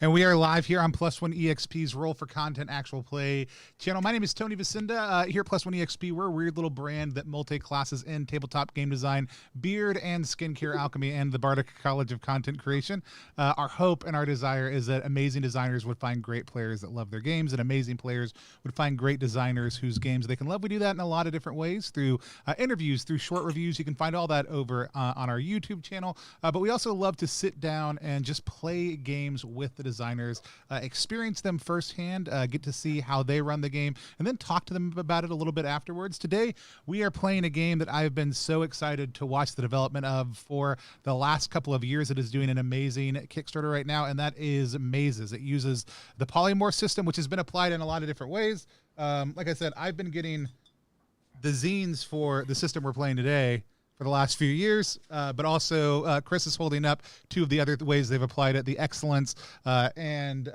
And we are live here on Plus One EXP's Roll for Content Actual Play channel. My name is Tony Vicinda. Here at Plus One EXP, we're a weird little brand that multi-classes in tabletop game design, beard and skincare alchemy, and the Bardic College of Content Creation. Our hope and our desire is that amazing designers would find great players that love their games, and amazing players would find great designers whose games they can love. We do that in a lot of different ways, through interviews, through short reviews. You can find all that over on our YouTube channel. But we also love to sit down and just play games with the designers, experience them firsthand, get to see how they run the game, and then talk to them about it a little bit afterwards. Today, we are playing a game that I've been so excited to watch the development of for the last couple of years. It is doing an amazing Kickstarter right now, and that is Mazes. It uses the Polymorph System, which has been applied in a lot of different ways. Like I said, I've been getting the zines for the system we're playing today for the last few years, but also Chris is holding up two of the other ways they've applied it: the Excellence and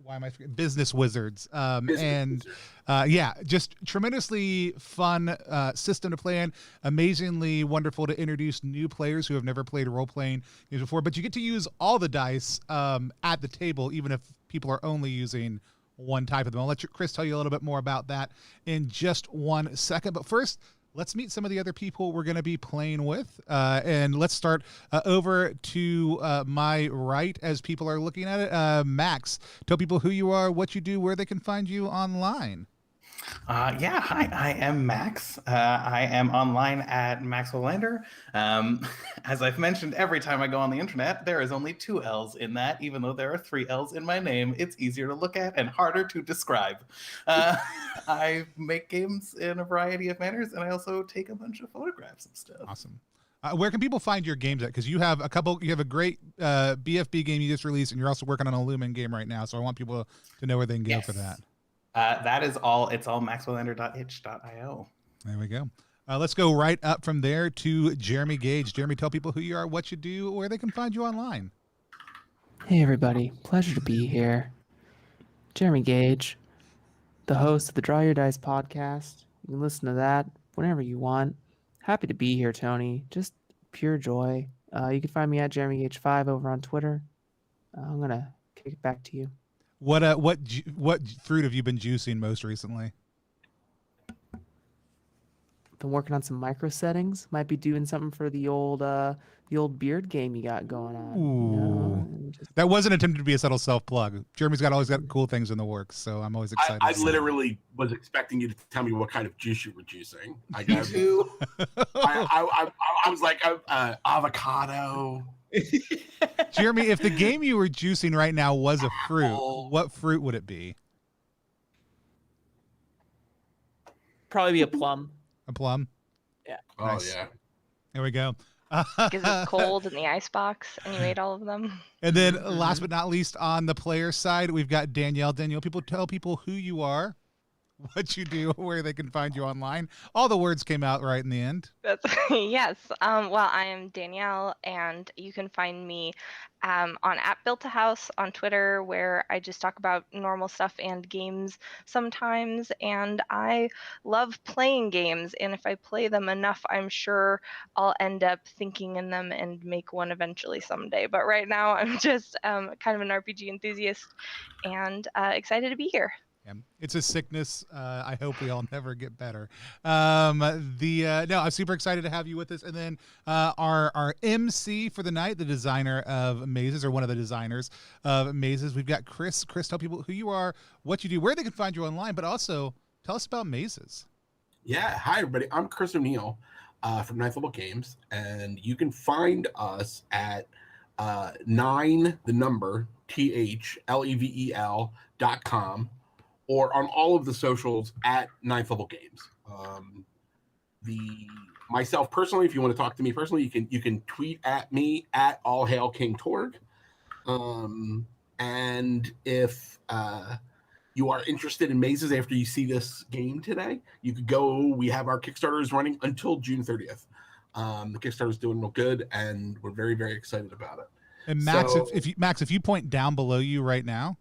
why am I forgetting? Business Wizards. Yeah, just tremendously fun system to play in. Amazingly wonderful to introduce new players who have never played role-playing games before. But you get to use all the dice at the table, even if people are only using one type of them. I'll let Chris tell you a little bit more about that in just 1 second. But first, let's meet some of the other people we're going to be playing with. And let's start over to my right as people are looking at it. Max, tell people who you are, what you do, where they can find you online. Yeah, hi, I am Max. I am online at Maxwell Lander. As I've mentioned, every time I go on the internet, there is only 2 L's in that, even though there are 3 L's in my name. It's easier to look at and harder to describe. I make games in a variety of manners, and I also take a bunch of photographs and stuff. Awesome. Where can people find your games at? Because you have a great BFB game you just released, and you're also working on a Lumen game right now. So I want people to know where they can go for that. That is all. It's all maxwellander.itch.io. There we go. Let's go right up from there to Jeremy Gage. Jeremy, tell people who you are, what you do, where they can find you online. Hey, everybody. Pleasure to be here. Jeremy Gage, the host of the Draw Your Dice podcast. You can listen to that whenever you want. Happy to be here, Tony. Just pure joy. You can find me at JeremyGage5 over on Twitter. I'm going to kick it back to you. What fruit have you been juicing most recently? Been working on some micro settings. Might be doing something for the old beard game you got going on. Ooh. That wasn't intended to be a subtle self-plug. Jeremy's always got cool things in the works, so I'm always excited. I literally was expecting you to tell me what kind of juice you were juicing. I was like, avocado. Jeremy, if the game you were juicing right now was a fruit, what fruit would it be? Probably be a plum. A plum? Yeah. Oh, nice. yeah. There we go. Because it's cold in the icebox and you ate all of them. And then last but not least, on the player side, we've got Danielle. Danielle, tell people who you are, what you do, where they can find you online. All the words came out right in the end. Yes. Well, I am Danielle, and you can find me on @BuiltAHouse on Twitter, where I just talk about normal stuff and games sometimes. And I love playing games, and if I play them enough, I'm sure I'll end up thinking in them and make one eventually someday. But right now, I'm just kind of an RPG enthusiast and excited to be here. Yeah, it's a sickness. I hope we all never get better. No, I'm super excited to have you with us. And then our MC for the night, the designer of Mazes, or one of the designers of Mazes, we've got Chris. Chris, tell people who you are, what you do, where they can find you online, but also tell us about Mazes. Yeah. Hi, everybody. I'm Chris O'Neill from Ninth Level Games, and you can find us at 9tlevel.com. or on all of the socials at Ninth Level Games. Myself personally, if you want to talk to me personally, you can tweet at me at All Hail King Torg. And if you are interested in Mazes after you see this game today, you could go. We have our Kickstarters running until June 30th. The Kickstarter is doing real good, and we're very, very excited about it. And Max, if you point down below you right now,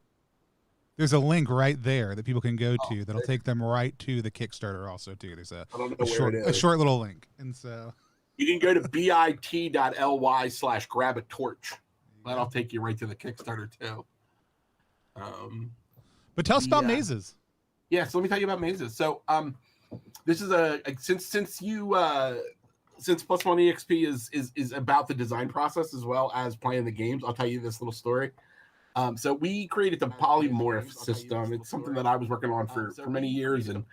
there's a link right there that people can go to that'll take them right to the Kickstarter also too. There's a short little link. And so you can go to bit.ly/grab-a-torch. That'll take you right to the Kickstarter too. But tell us about the, mazes. Yeah, so let me tell you about mazes. So this is since Plus One EXP is about the design process as well as playing the games. I'll tell you this little story. So we created the Polymorph System. It's something that I was working on for many years, and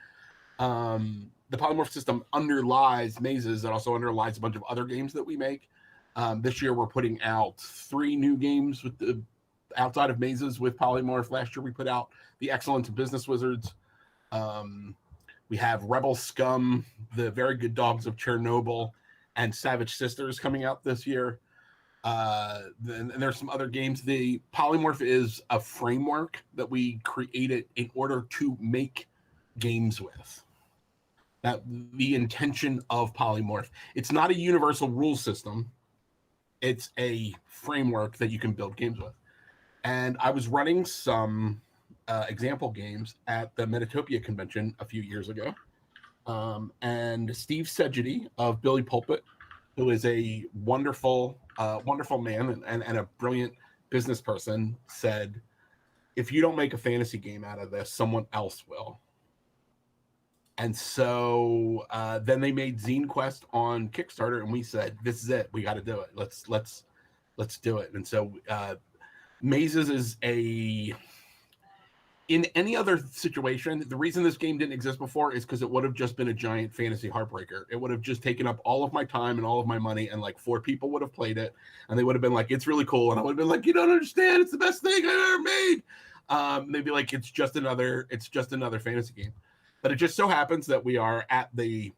the Polymorph System underlies mazes. It also underlies a bunch of other games that we make. This year we're putting out 3 new games with the outside of mazes with Polymorph. Last year we put out the Excellence of Business Wizards. We have Rebel Scum, the Very Good Dogs of Chernobyl, and Savage Sisters coming out this year. And there's some other games. The Polymorph is a framework that we created in order to make games with. That the intention of Polymorph. It's not a universal rule system. It's a framework that you can build games with. And I was running some example games at the Metatopia convention a few years ago. And Steve Segedy of Billy Pulpit, who is a wonderful man and a brilliant business person, said, if you don't make a fantasy game out of this, someone else will. And so then they made Zine Quest on Kickstarter, and we said, this is it. We got to do it. Let's do it. And so Mazes is in any other situation, the reason this game didn't exist before is because it would have just been a giant fantasy heartbreaker. It would have just taken up all of my time and all of my money, and like 4 people would have played it, and they would have been like, it's really cool. And I would have been like, you don't understand. It's the best thing I've ever made. Maybe like, it's just another fantasy game. But it just so happens that we are at the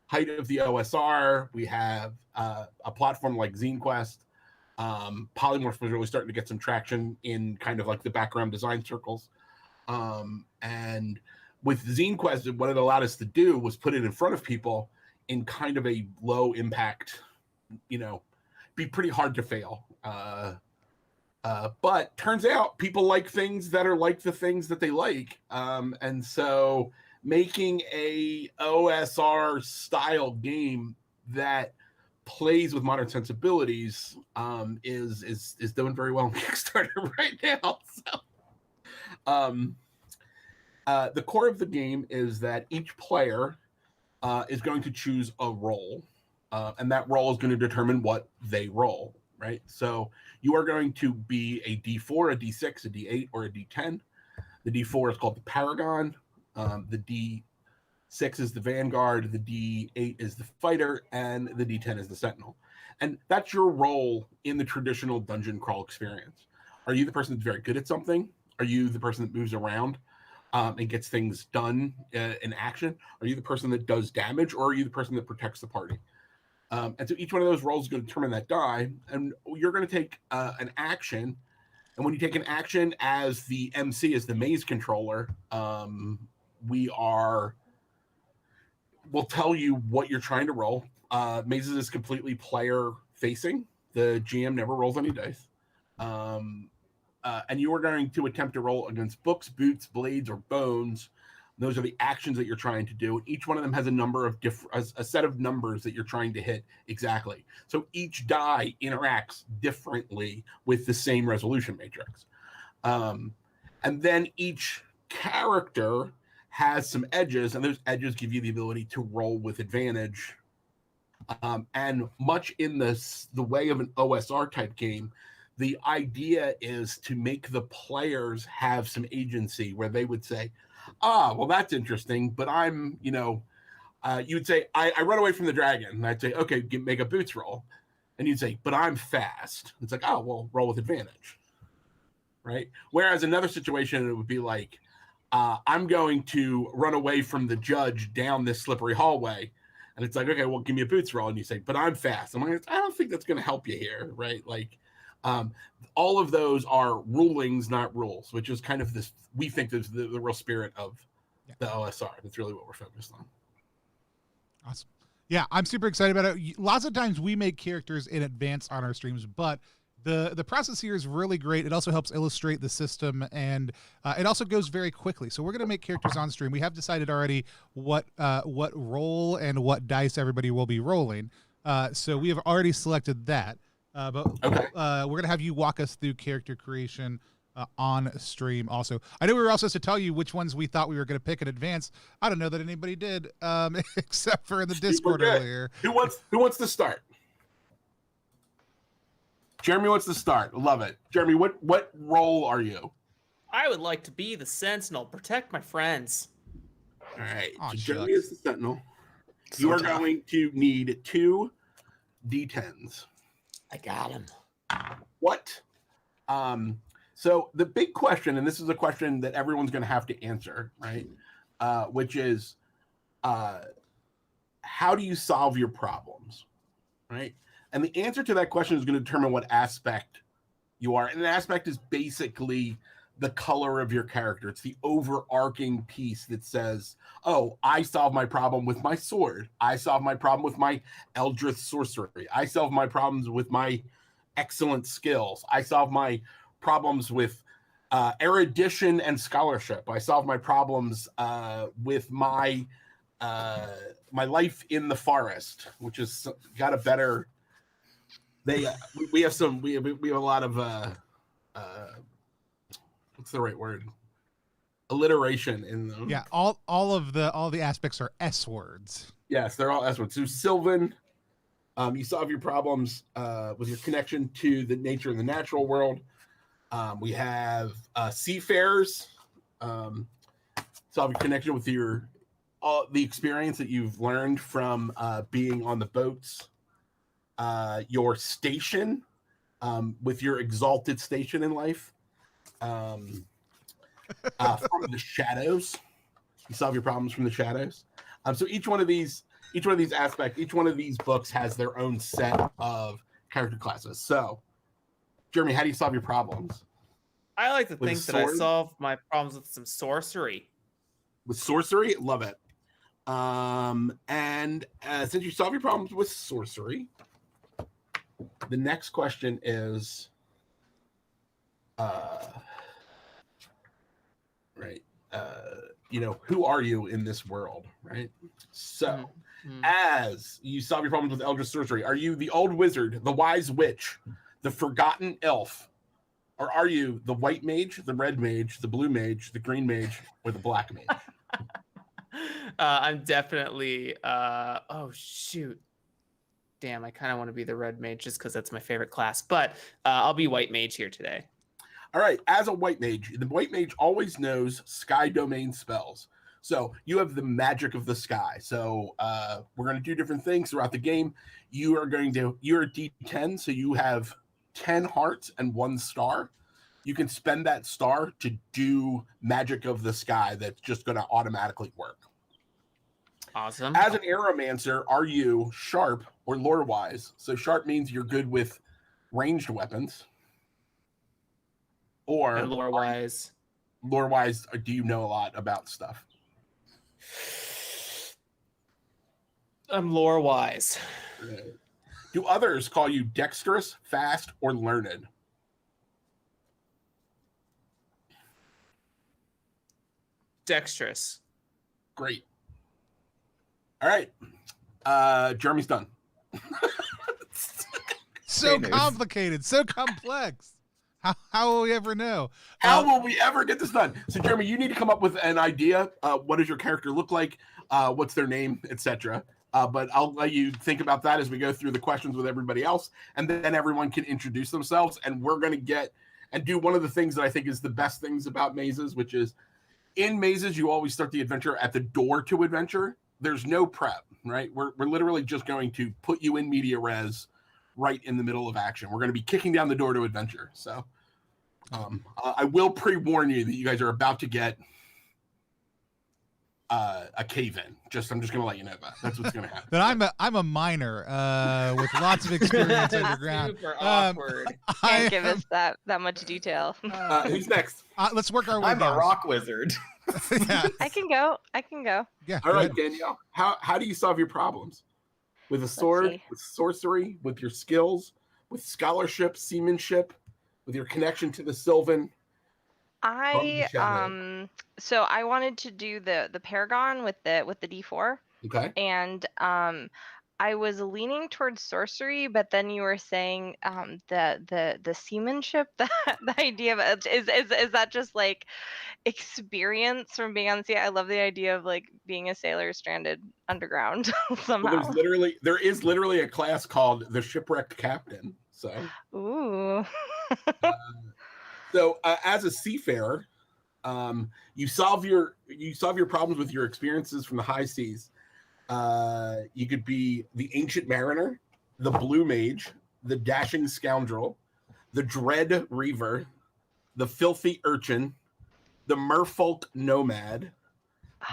height of the OSR. We have a platform like Zine Quest. Polymorph was really starting to get some traction in kind of like the background design circles. And with Zine Quest, what it allowed us to do was put it in front of people in kind of a low impact, be pretty hard to fail. But turns out people like things that are like the things that they like. And so making a OSR style game that plays with modern sensibilities is doing very well on Kickstarter right now. So the core of the game is that each player is going to choose a role, and that role is going to determine what they roll, right? So you are going to be a D4, a D6, a D8, or a D10. The D4 is called the Paragon. The D6 is the Vanguard. The D8 is the Fighter, and the D10 is the Sentinel. And that's your role in the traditional dungeon crawl experience. Are you the person that's very good at something? Are you the person that moves around and gets things done in action? Are you the person that does damage, or are you the person that protects the party? And so each one of those roles is going to determine that die, and you're going to take an action. And when you take an action as the MC, as the maze controller, we'll tell you what you're trying to roll. Mazes is completely player facing. The GM never rolls any dice. And you are going to attempt to roll against books, boots, blades, or bones. Those are the actions that you're trying to do. Each one of them has a number of a set of numbers that you're trying to hit exactly. So each die interacts differently with the same resolution matrix. And then each character has some edges, and those edges give you the ability to roll with advantage. And much in the way of an OSR type game, the idea is to make the players have some agency where they would say, well, that's interesting, but I'm, you would say, I run away from the dragon. And I'd say, okay, make a boots roll. And you'd say, but I'm fast. It's like, oh, well, roll with advantage. Right? Whereas another situation, it would be like, I'm going to run away from the judge down this slippery hallway. And it's like, okay, well, give me a boots roll. And you say, but I'm fast. I'm like, I don't think that's going to help you here. Right? Like, all of those are rulings, not rules, which is kind of this, we think is the real spirit of the OSR. That's really what we're focused on. Awesome. Yeah, I'm super excited about it. Lots of times we make characters in advance on our streams, but the process here is really great. It also helps illustrate the system, and it also goes very quickly. So we're going to make characters on stream. We have decided already what role and what dice everybody will be rolling. So we have already selected that. But okay. We're going to have you walk us through character creation on stream also. I know we were also supposed to tell you which ones we thought we were going to pick in advance. I don't know that anybody did, except for in the Discord earlier. Who wants to start? Jeremy wants to start. Love it. Jeremy, what role are you? I would like to be the Sentinel. Protect my friends. All right. Aw, So Jeremy shucks. is the Sentinel. So You are tough. going to need 2 D10s. I got him. What? So the big question, and this is a question that everyone's going to have to answer, right? Which is, how do you solve your problems, right? And the answer to that question is going to determine what aspect you are. And an aspect is basically the color of your character. It's the overarching piece that says, oh, I solve my problem with my sword. I solve my problem with my Eldritch sorcery. I solve my problems with my excellent skills. I solve my problems with erudition and scholarship. I solve my problems with my my life in the forest, which has got a better. We have a lot of what's the right word? Alliteration in them. Yeah, all the aspects are S words. Yes, they're all S words. So Sylvan, you solve your problems with your connection to the nature and the natural world. We have seafarers. Solve your connection with the experience that you've learned from being on the boats. Your station, with your exalted station in life. From the shadows, you solve your problems from the shadows. So each one of these aspects, each one of these books has their own set of character classes. So, Jeremy, how do you solve your problems? I like to With a think that I sword? solve my problems with some sorcery. With sorcery, love it. And since you solve your problems with sorcery, the next question is, who are you in this world, right? So, as you solve your problems with Eldritch sorcery, are you the old wizard, the wise witch, the forgotten elf, or are you the white mage, the red mage, the blue mage, the green mage, or the black mage? I'm definitely. Oh shoot! Damn, I kind of want to be the red mage just because that's my favorite class. But I'll be white mage here today. All right, as a white mage, the white mage always knows sky domain spells. So you have the magic of the sky. So we're going to do different things throughout the game. You're a D10, so you have 10 hearts and 1 star. You can spend that star to do magic of the sky that's just going to automatically work. Awesome. As an aeromancer, are you sharp or lore wise? So sharp means you're good with ranged weapons. Or And lore wise, do you know a lot about stuff? I'm lore wise. Do others call you dexterous, fast, or learned? Dexterous. Great. All right. Jeremy's done. So Great news. complicated, so complex. How will we ever know? How will we ever get this done? So, Jeremy, you need to come up with an idea. What does your character look like? What's their name, etc. But I'll let you think about that as we go through the questions with everybody else, and then everyone can introduce themselves. And we're going to get and do one of the things that I think is the best things about mazes, which is in mazes, you always start the adventure at the door to adventure. There's no prep, right? We're literally just going to put you in media res right in the middle of action. We're going to be kicking down the door to adventure. So I will pre-warn you that you guys are about to get a cave-in. I'm just going to let you know that. That's what's going to happen. Then I'm a miner with lots of experience underground. Super awkward. Can't give us that much detail. Who's next? Let's work our way I'm down. a rock wizard. Yeah. I can go. Yeah. All go right, ahead. Danielle. How do you solve your problems? With a sword, see. with sorcery, with your skills, with scholarship, seamanship, with your connection to the Sylvan. I shadow. so I wanted to do the Paragon with the D4, Okay. and I was leaning towards sorcery, but then you were saying the seamanship. The idea of it is that just like experience from being on the sea? I love the idea of like being a sailor stranded underground Well, somehow. there is literally a class called the shipwrecked captain. So, Ooh. as a seafarer, you solve your problems with your experiences from the high seas. You could be the ancient mariner, the blue mage, the dashing scoundrel, the dread reaver, the filthy urchin, the merfolk nomad,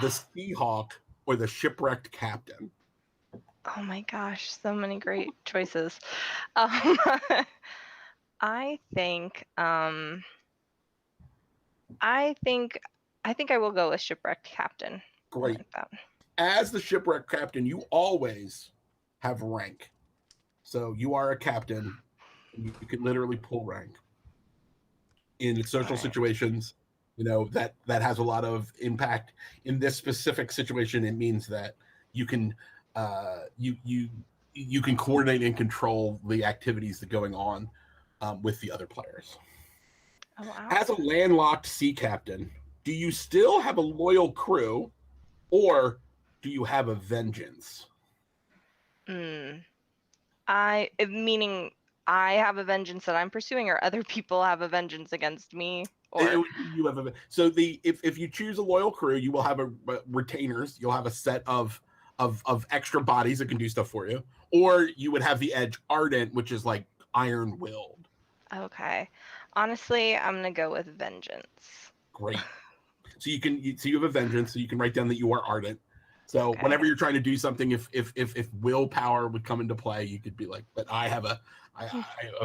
the seahawk, or the shipwrecked captain. Oh my gosh, so many great choices. Um, I think I think I will go with shipwrecked captain. I Great. like that. As the shipwrecked captain, you always have rank. So you are a captain, and you can literally pull rank in social Alright. situations. That has a lot of impact. In this specific situation, it means that you can you can coordinate and control the activities that are going on with the other players. Oh wow. As a landlocked sea captain, do you still have a loyal crew, or do you have a vengeance? Meaning I have a vengeance that I'm pursuing, or other people have a vengeance against me, or You have if you choose a loyal crew, you will have retainers. You'll have a set of extra bodies that can do stuff for you, or you would have the edge ardent, which is like iron-willed. okay. Honestly, I'm gonna go with vengeance. Great. So you have a vengeance, so you can write down that you are ardent. So Okay. whenever you're trying to do something, if willpower would come into play, you could be like, "But I have a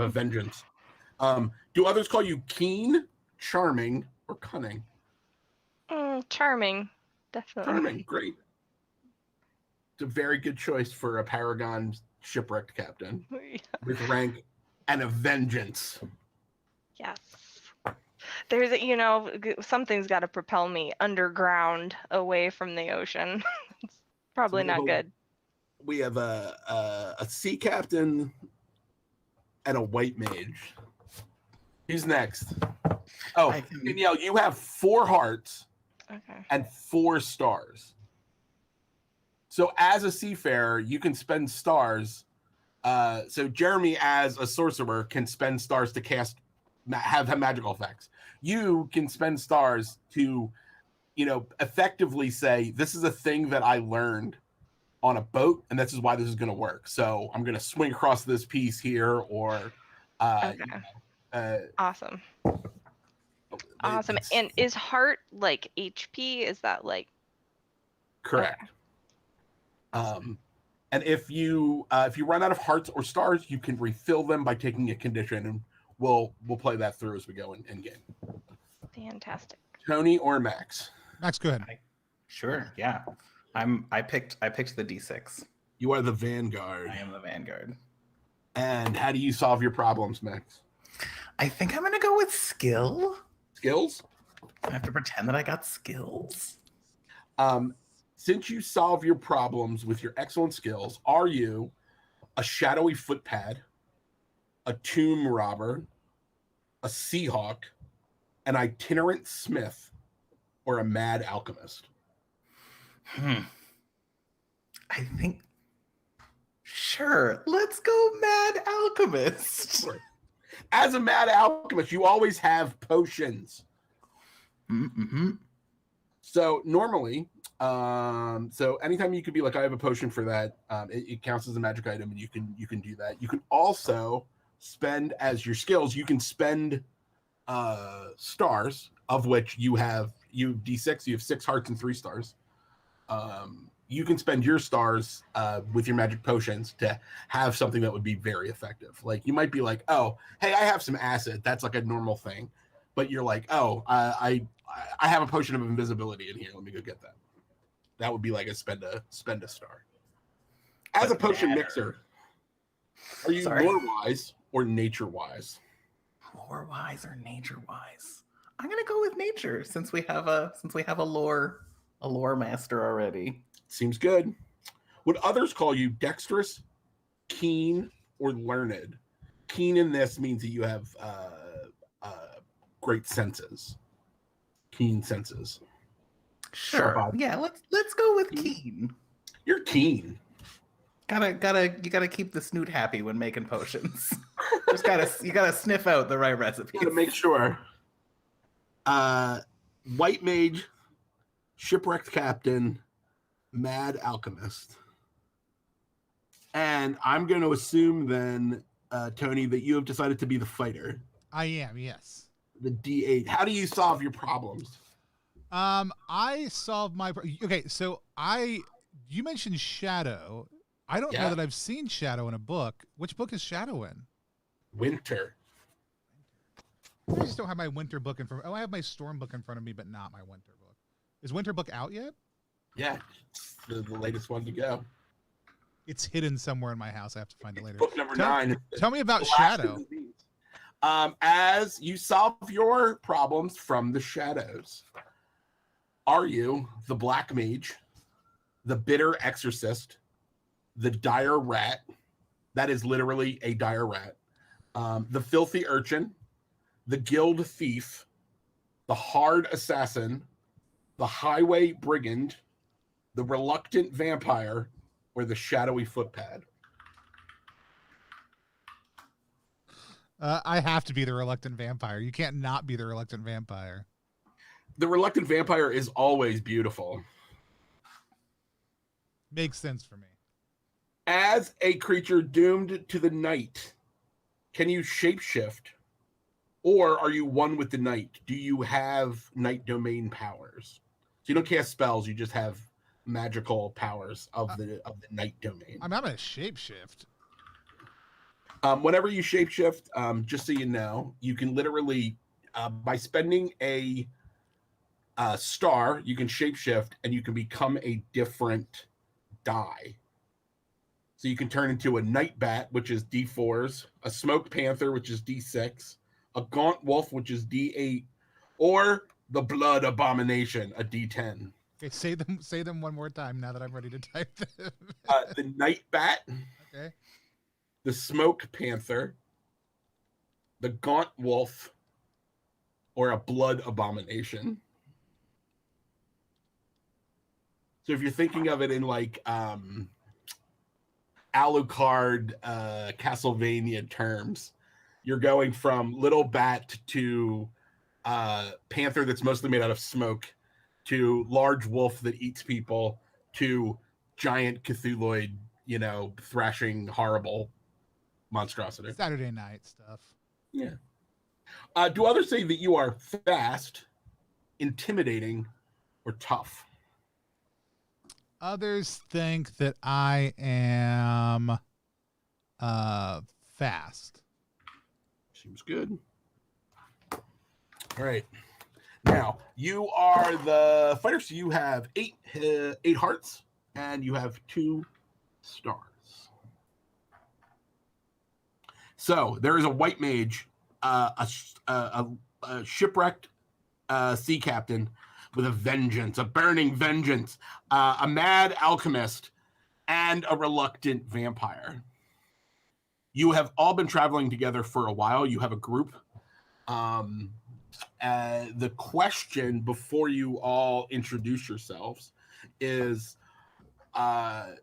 vengeance." Do others call you keen, charming, or cunning? Charming, definitely. Charming, great. It's a very good choice for a paragon shipwrecked captain with rank and a vengeance. Yes. There's something's got to propel me underground away from the ocean. It's probably not good. We have a sea captain and a white mage. Who's next? Oh, Danielle, you have 4 hearts and 4 stars. So as a seafarer, you can spend stars. So Jeremy, as a sorcerer, can spend stars to have magical effects. You can spend stars to, effectively say, this is a thing that I learned on a boat, and this is why this is going to work. So I'm going to swing across this piece here, or awesome. Awesome. And is heart like HP? Is that like correct? Okay. And if you run out of hearts or stars, you can refill them by taking a condition, and we'll play that through as we go in game. Fantastic. Tony or Max? Max, go ahead. Sure. Yeah. I picked the D6. You are the vanguard. I am the vanguard. And how do you solve your problems, Max? I think I'm gonna go with skill. Skills? I have to pretend that I got skills. Since you solve your problems with your excellent skills, are you a shadowy footpad, a tomb robber, a seahawk, an itinerant smith, or a mad alchemist? I think, sure, let's go mad alchemist. Sure. As a mad alchemist, you always have potions. Mm-hmm. So normally, so anytime you could be like, I have a potion for that, it counts as a magic item, and you can do that. You can also spend as your skills. You can spend stars, of which you have D6. You have 6 hearts and 3 stars. You can spend your stars with your magic potions to have something that would be very effective. Like you might be like, oh, hey, I have some acid. That's like a normal thing. But you're like, oh, I have a potion of invisibility in here. Let me go get that. That would be like a spend a star. As a potion mixer, are you lore-wise or nature-wise? Lore-wise or nature-wise? I'm gonna go with nature since we have a lore master already. Seems good. Would others call you dexterous, keen, or learned? Keen in this means that you have great senses. Keen senses. Sure. Sharp eye. Yeah, let's go with keen. You're keen. You gotta keep the snoot happy when making potions. You gotta sniff out the right recipe. Gotta make sure. White mage, shipwrecked captain, mad alchemist. And I'm going to assume then, Tony, that you have decided to be the fighter. I am, yes. The D8. How do you solve your problems? I solved my okay. So you mentioned Shadow. I don't know that I've seen Shadow in a book. Which book is Shadow in? Winter. I just don't have my winter book in front. Oh, I have my storm book in front of me, but not my winter book. Is winter book out yet? Yeah, it's the latest one to go. It's hidden somewhere in my house. I have to find it later. Book number 9. Tell me about Shadow. As you solve your problems from the shadows, are you the black mage, the bitter exorcist, the dire rat? That is literally a dire rat. The filthy urchin, the guild thief, the hard assassin, the highway brigand, the reluctant vampire, or the shadowy footpad? I have to be the reluctant vampire. You can't not be the reluctant vampire. The reluctant vampire is always beautiful. Makes sense for me. As a creature doomed to the night, can you shapeshift? Or are you one with the night? Do you have night domain powers? So you don't cast spells, you just have magical powers of the night domain. I'm not a shapeshift. Whenever you shapeshift, just so you know, you can literally, by spending a star, you can shapeshift and you can become a different die. So you can turn into a night bat, which is D4s, a smoke panther, which is D6, a gaunt wolf, which is D8, or the blood abomination, a D10. Okay, say them one more time now that I'm ready to type them. The night bat. Okay. The smoke panther, the gaunt wolf, or a blood abomination. So if you're thinking of it in like Alucard, Castlevania terms, you're going from little bat to panther that's mostly made out of smoke, to large wolf that eats people, to giant Cthulhuid, thrashing horrible monstrosity. Saturday night stuff. Yeah. Do others say that you are fast, intimidating, or tough? Others think that I am fast. Seems good. All right. Now, you are the fighter, so you have eight hearts, and you have 2 stars. So there is a white mage, a shipwrecked sea captain with a vengeance, a burning vengeance, a mad alchemist, and a reluctant vampire. You have all been traveling together for a while. You have a group. The question before you all introduce yourselves is,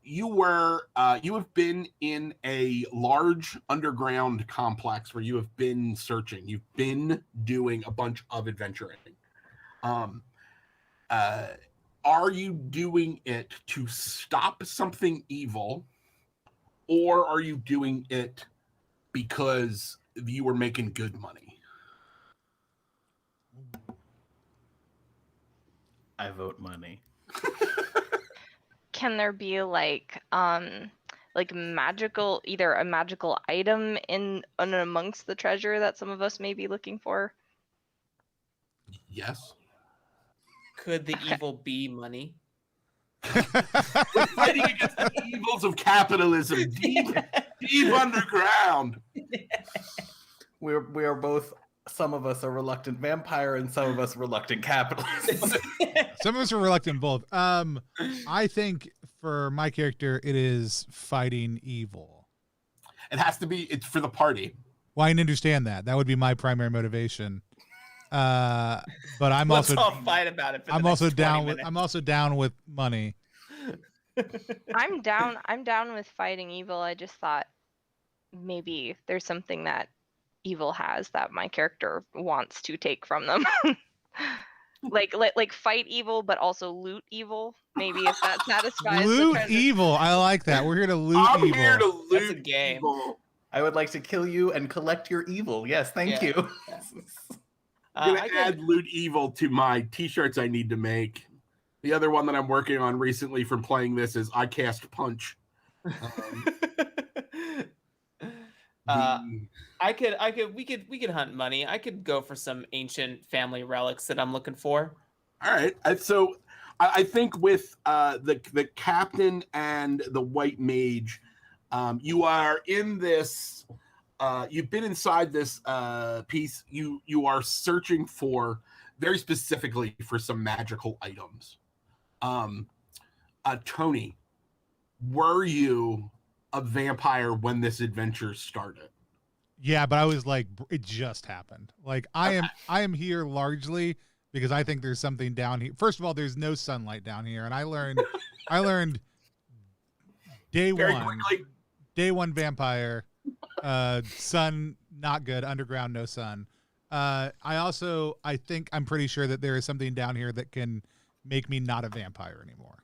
you have been in a large underground complex where you have been searching. You've been doing a bunch of adventuring. Are you doing it to stop something evil, or are you doing it because you were making good money? I vote money. Can there be like magical, either a magical item in amongst the treasure that some of us may be looking for? Yes. Could the evil be money? We're fighting against the evils of capitalism, deep underground. We are both. Some of us are reluctant vampire, and some of us reluctant capitalists. Some of us are reluctant both. I think For my character, it is fighting evil. It has to be. It's for the party. Well, I can understand that. That would be my primary motivation. But I'm Let's also all fight about it. For the I'm next also 20 down with minutes. I'm also down with money. I'm down with fighting evil. I just thought maybe there's something that evil has that my character wants to take from them. like fight evil but also loot evil. Maybe if that satisfies the Loot treasure. evil. I like that. We're here to loot I'm evil. here to loot That's a game. evil. I would like to kill you and collect your evil. Yes, thank Yeah. you. I'm I gonna add could- loot evil to my t-shirts I need to make. The other one that I'm working on recently from playing this is I cast punch. we could hunt money. I could go for some ancient family relics that I'm looking for. All right. So I think with the captain and the white mage, you are in this. You've been inside this piece. You are searching for very specifically for some magical items. Tony, were you a vampire when this adventure started? Yeah, but I was like, it just happened. Like I am here largely because I think there's something down here. First of all, there's no sunlight down here, and I learned day Very one, quickly. day one vampire, sun not good, underground no sun. I think I'm pretty sure that there is something down here that can make me not a vampire anymore.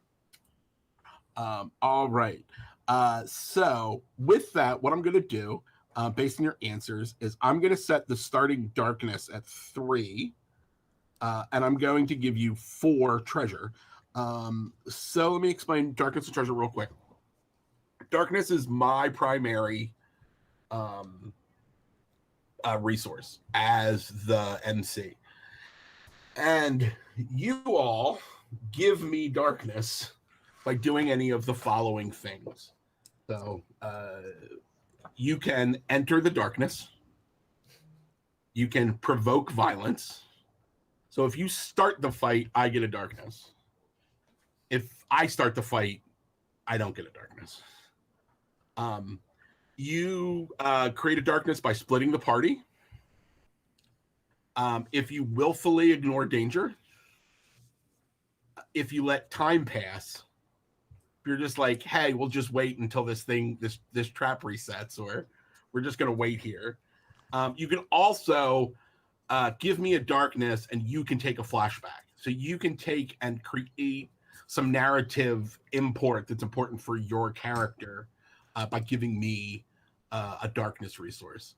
All right. So with that, what I'm going to do, based on your answers, is I'm going to set the starting darkness at 3, and I'm going to give you 4 treasure. So let me explain darkness and treasure real quick. Darkness is my primary resource as the MC. And you all give me darkness by doing any of the following things. So you can enter the darkness. You can provoke violence. So if you start the fight, I get a darkness. If I start the fight, I don't get a darkness. You create a darkness by splitting the party. If you willfully ignore danger. If you let time pass. If you're just like, hey, we'll just wait until this trap resets, or we're just going to wait here. You can also give me a darkness and you can take a flashback. So you can take and create some narrative import that's important for your character by giving me a darkness resource.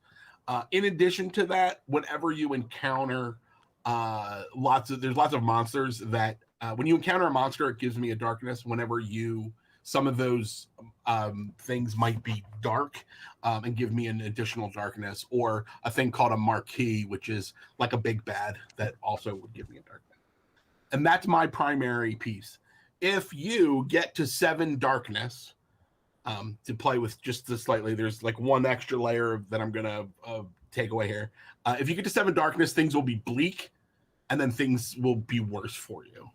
In addition to that, whenever you encounter there's lots of monsters that when you encounter a monster, it gives me a darkness. Whenever some of those things might be dark and give me an additional darkness, or a thing called a marquee, which is like a big bad that also would give me a darkness. And that's my primary piece. If you get to 7 darkness, to play with just slightly, there's like one extra layer that I'm gonna take away here. If you get to 7 darkness, things will be bleak, and then things will be worse for you,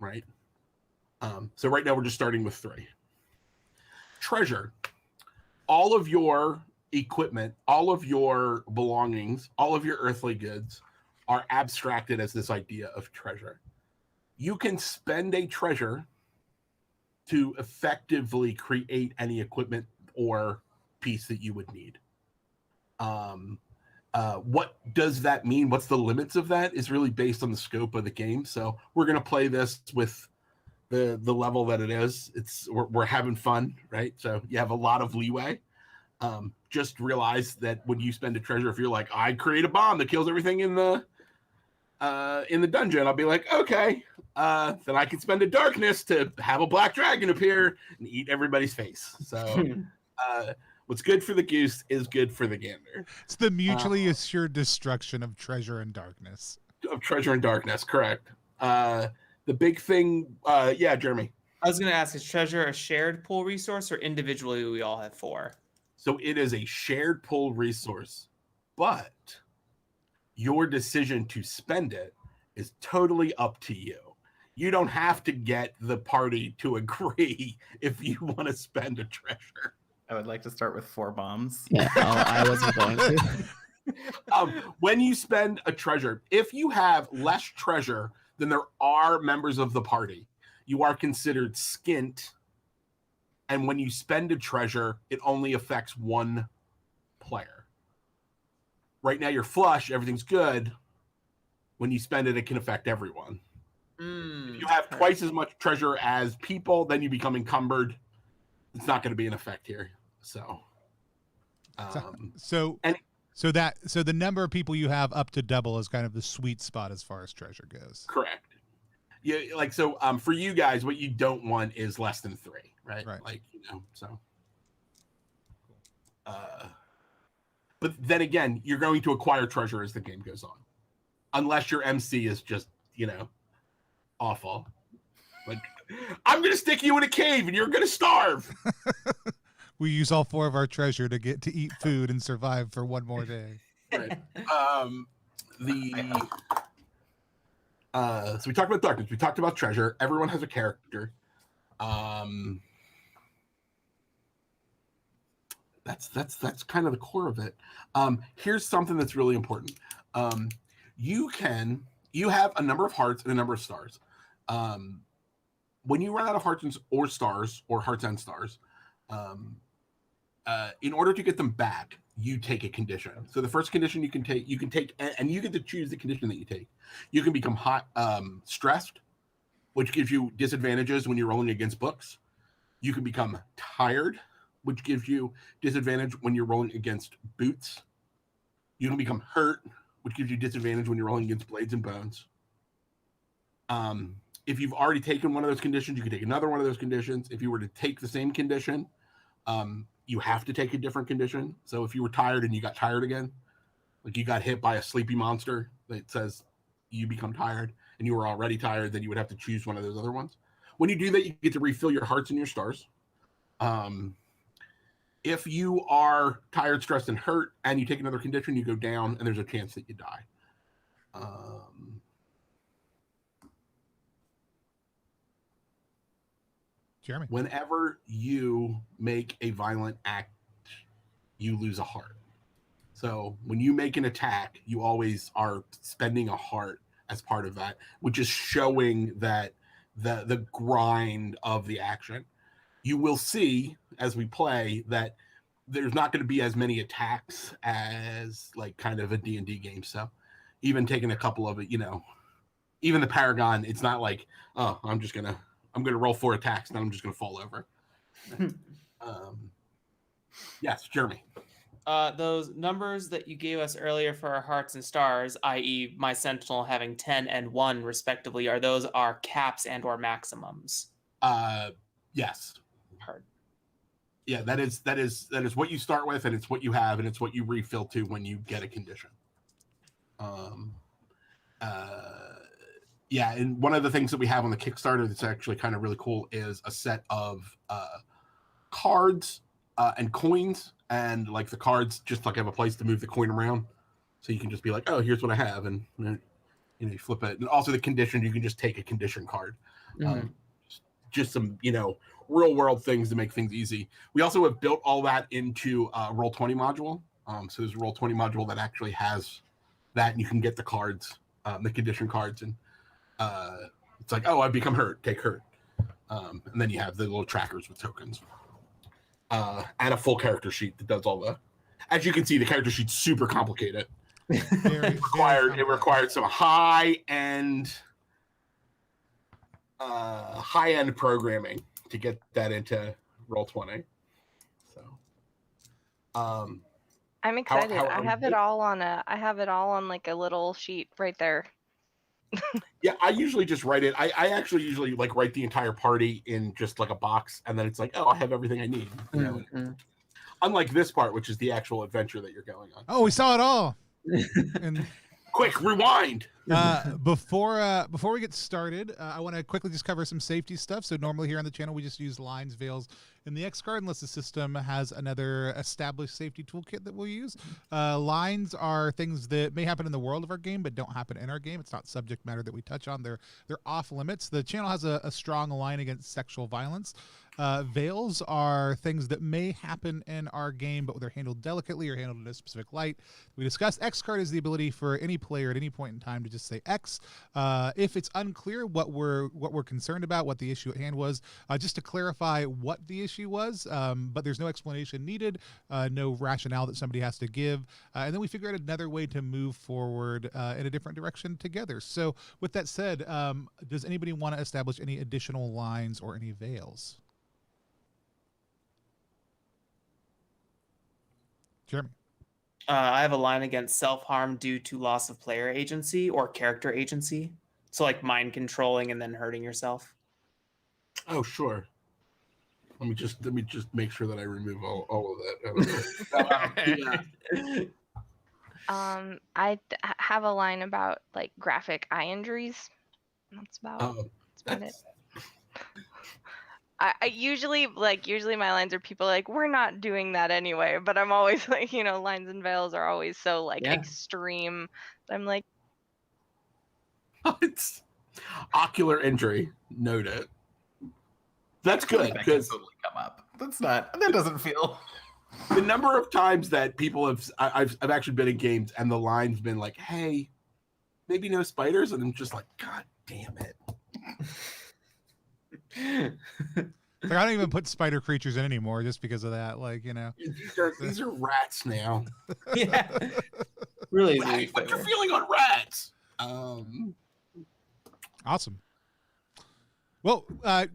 right? So right now we're just starting with 3. Treasure. All of your equipment, all of your belongings, all of your earthly goods are abstracted as this idea of treasure. You can spend a treasure to effectively create any equipment or piece that you would need. What does that mean? What's the limits of that is really based on the scope of the game. So we're going to play this with the level that it is. We're having fun, right? So you have a lot of leeway. Just realize that when you spend a treasure, if you're like, I create a bomb that kills everything in the dungeon, I'll be like, okay, then I can spend a darkness to have a black dragon appear and eat everybody's face. So what's good for the goose is good for the gander. It's the mutually assured destruction of treasure and darkness. Of treasure and darkness, correct. The big thing, yeah, Jeremy. I was going to ask, is treasure a shared pool resource, or individually we all have 4? So it is a shared pool resource, but your decision to spend it is totally up to you. You don't have to get the party to agree if you want to spend a treasure. I would like to start with 4 bombs. Yeah, I wasn't going to. When you spend a treasure, if you have less treasure than there are members of the party, you are considered skint. And when you spend a treasure, it only affects one player. Right now, you're flush, everything's good. When you spend it, it can affect everyone. If you have twice as much treasure as people, then you become encumbered. It's not going to be an effect here. So the number of people you have up to double is kind of the sweet spot as far as treasure goes. Correct. Yeah, like so. For you guys, what you don't want is less than 3, right? Right. Like so. But then again, you're going to acquire treasure as the game goes on, unless your MC is just awful. Like, I'm going to stick you in a cave and you're going to starve. We use all 4 of our treasure to get to eat food and survive for one more day. Right. So we talked about darkness. We talked about treasure. Everyone has a character. That's kind of the core of it. Here's something that's really important. You have a number of hearts and a number of stars. When you run out of hearts or stars, or hearts and stars, in order to get them back, you take a condition. So the first condition you can take, and you get to choose the condition that you take. You can become stressed, which gives you disadvantages when you're rolling against books. You can become tired, which gives you disadvantage when you're rolling against boots. You can become hurt, which gives you disadvantage when you're rolling against blades and bones. If you've already taken one of those conditions, you can take another one of those conditions. If you were to take the same condition, you have to take a different condition. So if you were tired and you got tired again, like you got hit by a sleepy monster that says you become tired and you were already tired, then you would have to choose one of those other ones. When you do that, you get to refill your hearts and your stars. If you are tired, stressed, and hurt, and you take another condition, you go down, and there's a chance that you die. Jeremy. Whenever you make a violent act, you lose a heart. So when you make an attack, you always are spending a heart as part of that, which is showing that the grind of the action. You will see as we play that there's not going to be as many attacks as like kind of a D&D game. So even taking a couple of it, even the Paragon, it's not like, oh, I'm going to roll 4 attacks and then I'm just going to fall over. Yes, Jeremy. Those numbers that you gave us earlier for our hearts and stars, i.e. my Sentinel having 10 and 1 respectively, are those our caps and or maximums? Yes. Heard. Yeah, that is what you start with, and it's what you have, and it's what you refill to when you get a condition. Yeah, and one of the things that we have on the Kickstarter that's actually kind of really cool is a set of cards and coins, and like the cards just like have a place to move the coin around, so you can just be like, oh, here's what I have, and you flip it. And also the condition, you can just take a condition card. Just some real world things to make things easy. We also have built all that into a Roll20 module. So there's a Roll20 module that actually has that, and you can get the cards, the condition cards, and it's like, oh, I've become hurt, take hurt. And then you have the little trackers with tokens. And a full character sheet that does all the, as you can see, the character sheet's super complicated. It required some high-end programming to get that into Roll20. So I'm excited. I have it all on like a little sheet right there. Yeah, I usually just write it. I actually usually like write the entire party in just like a box, and then it's like, oh, I have everything I need. Unlike this part, which is the actual adventure that you're going on. Oh, we saw it all. And Quick, rewind. Before we get started, I want to quickly just cover some safety stuff. So normally here on the channel, we just use lines, veils, and the X card unless the system has another established safety toolkit that we'll use. Lines are things that may happen in the world of our game, but don't happen in our game. It's not subject matter that we touch on. They're off limits. The channel has a strong line against sexual violence. Veils are things that may happen in our game, but they're handled delicately or handled in a specific light. We discussed X card is the ability for any player at any point in time to just say X. If it's unclear what we're concerned about, what the issue at hand was, just to clarify what the issue was, but there's no explanation needed, no rationale that somebody has to give, and then we figure out another way to move forward in a different direction together. So with that said, does anybody want to establish any additional lines or any veils? Jeremy. I have a line against self-harm due to loss of player agency or character agency. So like mind controlling and then hurting yourself. Oh, sure. Let me just make sure that I remove all of that. I have a line about like graphic eye injuries. That's about it. I usually my lines are people like, we're not doing that anyway, but I'm always like, lines and veils are always so extreme. I'm like, It's ocular injury. Note it. That's good because totally come up. That doesn't feel. The number of times that people I've actually been in games and the line's been like, hey, maybe no spiders, and I'm just like, God damn it. Like, I don't even put spider creatures in anymore just because of that. These are rats now. Yeah. Really. What's your feeling on rats? Awesome. Well,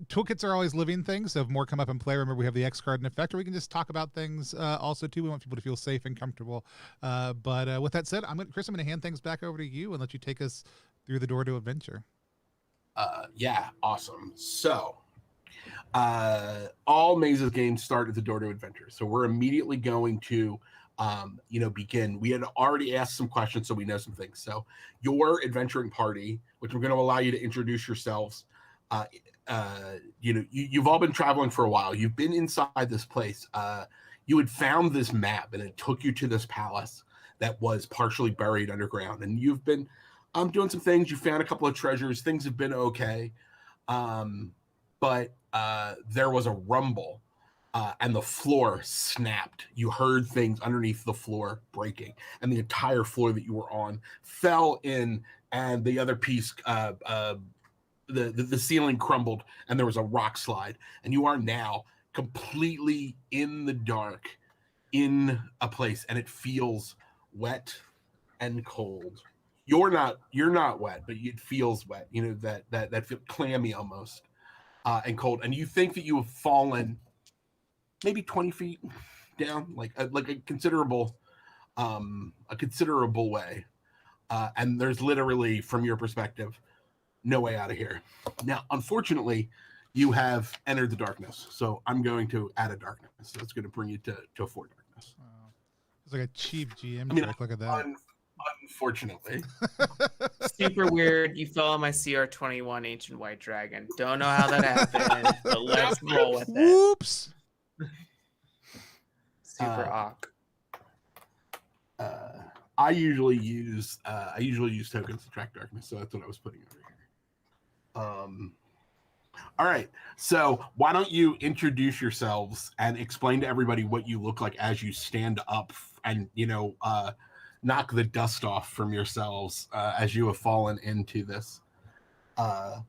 toolkits are always living things. So if more come up and play, remember we have the X card and effect, or we can just talk about things also too. We want people to feel safe and comfortable. But with that said, Chris, I'm going to hand things back over to you and let you take us through the door to adventure. Yeah, awesome. So all Mazes games start at the door to adventure. So we're immediately going to begin. We had already asked some questions, so we know some things. So your adventuring party, which we're going to allow you to introduce yourselves. You've all been traveling for a while. You've been inside this place. You had found this map, and it took you to this palace that was partially buried underground. And you've been doing some things. You found a couple of treasures. Things have been okay. But there was a rumble, and the floor snapped. You heard things underneath the floor breaking, and the entire floor that you were on fell in, and the other piece, the ceiling crumbled, and there was a rock slide, and you are now completely in the dark in a place, and it feels wet and cold. You're not wet, but it feels wet. That feels clammy almost, and cold. And you think that you have fallen maybe 20 feet down, like a considerable way. And there's literally, from your perspective, no way out of here. Now, unfortunately, you have entered the darkness. So I'm going to add a darkness. So it's going to bring you to 4 darkness. Wow. It's like a cheap GM trick. Look at that. Unfortunately. Super weird. You fell on my CR21 Ancient White Dragon. Don't know how that happened, but let's roll with it. Whoops. Super awk. I usually use tokens to track darkness, so that's what I was putting over here. All right, so why don't you introduce yourselves and explain to everybody what you look like as you stand up and knock the dust off from yourselves as you have fallen into this. I'm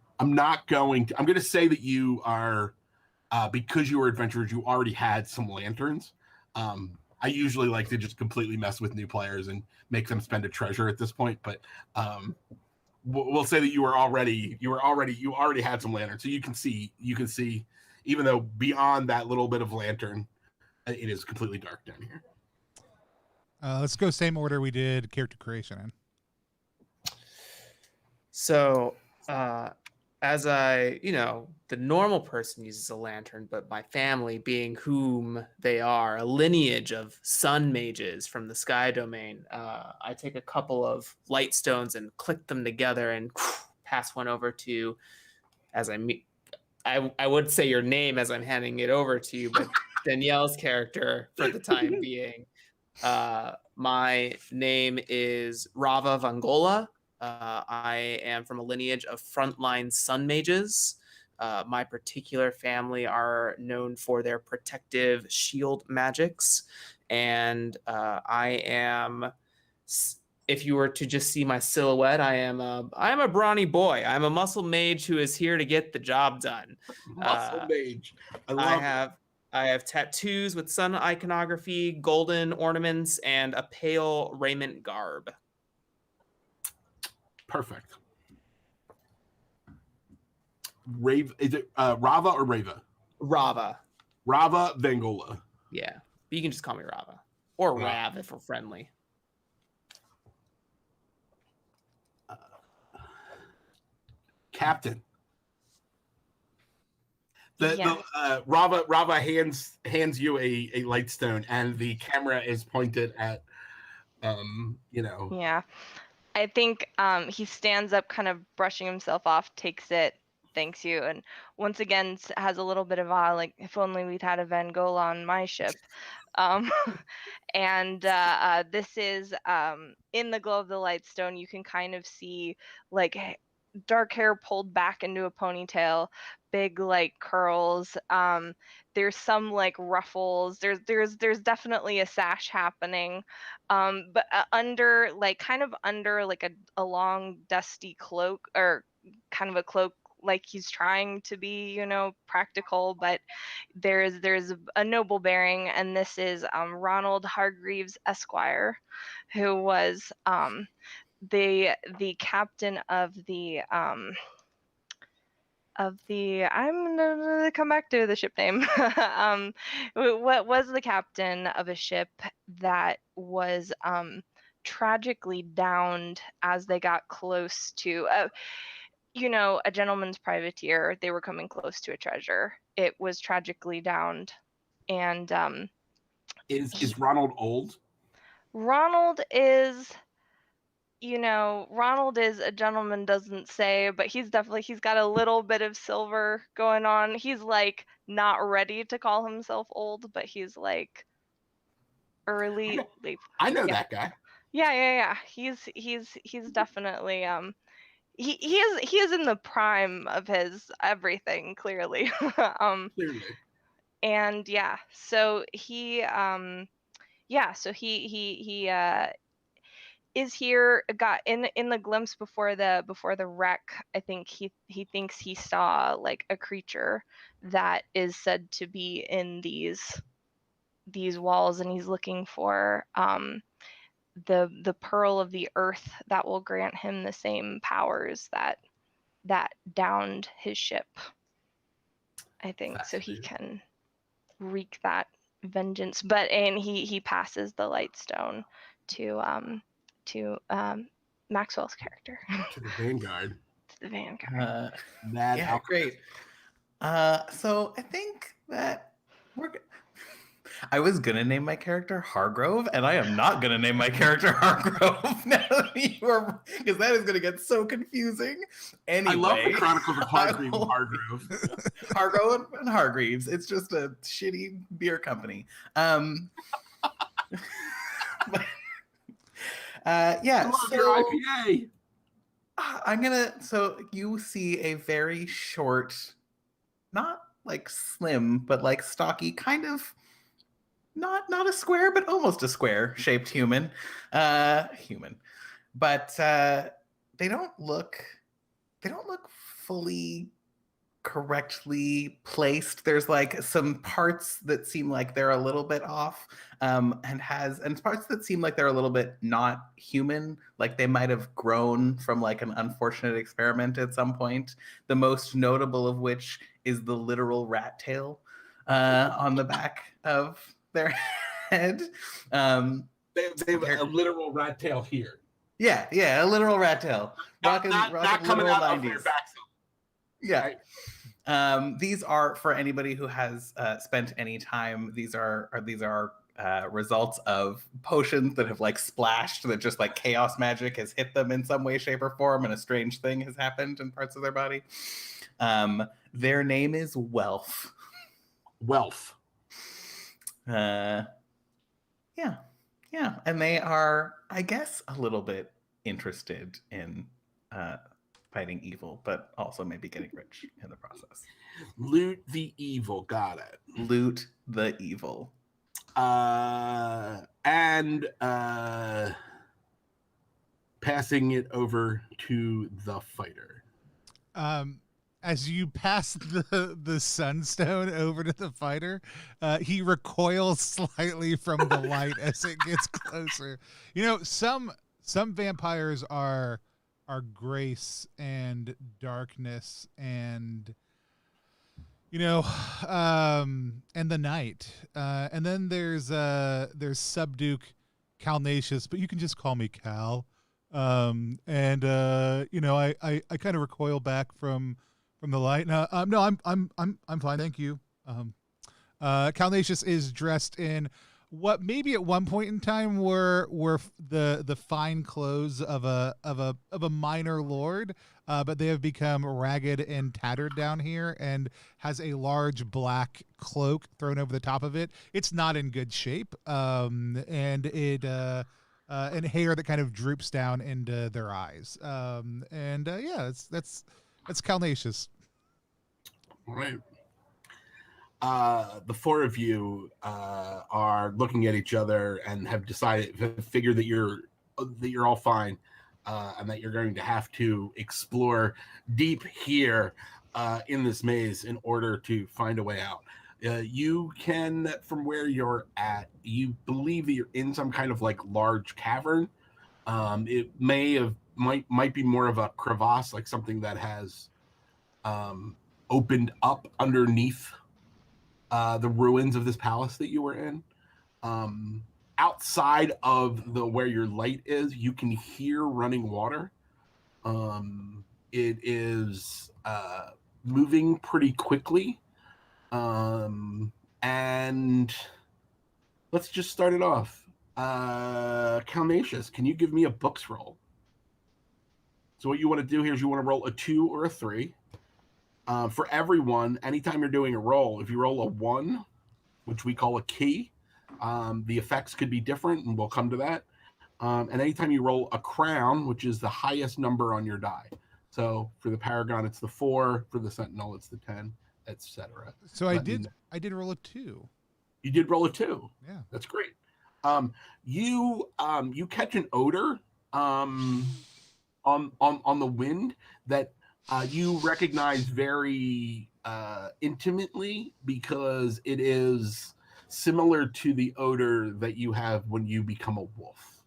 going to say that you are because you were adventurers, you already had some lanterns. I usually like to just completely mess with new players and make them spend a treasure at this point, but we'll say that you already had some lanterns, so you can see, even though beyond that little bit of lantern, it is completely dark down here. Let's go same order we did character creation in. So as the normal person uses a lantern, but my family being whom they are, a lineage of sun mages from the sky domain, I take a couple of light stones and click them together and pass one over to, I would say your name as I'm handing it over to you, but Danielle's character for the time being. My name is Rava Vangola. I am from a lineage of frontline sun mages. My particular family are known for their protective shield magics. And I am, if you were to just see my silhouette, I am a brawny boy. I'm a muscle mage who is here to get the job done. Muscle mage. I have tattoos with sun iconography, golden ornaments, and a pale raiment garb. Perfect. Is it Rava or Rava? Rava. Rava Vangola. Yeah. But you can just call me Rava. Or Rav if we're friendly. Captain. Rava hands you a light stone, and the camera is pointed at Yeah. I think he stands up, kind of brushing himself off, takes it, thanks you, and once again has a little bit of like, if only we'd had a Van Gogh on my ship. And this is in the glow of the light stone, you can kind of see like dark hair pulled back into a ponytail, big like curls. There's some like ruffles. There's definitely a sash happening. But under like a long dusty cloak, or kind of a cloak, like he's trying to be, practical, but there's a noble bearing, and this is Ronald Hargreaves Esquire, who was the captain of the I'm gonna come back to the ship name. What was the captain of a ship that was tragically downed as they got close to a gentleman's privateer. They were coming close to a treasure. It was tragically downed. And is Ronald old? Ronald is a gentleman, doesn't say, but he's got a little bit of silver going on. He's like not ready to call himself old, but he's like early. I know that guy. Yeah. He's definitely he is in the prime of his everything, clearly. Clearly. And so he is here. Got in the glimpse before the wreck. I think he thinks he saw like a creature that is said to be in these walls, and he's looking for the pearl of the earth that will grant him the same powers that downed his ship. I think so he can wreak that vengeance. And he passes the light stone to Maxwell's character. To the Vanguard. Great. So I think that I was gonna name my character Hargrove, and I am not gonna name my character Hargrove now because that is gonna get so confusing. Anyway, I love the Chronicles of Hargreaves and Hargrove. Hargrove and Hargreaves. It's just a shitty beer company. But, I love your IPA. So you see a very short, not like slim, but like stocky, kind of not a square, but almost a square shaped human. But they don't look fully correctly placed. There's like some parts that seem like they're a little bit off, and parts that seem like they're a little bit not human, like they might have grown from like an unfortunate experiment at some point. The most notable of which is the literal rat tail on the back of their head. They have a literal rat tail here. Yeah, a literal rat tail. Not coming out of their backside. Yeah. These are, for anybody who has spent any time, these are results of potions that have like splashed, that just like chaos magic has hit them in some way, shape, or form, and a strange thing has happened in parts of their body. Their name is Wealth. Wealth. Yeah. And they are, I guess, a little bit interested in fighting evil, but also maybe getting rich in the process. Loot the evil. Got it. Loot the evil. And passing it over to the fighter. As you pass the sunstone over to the fighter, he recoils slightly from the light as it gets closer. You know, some vampires are grace and darkness and, you know, and the night. And then there's Subduke Calnacius, but you can just call me Cal. You know, I kind of recoil back from the light. No, I'm fine, thank you. Calnacius is dressed in what maybe at one point in time were the fine clothes of a minor lord, but they have become ragged and tattered down here, and has a large black cloak thrown over the top of it. It's not in good shape, and hair that kind of droops down into their eyes. Yeah, that's Calnacius. All right. The four of you are looking at each other and have figured that you're all fine, and that you're going to have to explore deep here in this maze in order to find a way out. You can, from where you're at, you believe that you're in some kind of like large cavern. It might be more of a crevasse, like something that has opened up underneath the ruins of this palace that you were in. Outside of where your light is, you can hear running water. It is moving pretty quickly. And let's just start it off. Calnacius, can you give me a books roll? So what you want to do here is you want to roll a 2 or a 3. For everyone, anytime you're doing a roll, if you roll a 1, which we call a key, the effects could be different, and we'll come to that. And anytime you roll a crown, which is the highest number on your die. So for the Paragon, it's the 4. For the Sentinel, it's the 10, etc. So I did roll a 2. You did roll a 2. Yeah, that's great. You catch an odor on the wind that you recognize very intimately, because it is similar to the odor that you have when you become a wolf.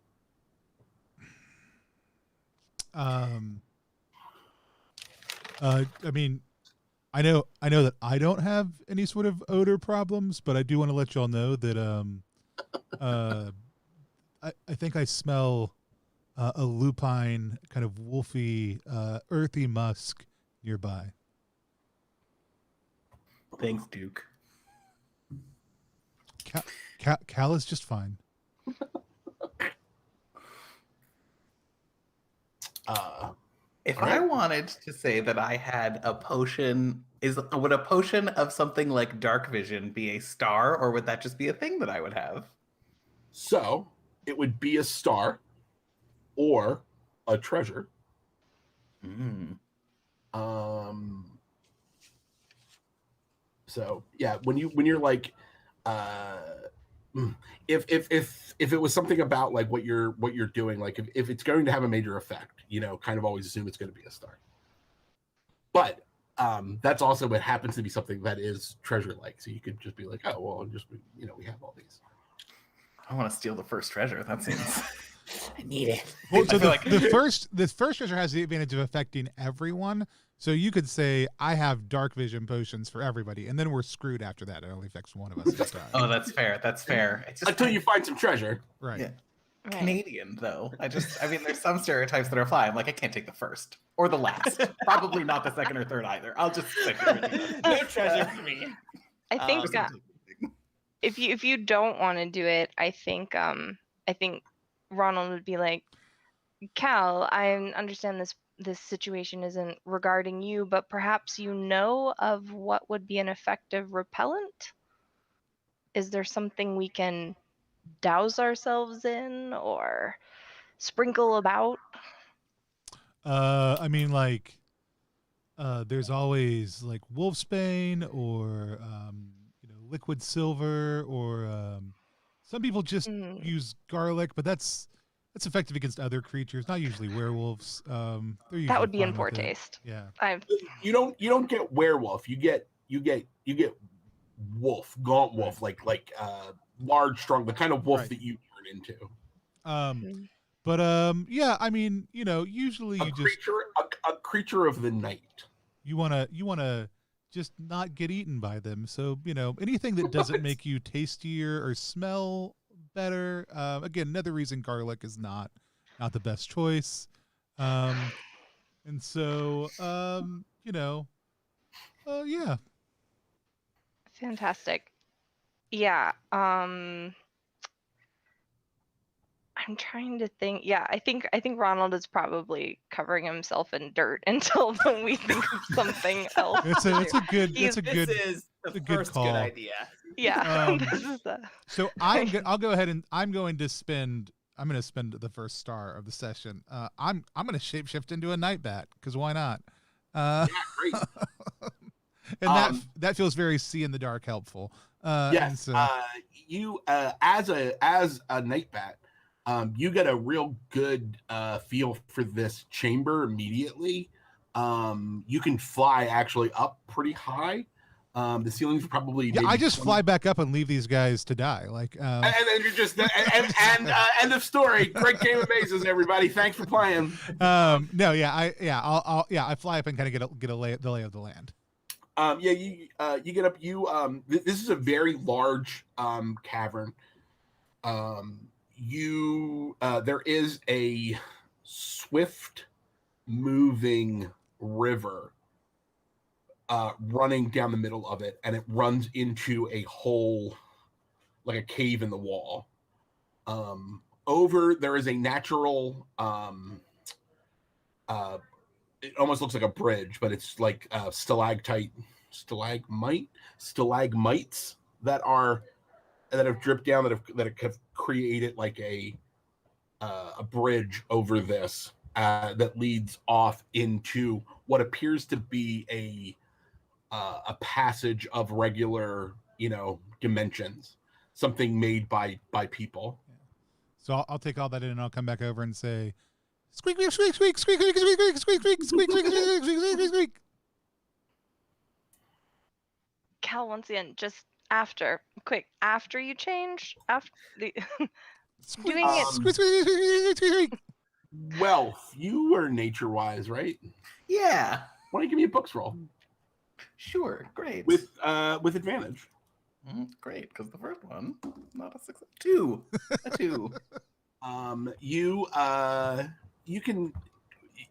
I mean, I know that I don't have any sort of odor problems, but I do want to let y'all know that I think I smell a lupine, kind of wolfy, earthy musk nearby. Thanks, Duke. Cal is just fine. If I wanted to say that I had a potion, would a potion of something like dark vision be a star, or would that just be a thing that I would have? So it would be a star or a treasure. So yeah, when you're like, if it was something about like what you're doing, like if it's going to have a major effect, you know, kind of always assume it's going to be a star. But that's also what happens to be something that is treasure like. So you could just be like, oh well, just, you know, we have all these. I want to steal the first treasure. That seems. I need it. Well, so the first treasure has the advantage of affecting everyone. So you could say, I have dark vision potions for everybody, and then we're screwed after that. It only affects one of us at a time. Oh, that's fair. That's fair. It's just until you find some treasure. Right. Yeah. Right. Canadian, though. I mean, there's some stereotypes that are fine. Like, I can't take the first. Or the last. Probably not the second or third either. I'll just stick it. No treasure for me. I think if you don't want to do it, I think Ronald would be like, Cal, I understand this situation isn't regarding you, but perhaps you know of what would be an effective repellent? Is there something we can douse ourselves in or sprinkle about? I mean, like, there's always like wolfsbane or liquid silver, or some people just use garlic, but that's effective against other creatures, not usually werewolves. That would be in poor taste. Yeah. You don't get werewolf. You get wolf, gaunt wolf, like large, strong, the kind of wolf that you turn into. But yeah, I mean, usually a creature of the night. You wanna just not get eaten by them. So anything that doesn't make you tastier or smell better. Again, another reason garlic is not the best choice. And so yeah. Fantastic. Yeah. I'm trying to think. Yeah, I think Ronald is probably covering himself in dirt until we think of something else. It's a good call. Good idea. Yeah. So I'll go ahead and I'm going to spend the first star of the session. I'm going to shapeshift into a night bat, because why not? Yeah, great. And that feels very see in the dark helpful. Yes. So, you as a night bat, you get a real good feel for this chamber immediately. You can fly actually up pretty high. The ceilings are probably I just fly back up and leave these guys to die. Like, and then you're just and end of story. Great game of mazes, everybody. Thanks for playing. No, I fly up and kind of get the lay of the land. You get up. This is a very large cavern. There is a swift moving river running down the middle of it, and it runs into a hole, like a cave in the wall. There is a natural it almost looks like a bridge, but it's like stalagmites that have dripped down, that have created like a bridge over this that leads off into what appears to be a passage of regular dimensions, something made by people. So I'll take all that in, and I'll come back over and say, squeak, squeak, squeak, squeak, squeak, squeak, squeak, squeak, squeak, squeak, squeak, squeak, squeak, squeak. Cal, once again, just after you change, after doing it. Wealth, you are nature-wise, right? Yeah. Why don't you give me a books roll? Sure, great. With advantage. Great, because the first one, not a 6, a 2. A 2.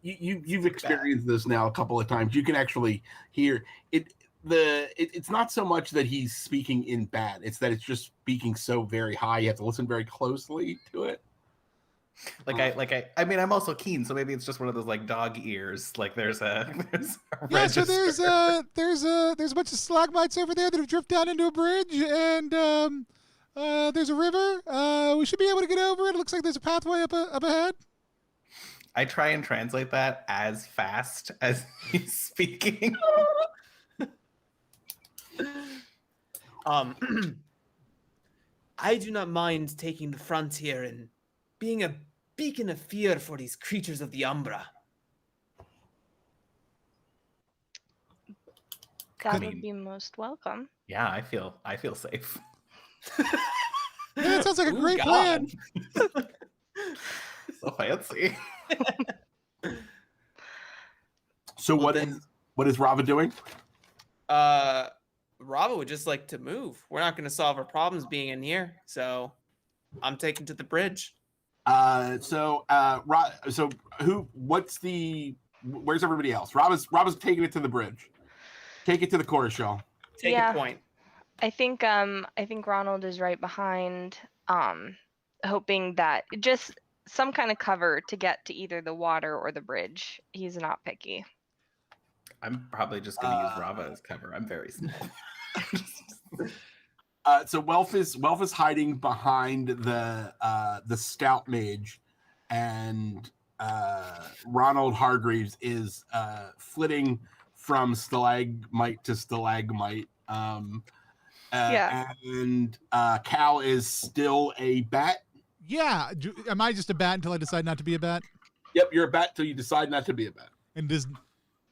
You've experienced this now a couple of times. You can actually hear it. It's not so much that he's speaking in bad, it's that it's just speaking so very high. You have to listen very closely to it. I mean, I'm also keen, so maybe it's just one of those like dog ears. Like there's a so there's a bunch of stalagmites over there that have drifted down into a bridge, and there's a river. We should be able to get over it. It looks like there's a pathway up ahead. I try and translate that as fast as he's speaking. I do not mind taking the front here and being a beacon of fear for these creatures of the Umbra. That would be most welcome. Yeah, I feel safe. Yeah, it sounds like a great plan. So fancy. So what is Rava doing? Rava would just like to move. We're not going to solve our problems being in here, so I'm taking to the bridge. What's the Where's everybody else? Rob is taking it to the bridge. Take it to the chorus, y'all. Take Yeah. a point. I think Ronald is right behind, hoping that just some kind of cover to get to either the water or the bridge. He's not picky. I'm probably just going to use Rava as cover. I'm very small. So Welf is hiding behind the scout mage, and Ronald Hargreaves is flitting from stalagmite to stalagmite. Yeah. And Cal is still a bat. Yeah. Am I just a bat until I decide not to be a bat? Yep, you're a bat till you decide not to be a bat. And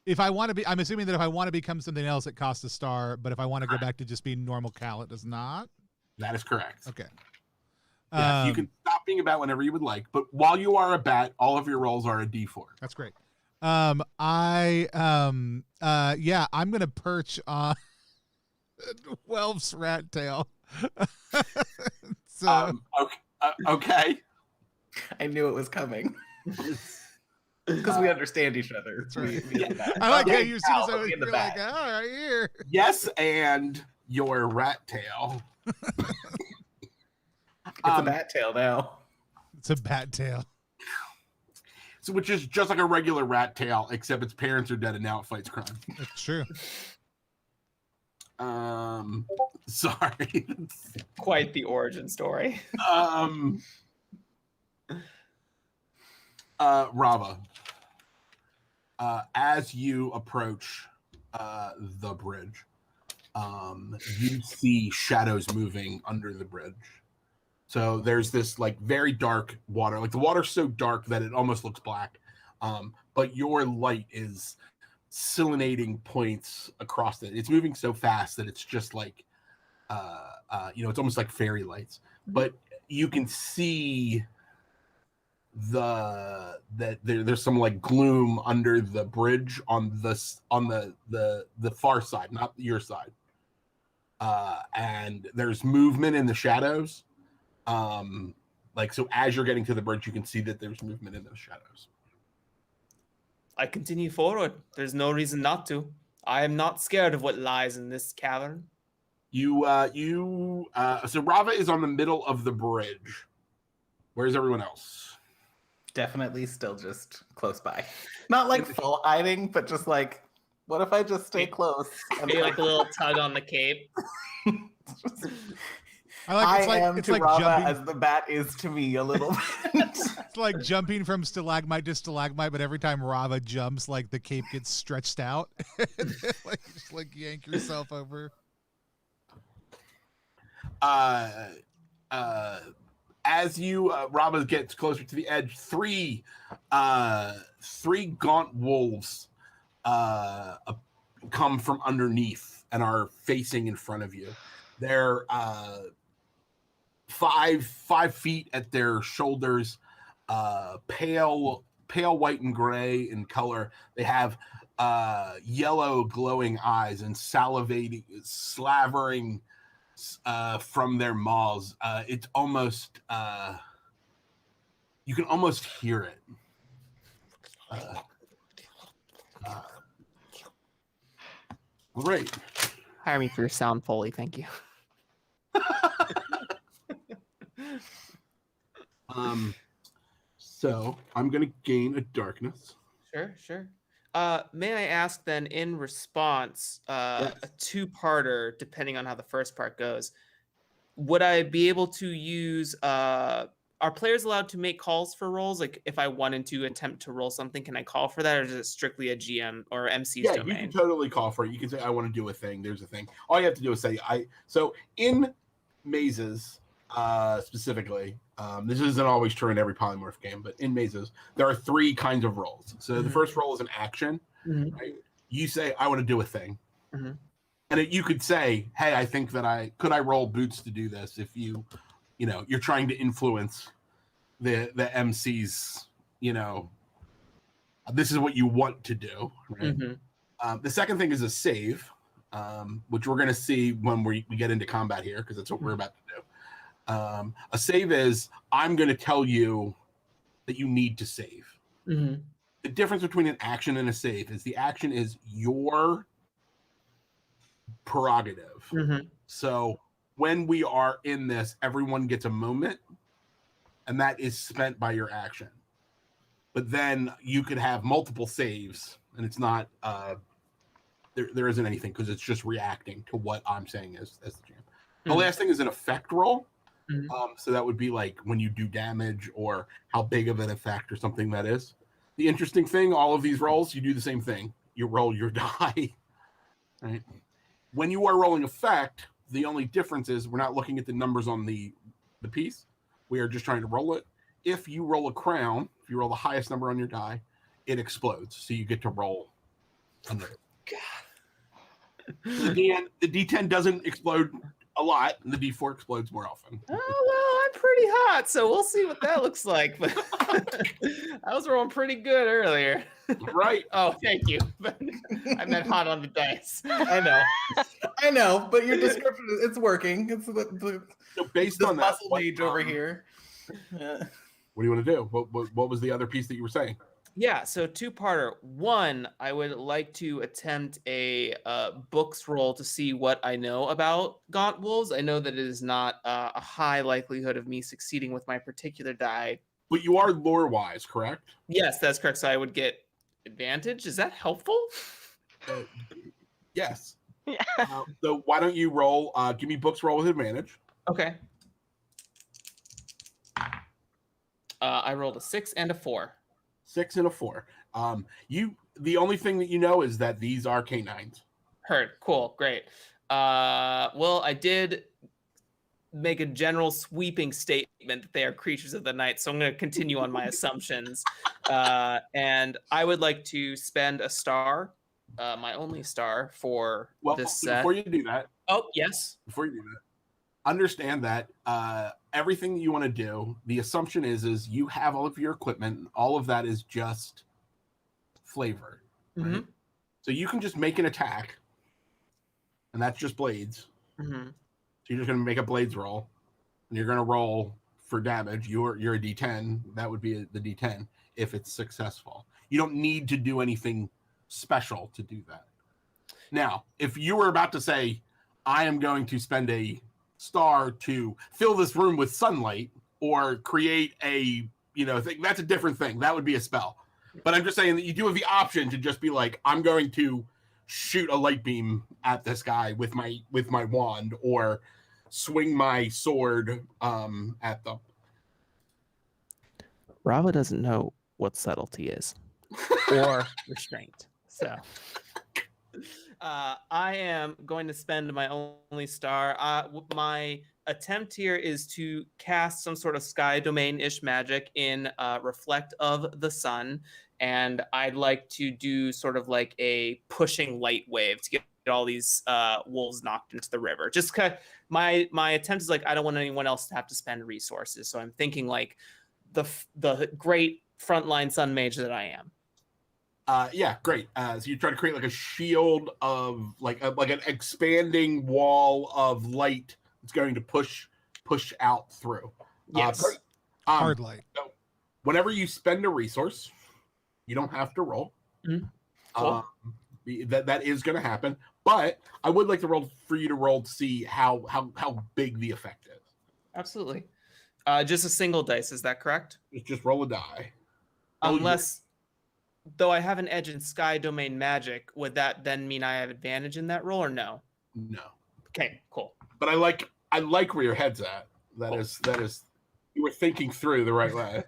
if I want to be, I'm assuming that if I want to become something else, it costs a star. But if I want to go back to just being normal Cal, it does not. That is correct. Okay. Yeah, you can stop being a bat whenever you would like, but while you are a bat, all of your rolls are a D4. That's great. I'm gonna perch on Welf's rat tail. So okay. I knew it was coming. Because we understand each other. That's right. We I like how you see Cal, this. in the You're back. like, oh, right here. Yes, and your rat tail. It's a bat tail now. It's a bat tail. So, which is just like a regular rat tail, except its parents are dead and now it fights crime. That's true. Sorry. Quite the origin story. Rava, as you approach the bridge, you see shadows moving under the bridge. So there's this like very dark water, like the water's so dark that it almost looks black. But your light is silinating points across it. It's moving so fast that it's just like, it's almost like fairy lights. But you can see there's some like gloom under the bridge on the far side, not your side. And there's movement in the shadows. So as you're getting to the bridge, you can see that there's movement in those shadows. I continue forward. There's no reason not to. I am not scared of what lies in this cavern. So Rava is on the middle of the bridge. Where's everyone else? Definitely still just close by. Not like full hiding, but just like, what if I just stay close? Maybe like a little tug on the cape. I am it's to like Rava jumping. as the bat is to me a little bit. It's like jumping from stalagmite to stalagmite, but every time Rava jumps, like the cape gets stretched out. Just like yank yourself over. As you Rava gets closer to the edge, three gaunt wolves come from underneath and are facing in front of you. They're 5 feet at their shoulders, pale white and gray in color. They have yellow glowing eyes and slavering from their maws. It's almost you can almost hear it. Great. Hire me for your sound Foley, thank you. So I'm gonna gain a darkness. Sure. May I ask then, in response, Yes. a two-parter, depending on how the first part goes, would I be able to use, are players allowed to make calls for rolls? Like if I wanted to attempt to roll something, can I call for that, or is it strictly a GM or MC's Yeah, domain? you can totally call for it. You can say, I want to do a thing. There's a thing. All you have to do is say, So in mazes, specifically, this isn't always true in every polymorph game, but in mazes, there are 3 kinds of rolls. So the first roll is an action. Right? You say, I want to do a thing. And you could say, hey, I think that could I roll boots to do this if you're trying to influence the MC's, this is what you want to do, right? The second thing is a save, which we're going to see when we get into combat here, because that's what we're about to do. A save is, I'm going to tell you that you need to save. the difference between an action and a save is the action is your prerogative. Mm-hmm. So when we are in this, everyone gets a moment, and that is spent by your action. But then you could have multiple saves, and it's not there isn't anything because it's just reacting to what I'm saying as the champ. The last thing is an effect roll. So that would be like when you do damage or how big of an effect or something that is. The interesting thing, all of these rolls, you do the same thing. You roll your die, right? When you are rolling effect, the only difference is we're not looking at the numbers on the piece. We are just trying to roll it. If you roll a crown, if you roll the highest number on your die, it explodes. So you get to roll another. The D10 doesn't explode a lot, and the D4 explodes more often. Oh, well, I'm pretty hot, so we'll see what that looks like. But I was rolling pretty good earlier. Right. Oh, thank you. I meant hot on the dice. I know, but your description, it's working. It's So based on that, muscle mage over here. What do you want to do? What was the other piece that you were saying? Yeah, so two-parter. One, I would like to attempt a books roll to see what I know about Gaunt Wolves. I know that it is not a high likelihood of me succeeding with my particular die. But you are lore-wise, correct? Yes, that's correct. So I would get advantage. Is that helpful? Yes. Yeah. So why don't you roll? Give me books roll with advantage. Okay. I rolled a 6 and a 4. 6 and a 4. The only thing that you know is that these are canines. Heard. Cool. Great. Well, I did make a general sweeping statement that they are creatures of the night, so I'm going to continue on my assumptions. And I would like to spend a star, my only star, for this set. Before you do that. Oh, yes. Before you do that, understand that everything that you want to do, the assumption is you have all of your equipment, and all of that is just flavor. Right? Mm-hmm. So you can just make an attack, and that's just blades. Mm-hmm. So you're just going to make a blades roll, and you're going to roll for damage. You're a D10. That would be the D10 if it's successful. You don't need to do anything special to do that. Now, if you were about to say, I am going to spend a star to fill this room with sunlight or create a thing, that's a different thing. That would be a spell. But I'm just saying that you do have the option to just be like, I'm going to shoot a light beam at this guy with my wand or swing my sword at them. Rava doesn't know what subtlety is or restraint. So I am going to spend my only star. My attempt here is to cast some sort of sky domain-ish magic in Reflect of the Sun, and I'd like to do sort of like a pushing light wave to get all these wolves knocked into the river. Just my attempt is like, I don't want anyone else to have to spend resources, so I'm thinking like the great frontline sun mage that I am. Yeah, great. So you try to create like a shield of like an expanding wall of light that's going to push out through. Yes. Great. Hard light. So whenever you spend a resource, you don't have to roll. Mm-hmm. Cool. That is going to happen. But I would like for you to roll to see how big the effect is. Absolutely. Just a single dice, is that correct? Just roll a die. Unless, though I have an edge in Sky Domain Magic, would that then mean I have advantage in that roll or no? No. Okay, cool. But I like where your head's at. That is you were thinking through the right way.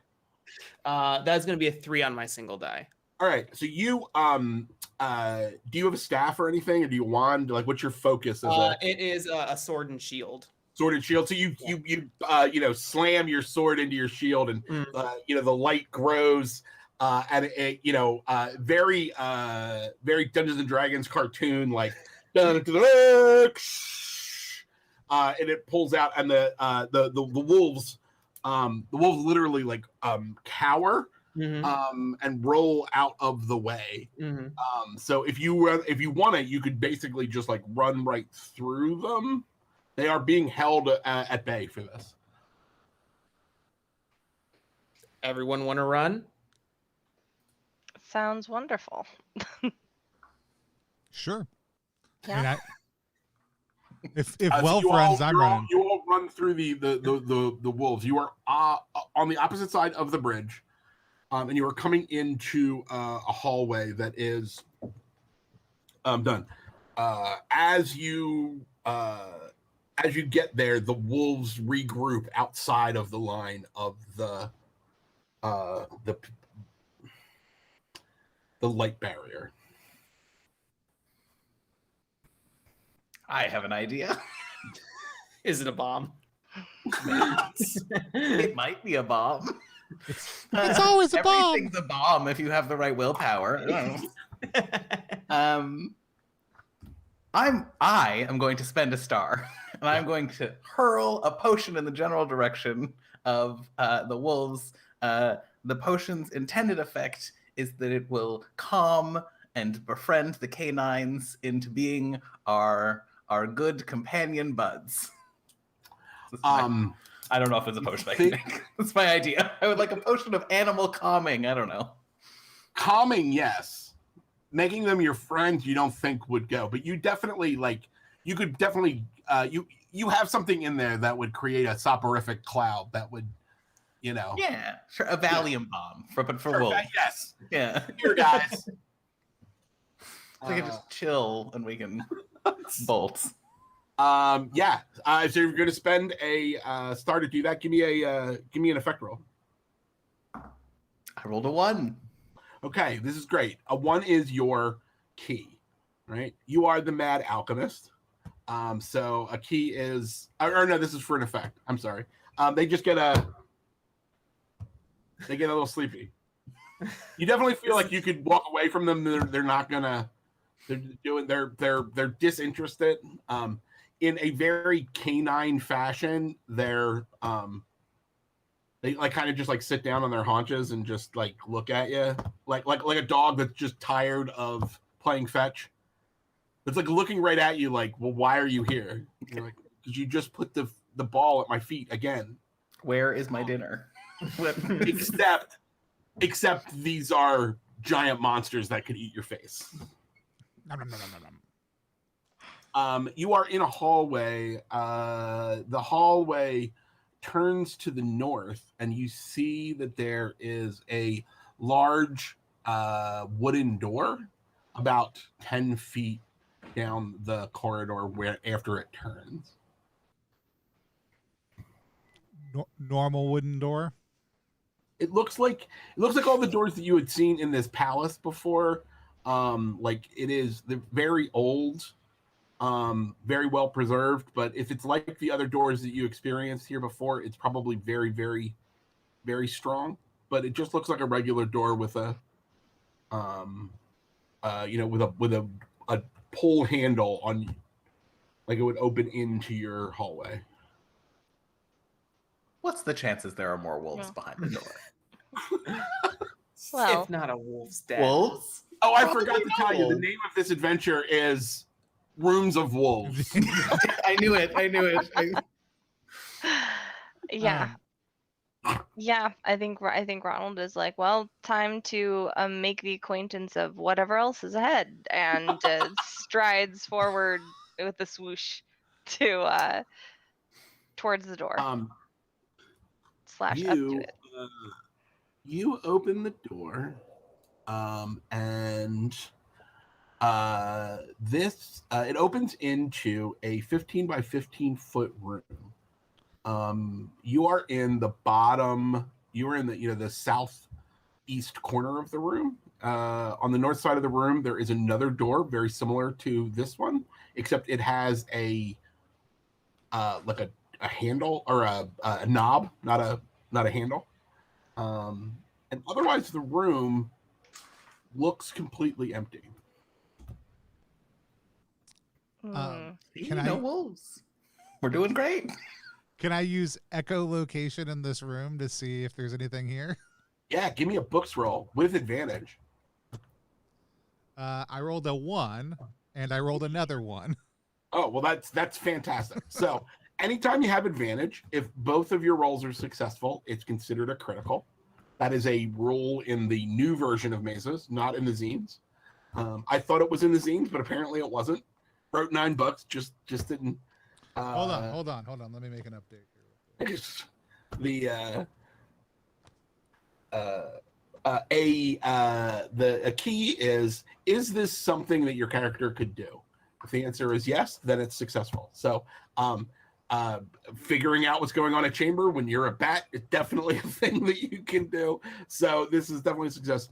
That's going to be a 3 on my single die. All right. So you do you have a staff or anything, or do you wand? Like, what's your focus? It is a sword and shield. Sword and shield. So you slam your sword into your shield, and the light grows, and it very Dungeons and Dragons cartoon like, and it pulls out, and the wolves literally like cower. Mm-hmm. And roll out of the way. Mm-hmm. So if you want it, you could basically just like run right through them. They are being held at bay for this. Everyone want to run? sounds wonderful. Sure. Yeah. I mean, if So Welf you runs, all, I'm you're all- running. You all run through the wolves. You are on the opposite side of the bridge, and you are coming into a hallway that is done. As you get there, the wolves regroup outside of the line of the light barrier. I have an idea. Is it a bomb? It might be a bomb. It's always a bomb. Everything's a bomb if you have the right willpower. I am going to spend a star, and I'm going to hurl a potion in the general direction of the wolves. The potion's intended effect is that it will calm and befriend the canines into being our good companion buds. I don't know if it's a potion I can make. That's my idea. I would like a potion of animal calming. I don't know. Calming, yes. Making them your friends, you don't think would go, but you definitely you could definitely you have something in there that would create a soporific cloud that would, Yeah, sure, a Valium bomb for wolves. Yes. Yeah, Here, guys. we can just chill and we can bolt. Yeah. So you're going to spend a star to do that. Give me an effect roll. I rolled a 1. Okay, this is great. A 1 is your key, right? You are the mad alchemist. So a key is, or no, this is for an effect. I'm sorry. They get a little sleepy. You definitely feel like you could walk away from them. They're not gonna. They're disinterested. In a very canine fashion, they kind of just sit down on their haunches and just look at you like a dog that's just tired of playing fetch. It's looking right at you well, why are you here? You're like, because you just put the ball at my feet again. Where is my dinner? except these are giant monsters that could eat your face. Nom, nom, nom, nom, nom. You are in a hallway. The hallway turns to the north, and you see that there is a large wooden door about 10 feet down the corridor after it turns. Normal wooden door. It looks like all the doors that you had seen in this palace before. They're very old. Very well preserved, but if it's like the other doors that you experienced here before, it's probably very, very, very strong. But it just looks like a regular door with a pull handle on, like it would open into your hallway. What's the chances there are more wolves behind the door? Well, if not a wolf's dead. Wolves? Oh, I forgot to tell you, the name of this adventure is Rooms of Wolves. I knew it. yeah. Yeah, I think Ronald is like, well, time to make the acquaintance of whatever else is ahead, and strides forward with a swoosh to towards the door. Slash up to it. You open the door, and it opens into a 15 by 15 foot room. You are in the bottom. You are in the southeast corner of the room. On the north side of the room, there is another door very similar to this one, except it has a handle or a knob, not a handle. And otherwise, the room looks completely empty. No wolves. We're doing great. Can I use echolocation in this room to see if there's anything here? Yeah, give me a books roll with advantage. I rolled a 1, and I rolled another 1. Oh, well, that's fantastic. So anytime you have advantage, if both of your rolls are successful, it's considered a critical. That is a rule in the new version of Mazes, not in the zines. I thought it was in the zines, but apparently it wasn't. Wrote $9, just didn't. Hold on. Let me make an update here. The key is this something that your character could do? If the answer is yes, then it's successful. So figuring out what's going on at chamber when you're a bat is definitely a thing that you can do. So this is definitely a success.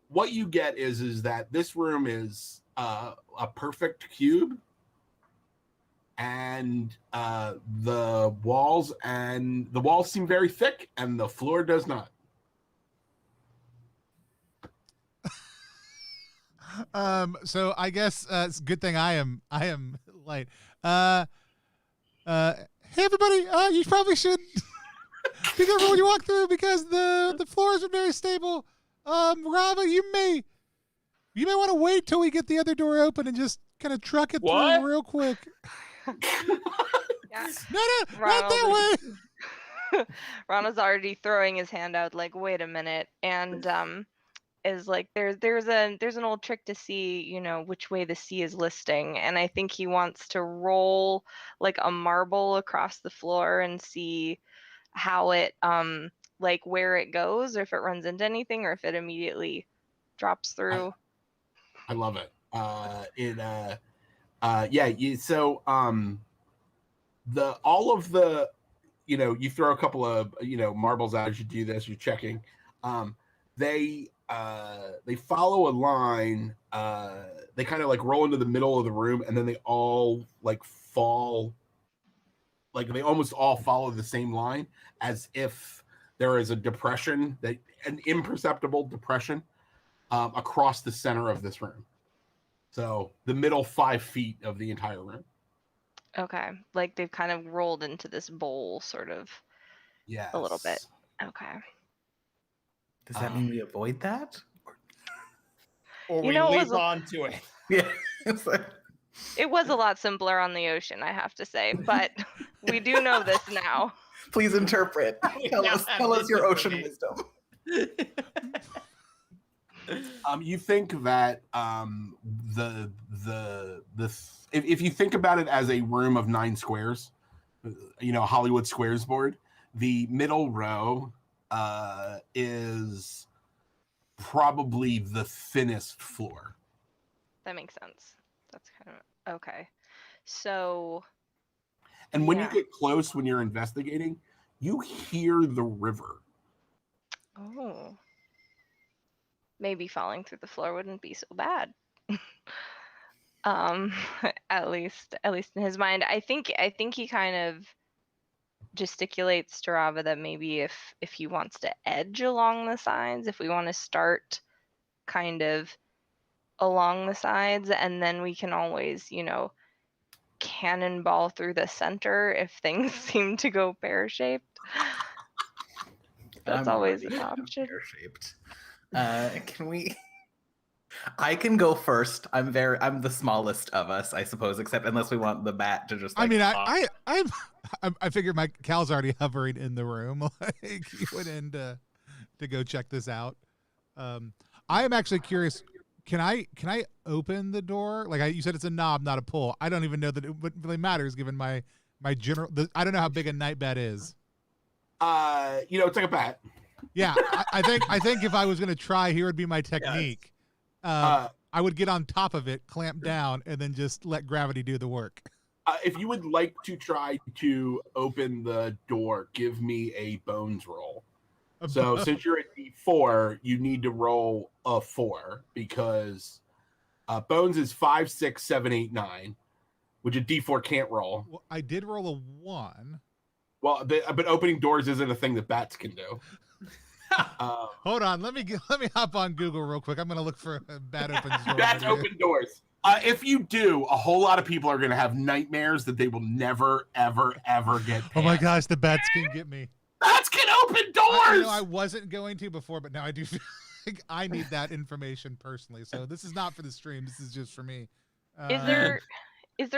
What you get is that this room is a perfect cube, and the walls seem very thick, and the floor does not. So I guess it's a good thing I am light. Hey everybody, you probably should be careful when you walk through because the floors are very stable. Rava, you may want to wait till we get the other door open and just kind of truck it through real quick. Yeah. No, not that way. Ronald's already throwing his hand out like, wait a minute, and is like, there's an old trick to see, you know, which way the sea is listing, and I think he wants to roll like a marble across the floor and see how it like where it goes, or if it runs into anything, or if it immediately drops through. I love it. You throw a couple of marbles out as you do this, you're checking. They follow a line. They kind of like roll into the middle of the room, and then they all like fall. Like they almost all follow the same line, as if there is a depression, an imperceptible depression across the center of this room. So the middle 5 feet of the entire room. Okay, like they've kind of rolled into this bowl, sort of. Yeah, a little bit. Okay. Does that mean we avoid that? Or You we know, leap onto it. Yeah. It's like... It was a lot simpler on the ocean, I have to say, but we do know this now. Please interpret. Tell us your ocean wisdom. You think that if you think about it as a room of 9 squares, Hollywood Squares board, the middle row is probably the thinnest floor. That makes sense. That's kind of okay. So, and when you get close, when you're investigating, you hear the river. Oh, maybe falling through the floor wouldn't be so bad. At least in his mind, I think he kind of gesticulates to Rava that maybe if he wants to edge along the sides, if we want to start kind of along the sides, and then we can always, cannonball through the center if things seem to go pear-shaped. That's always an option. Pear-shaped. Can we? I can go first. I'm the smallest of us, I suppose, except unless we want the bat to just. Like, I figured my Cal's already hovering in the room. Like he went in to go check this out. I am actually curious. Can I open the door? Like you said, it's a knob, not a pull. I don't even know that it really matters given my general. I don't know how big a night bat is. It's like a bat. Yeah, I think if I was going to try, here would be my technique. Yes. I would get on top of it, clamp down, and then just let gravity do the work. If you would like to try to open the door, give me a bones roll. So since you're at D4, you need to roll a 4 because bones is 5, 6, 7, 8, 9, which a D4 can't roll. Well, I did roll a 1. Well, but opening doors isn't a thing that bats can do. Hold on, let me hop on Google real quick. I'm gonna look for a bat opens door. Bats open doors. If you do, a whole lot of people are gonna have nightmares that they will never, ever, ever get past. Oh my gosh, the bats can get me. Bats can open doors. I wasn't going to before, but now I do feel like I need that information personally. So this is not for the stream. This is just for me. Is there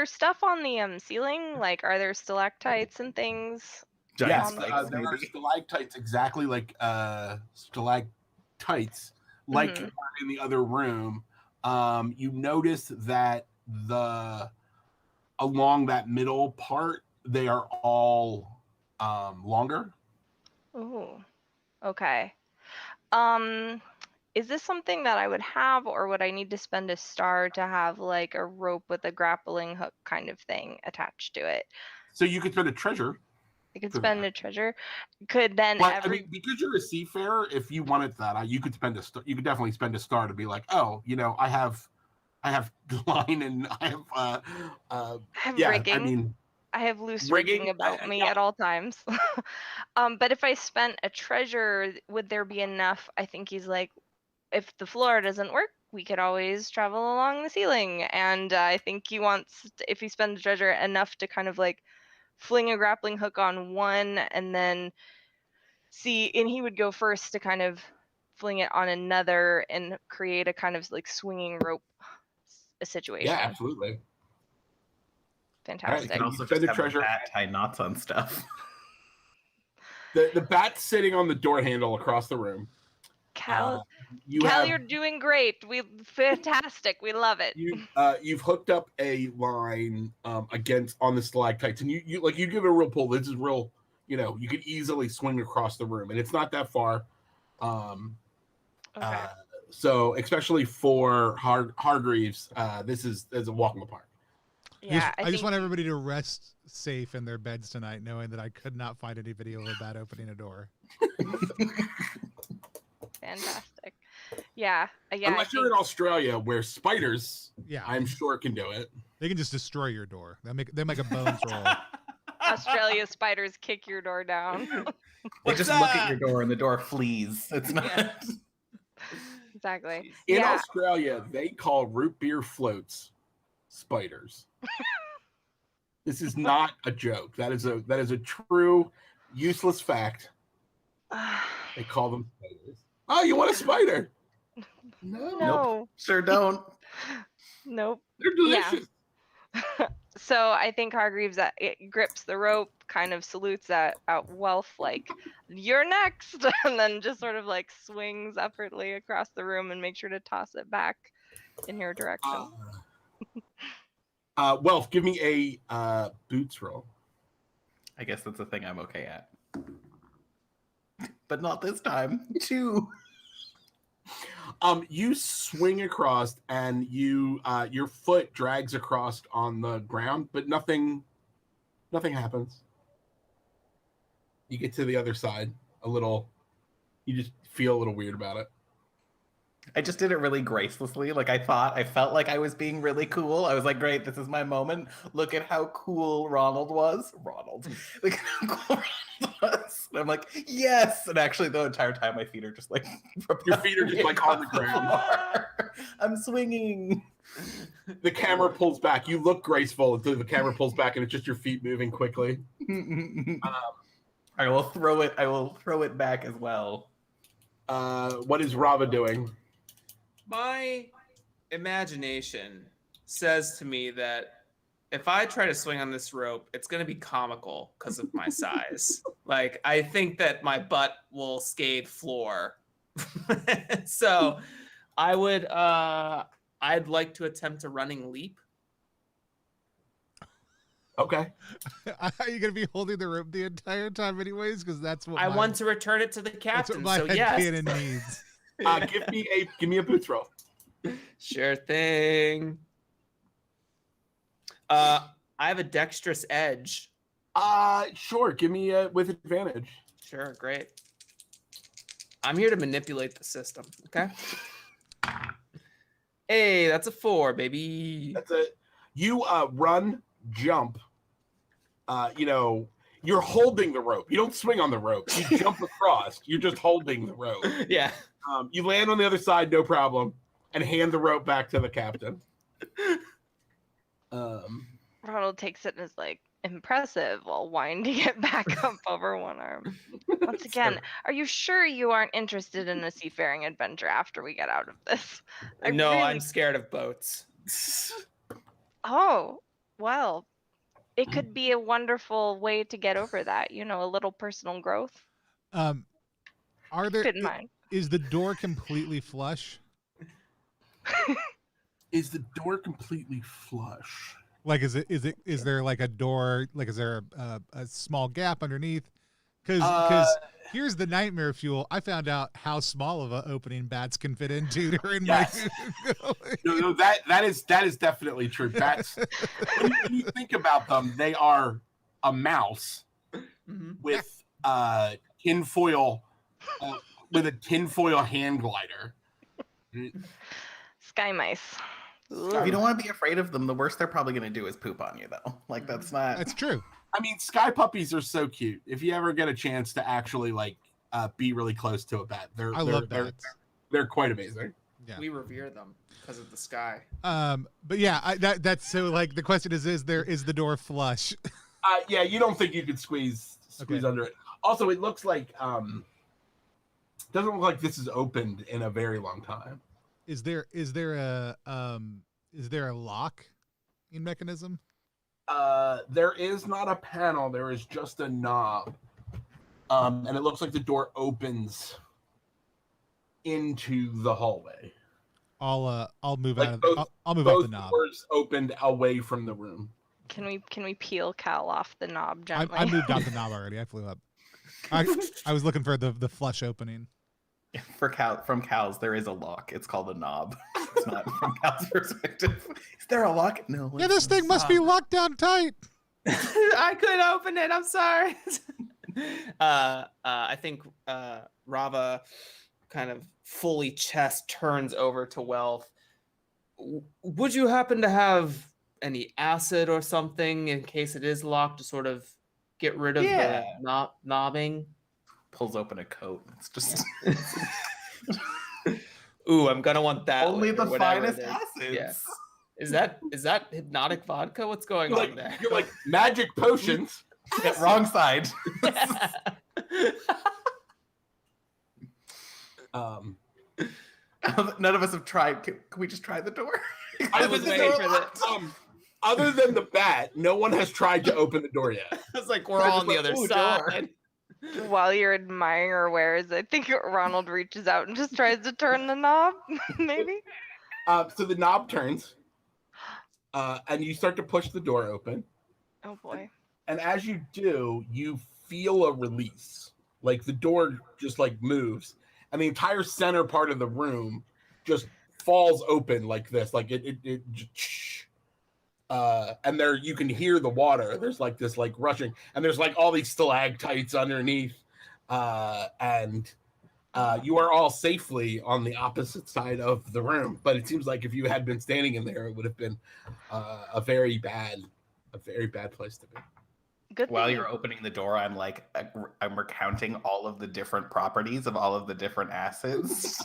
stuff on the ceiling? Like, are there stalactites and things? Giant Yes, spikes, there are maybe. stalactites exactly like stalactites, like Mhm. are in the other room. You notice that along that middle part, they are all longer. Ooh. Okay. Um, is this something that I would have, or would I need to spend a star to have like a rope with a grappling hook kind of thing attached to it? So you could spend a treasure I could for spend that. a treasure. Could then But I every mean, because you're a seafarer, if you wanted that, you could spend a star. You could definitely spend a star to be like, oh, I have line and I have have yeah. I rigging. mean, I have loose rigging. rigging about me Yeah. at all times. But if I spent a treasure, would there be enough? I think he's like, if the floor doesn't work, we could always travel along the ceiling. And I think he wants, if he spends a treasure, enough to kind of like fling a grappling hook on one and then see, and he would go first to kind of fling it on another and create a kind of like swinging rope Yeah, situation. absolutely. All right, Fantastic. You can also spend just a have treasure. the bat tie knots on stuff. The bat's sitting on the door handle across the room. Cal, You Cal, have you're doing great. Fantastic. We love it. you've hooked up a line against on the stalactites, and you give it a real pull. This is real. You could easily swing across the room, and it's not that far. Okay. So especially for Hargreaves, this is a walk in the park. Yeah, I just think want everybody to rest safe in their beds tonight, knowing that I could not find any video of a bat opening a door. fantastic. Yeah, Unless you're in Australia, where spiders, Yeah, I'm sure can do it. they can just destroy your door. They make a bones roll. Australia spiders kick your door down. They just look at your door and the door flees. It's not. Yeah. Exactly. In Yeah. Australia, they call root beer floats spiders. This is not a joke. That is a true useless fact. They call them spiders. Oh, you want a spider? No. No. Sure don't. Nope. They're delicious. So I think Hargreaves it grips the rope, kind of salutes at Welf like, "You're next," and then just sort of like swings upwardly across the room and make sure to toss it back in your direction. Welf, give me a boots roll. I guess that's a thing I'm okay at. But not this time. 2. You swing across and your foot drags across on the ground, but nothing happens. You get to the other side you just feel a little weird about it. I just did it really gracelessly. I felt like I was being really cool. I was like, great, this is my moment. Look at how cool Ronald was. Look at how cool Ronald was. And I'm like, yes. And actually, the entire time, my feet are just like... Your feet are just on the ground. I'm swinging. The camera pulls back. You look graceful until the camera pulls back and it's just your feet moving quickly. I will throw it back as well. What is Rava doing? My imagination says to me that if I try to swing on this rope, it's going to be comical because of my size. I think that my butt will scathe floor. So I would, I'd like to attempt a running leap. Okay. Are you going to be holding the rope the entire time anyways? Because that's what I want to return it to the captain. That's what my So yes. headcanon needs. Give me a boots roll. Sure thing. I have a dexterous edge. Sure. Give me with advantage. Sure, great. I'm here to manipulate the system. Okay. Hey, that's a 4, baby. That's it. You run, jump. You're holding the rope. You don't swing on the rope. You jump across. You're just holding the rope. Yeah. You land on the other side, no problem, and hand the rope back to the captain. Ronald takes it and is like, impressive, while winding it back up over one arm. Once again, are you sure you aren't interested in a seafaring adventure after we get out of this? No, I'm scared of boats. Oh, well, it could be a wonderful way to get over that. A little personal growth. Um, are there? Keep it in mind. Is the door completely flush? Is the door completely flush? Like, is there like a door? Like, is there a small gap underneath? Because here's the nightmare fuel. I found out how small of an opening bats can fit into during Yes. No, that is definitely true. Bats, when you think about them, they are a mouse with tinfoil, with a tinfoil hand glider. Sky mice. If you don't want to be afraid of them, the worst they're probably going to do is poop on you, though. Like, that's not. That's true. I mean, sky puppies are so cute. If you ever get a chance to actually be really close to a bat, I love bats. They're quite amazing. Yeah. We revere them because of the sky. But yeah, that's so like the question is the door flush? Yeah, you don't think you could squeeze Okay. under it. Also, it looks like doesn't look like this is opened in a very long time. Is there a lock in mechanism? There is not a panel. There is just a knob, and it looks like the door opens into the hallway. I'll move Like out of. both- I'll move out Both the knob. doors opened away from the room. Can we peel Cal off the knob gently? I moved out the knob already. I flew up. I was looking for the flush opening. From Cal's, there is a lock. It's called a knob. It's not from Cal's perspective. Is there a lock? No. Yeah, this thing must be locked down tight. I couldn't open it. I'm sorry. I think Rava kind of fully chest turns over to Wealth. Would you happen to have any acid or something in case it is locked to sort of get rid of the knobbing? Pulls open a coat. It's just Ooh, I'm gonna want that. only later, the whatever finest it is. acids. Yeah. Is that hypnotic vodka? What's going on there? You're like magic potions. Yeah, wrong side. None of us have tried. Can we just try the door? I was waiting for that. Other than the bat, no one has tried to open the door yet. I was like, we're all on the other Ooh, side. While you're admiring her wares, I think Ronald reaches out and just tries to turn the knob. Maybe. So the knob turns, and you start to push the door open. Oh boy. And as you do, you feel a release. Like the door just moves, and the entire center part of the room just falls open like this. Like it and there you can hear the water. There's this rushing, and there's all these stalactites underneath, and you are all safely on the opposite side of the room. But it seems like if you had been standing in there, it would have been a very bad place to be. Good. While thing you're opening the door, I'm recounting all of the different properties of all of the different acids.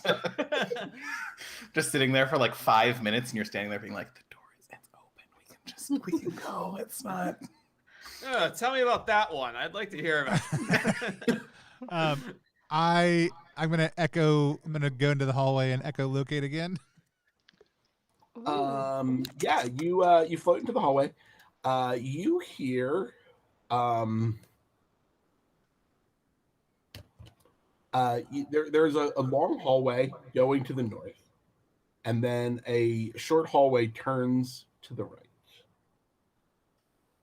Just sitting there for 5 minutes, and you're standing there being like, the door it's open. We can go. It's not. Tell me about that one. I'd like to hear about it. I'm gonna echo. I'm gonna go into the hallway and echo locate again. Yeah, you float into the hallway. You hear there's a long hallway going to the north, and then a short hallway turns to the right.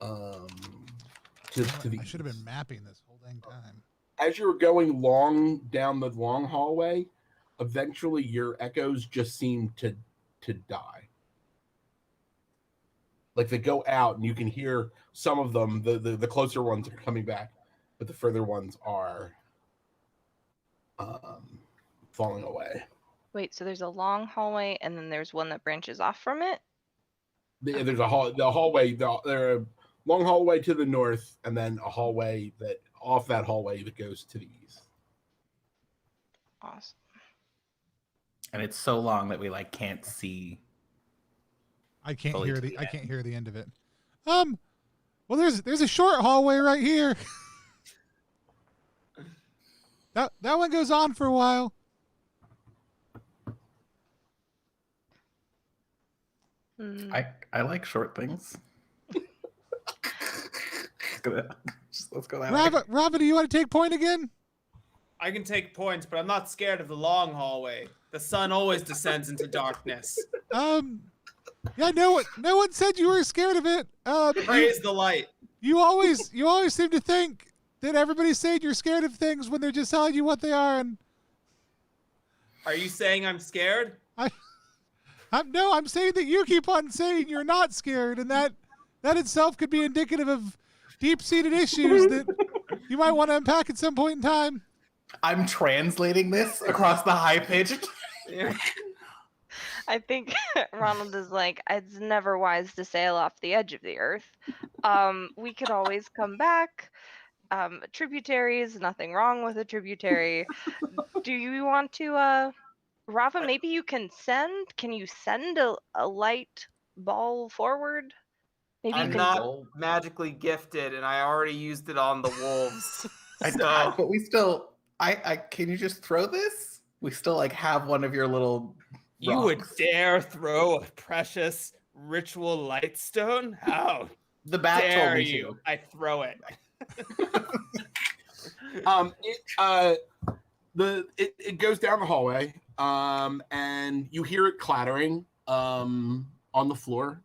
To the I should have east. been mapping this whole dang time. As you were going long down the long hallway, eventually your echoes just seem to die. Like they go out, and you can hear some of them. The closer ones are coming back, but the further ones are falling away. Wait, so there's a long hallway and then there's one that branches off from it? There's a hallway. There a long hallway to the north, and then a hallway that goes to the east. Awesome. And it's so long that we can't see. I can't Fully hear to the. the I end. can't hear the end of it. Well, there's a short hallway right here. that one goes on for a while. Hmm. I like short things. let's go that way. Rava, do you want to take point again? I can take points, but I'm not scared of the long hallway. The sun always descends into darkness. Yeah, no one said you were scared of it. Praise the light. You always seem to think that everybody's saying you're scared of things when they're just telling you what they are. And Are you saying I'm scared? I'm saying that you keep on saying you're not scared, and that itself could be indicative of deep-seated issues that you might want to unpack at some point in time. I'm translating this across the high-pitched. I think Ronald is like, it's never wise to sail off the edge of the earth. We could always come back. Tributaries, nothing wrong with a tributary. Do you want to, Rava, maybe you can you send a light ball forward? Maybe I'm you can. not magically gifted, and I already used it on the wolves. But we still, can you just throw this? We still like have one of your little You would rocks. dare throw a precious ritual lightstone? How The bat told dare me you? I throw it. It goes down the hallway, and you hear it clattering on the floor,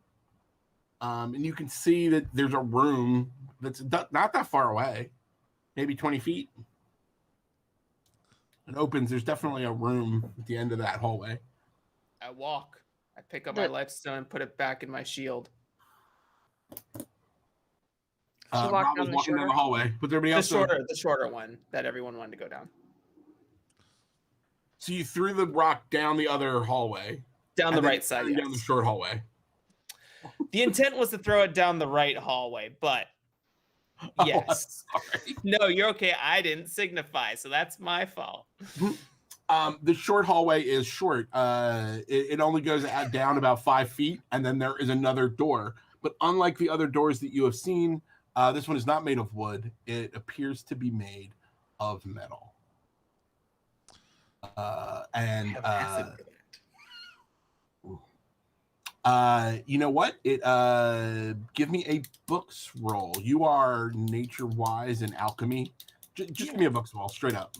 and you can see that there's a room that's not that far away, maybe 20 feet. It opens. There's definitely a room at the end of that hallway. I walk. I pick up my lightstone and put it back in my shield. You walk Rob down was the walking down the hallway, but everybody else. The shorter one that everyone wanted to go down. So you threw the rock down the other hallway. Down the and then right side. down the short hallway. The intent was to throw it down the right hallway, but yes. Sorry. No, you're okay. I didn't signify, so that's my fault. The short hallway is short. It only goes down about 5 feet, and then there is another door. But unlike the other doors that you have seen, this one is not made of wood. It appears to be made of metal. You know what? Give me a books roll. You are nature wise in alchemy. Just give me a books roll, straight up.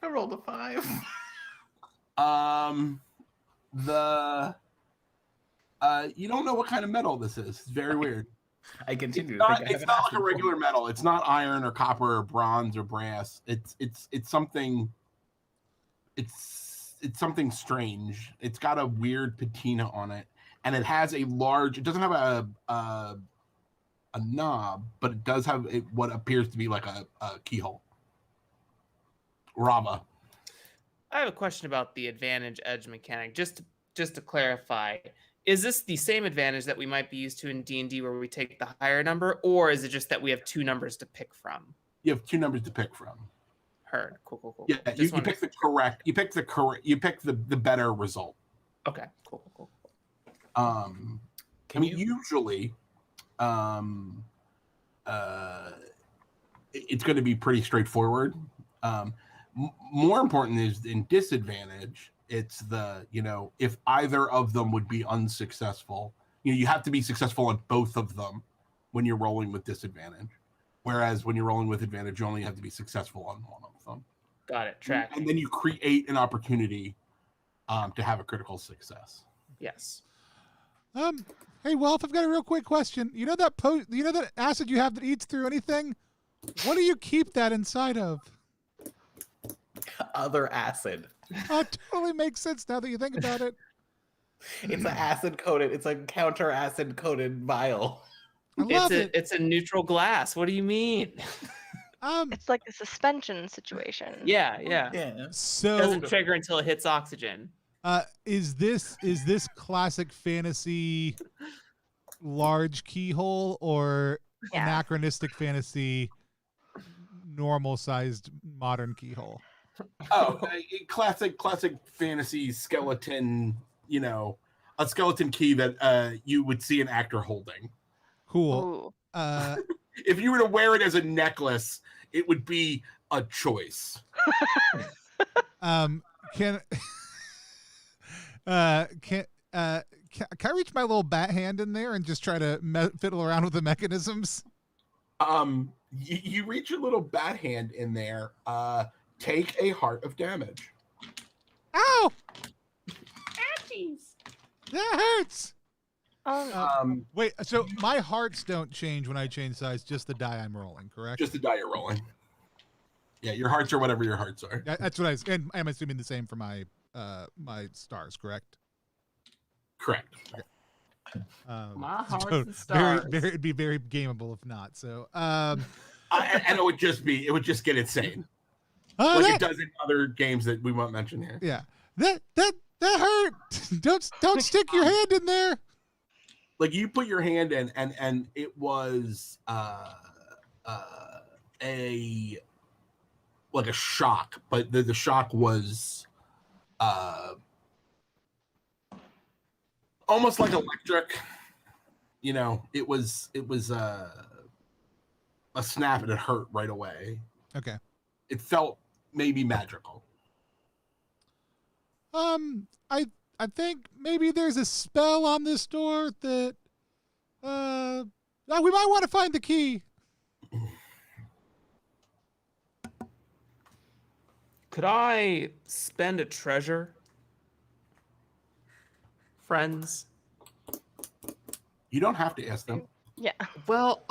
I rolled a 5. You don't know what kind of metal this is. It's very weird. I continue. It's not like a regular metal. It's not iron or copper or bronze or brass. It's something. It's something strange. It's got a weird patina on it, and it has a large. It doesn't have a knob, but it does have what appears to be like a keyhole. Rava. I have a question about the advantage edge mechanic. Just to clarify, is this the same advantage that we might be used to in D&D where we take the higher number, or is it just that we have 2 numbers to pick from? You have 2 numbers to pick from. Heard. Cool. Yeah, you pick the correct. You pick the correct. You pick the better result. Okay. Cool. Usually, it's going to be pretty straightforward. More important is in disadvantage. It's if either of them would be unsuccessful, you have to be successful on both of them when you're rolling with disadvantage. Whereas when you're rolling with advantage, you only have to be successful on one of them. Got it. Track. And then you create an opportunity to have a critical success. Yes. Hey, Welf, I've got a real quick question. You know that acid you have that eats through anything? What do you keep that inside of? Other acid. Oh, it totally makes sense now that you think about it. It's an acid coated. It's a counter acid coated vial. I love it. It's a neutral glass. What do you mean? It's like a suspension situation. Yeah. So It doesn't trigger until it hits oxygen. Is this classic fantasy large keyhole or anachronistic fantasy normal sized modern keyhole? Classic fantasy skeleton, a skeleton key that you would see an actor holding. Cool. If you were to wear it as a necklace, it would be a choice. Can can I reach my little bat hand in there and just try to fiddle around with the mechanisms? You reach your little bat hand in there. Take a heart of damage. Ow! Ouchies. That hurts. Wait, so my hearts don't change when I change size, just the die I'm rolling, correct? Just the die you're rolling. Yeah, your hearts are whatever your hearts are. That's what and I'm assuming the same for my my stars, correct? Correct. Okay. My hearts and stars. It'd be very gameable if not. So, and it would just get insane, it does in other games that we won't mention here. Yeah, that hurt. Don't stick your hand in there. Like you put your hand in, and it was a shock, but the shock was almost like electric. You know, it was a snap and it hurt right away. Okay. It felt maybe magical. I think maybe there's a spell on this door that we might want to find the key. Could I spend a treasure? Friends? You don't have to ask them. yeah. Well,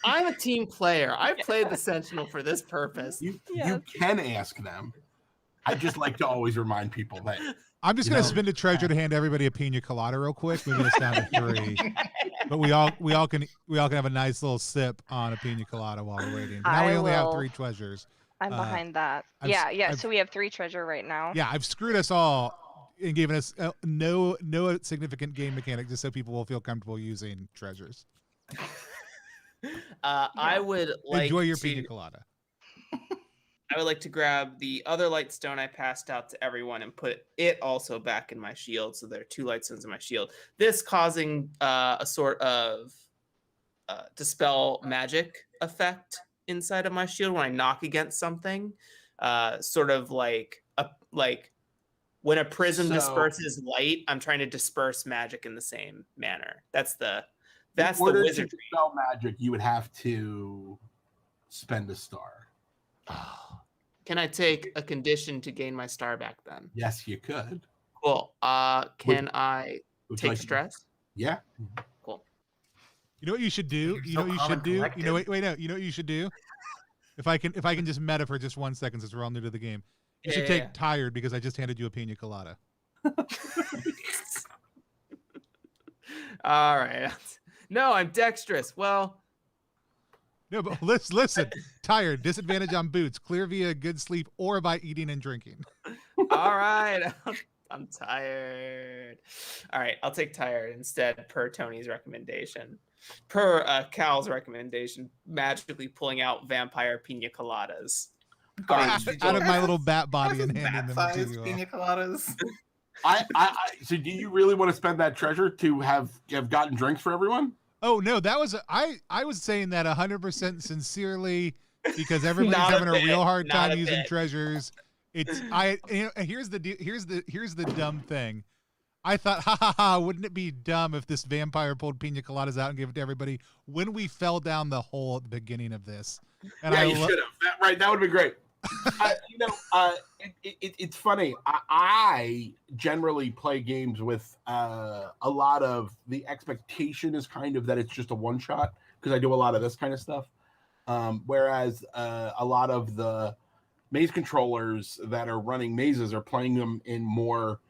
I'm a team player. I played the Sentinel for this purpose. You Yes. can ask them. I just like to always remind people that I'm just gonna spend a treasure to hand everybody a pina colada real quick. Maybe it's down to 3, but we all can have a nice little sip on a pina colada while we're waiting. But now we only have 3 treasures. I'm behind that. So we have 3 treasure right now. Yeah, I've screwed us all and given us no significant game mechanic just so people will feel comfortable using treasures. I would like Enjoy your to, pina colada. I would like to grab the other light stone I passed out to everyone and put it also back in my shield. So there are 2 light stones in my shield. This causing a sort of dispel magic effect inside of my shield when I knock against something. Sort of like when a prism disperses light, I'm trying to disperse magic in the same manner. That's the wizardry. To dispel magic, you would have to spend a star. Can I take a condition to gain my star back then? Yes, you could. Cool. Can I Would you take like to- stress? Yeah. Cool. You know what you should do? You're You know so what you calm should and do? collected. You know what you should do? If I can just meta for just 1 second since we're all new to the game. You should take tired because I just handed you a pina colada. All right. No, I'm dexterous. Well, No, but listen. Tired, disadvantage on boots, clear via good sleep or by eating and drinking. all right. I'm tired. All right, I'll take tired instead per Tony's recommendation. Per Cal's recommendation, magically pulling out vampire pina coladas. Out of my little bat body and handing them to Bat-sized you. pina coladas. So do you really want to spend that treasure to have gotten drinks for everyone? Oh no, that was I was saying that 100% sincerely because everybody's Not a having a bit, real hard not time a using bit. treasures. It's here's the dumb thing. I thought, wouldn't it be dumb if this vampire pulled pina coladas out and gave it to everybody when we fell down the hole at the beginning of this? And Yeah, you should have. That would be great. It's funny. I generally play games with a lot of the expectation is kind of that it's just a one shot because I do a lot of this kind of stuff. Whereas a lot of the maze controllers that are running mazes are playing them in more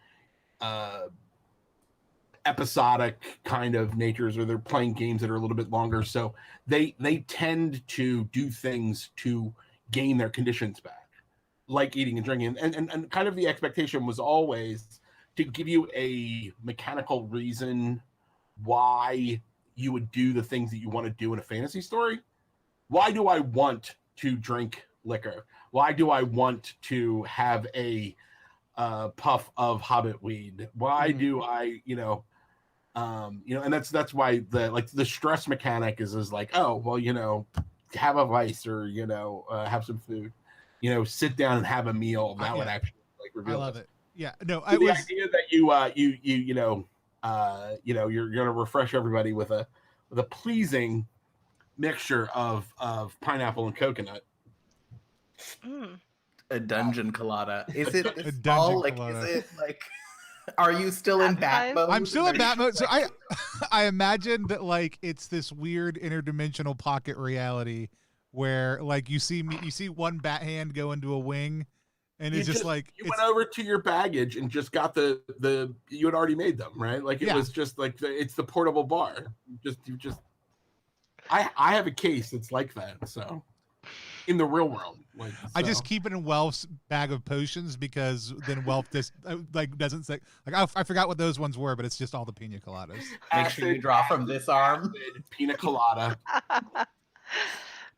episodic kind of natures, or they're playing games that are a little bit longer. So they tend to do things to gain their conditions back, like eating and drinking. And kind of the expectation was always to give you a mechanical reason why you would do the things that you want to do in a fantasy story. Why do I want to drink liquor? Why do I want to have a puff of hobbit weed? Why do I, and that's why the stress mechanic is like, oh, well, have a vice or, have some food, sit down and have a meal. That would actually reveal. I love it. Yeah, no, the idea that you're going to refresh everybody with a pleasing mixture of pineapple and coconut. A dungeon colada. Is it A this dungeon all like? colada. Is it like? Are you still in bat mode? I'm still in bat mode. So I imagine that like it's this weird interdimensional pocket reality where like you see one bat hand go into a wing, and it's just like you went over to your baggage and just got the you had already made them, right? Like it was just like it's the portable bar. You just I have a case that's like that. So in the real world, like I just keep it in Welf's bag of potions because then Welf just like doesn't say like I forgot what those ones were, but it's just all the pina coladas. Make sure you draw from this arm. Pina colada.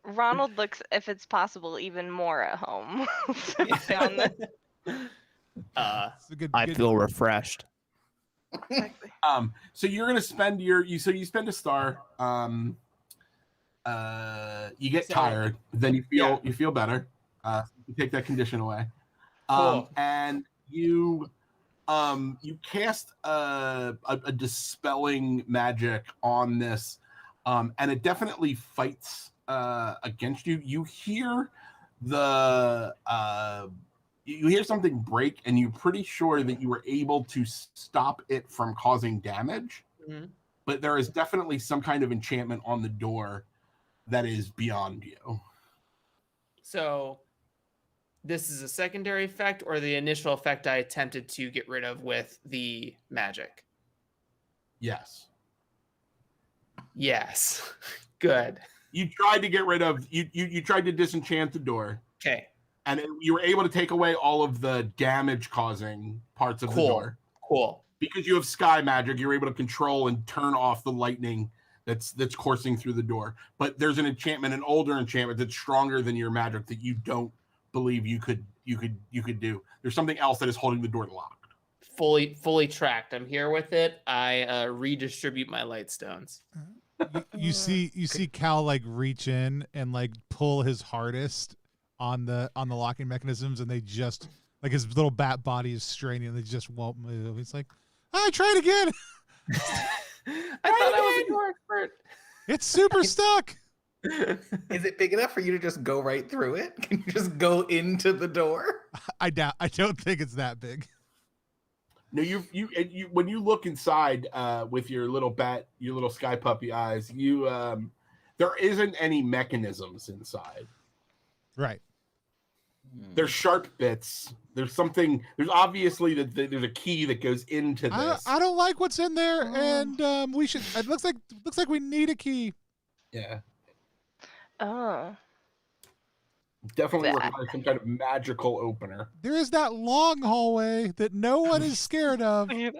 Ronald looks, if it's possible, even more at home. I feel refreshed. Exactly. So you're gonna spend you spend a star. You get tired, then you feel better. You take that condition away. Cool. And you cast a dispelling magic on this, and it definitely fights against you. You hear you hear something break, and you're pretty sure that you were able to stop it from causing damage. Mm-hmm. But there is definitely some kind of enchantment on the door that is beyond you. So this is a secondary effect or the initial effect I attempted to get rid of with the magic? Yes. Yes. Good. You tried to get rid of you tried to disenchant the door. Okay. And you were able to take away all of the damage causing parts of the door. Cool. Because you have sky magic, you're able to control and turn off the lightning that's coursing through the door. But there's an enchantment, an older enchantment that's stronger than your magic that you don't believe you could do. There's something else that is holding the door locked. Fully tracked. I'm here with it. I redistribute my light stones. You see Cal like reach in and like pull his hardest on the locking mechanisms, and they just like his little bat body is straining and they just won't move. He's like, try it again. I thought I was a door expert. It's super stuck. Is it big enough for you to just go right through it? Can you just go into the door? I don't think it's that big. No, you when you look inside with your little sky puppy eyes, there isn't any mechanisms inside. Right. There's sharp bits. There's obviously there's a key that goes into this. I don't like what's in there, and we should. It looks like we need a key. Yeah. Oh. Definitely requires some kind of magical opener. There is that long hallway that no one is scared of. It's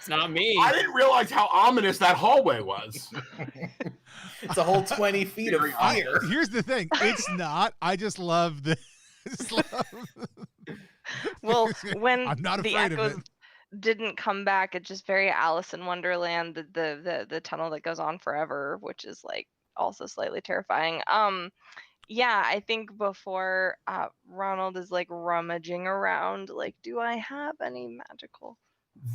not me. I didn't realize how ominous that hallway was. It's a whole 20 feet of fear. Here's the thing. It's not. I just love this. Well, when I'm not the afraid of echoes it. didn't come back, it's just very Alice in Wonderland, the tunnel that goes on forever, which is like also slightly terrifying. Yeah, I think before Ronald is like rummaging around, like, do I have any magical?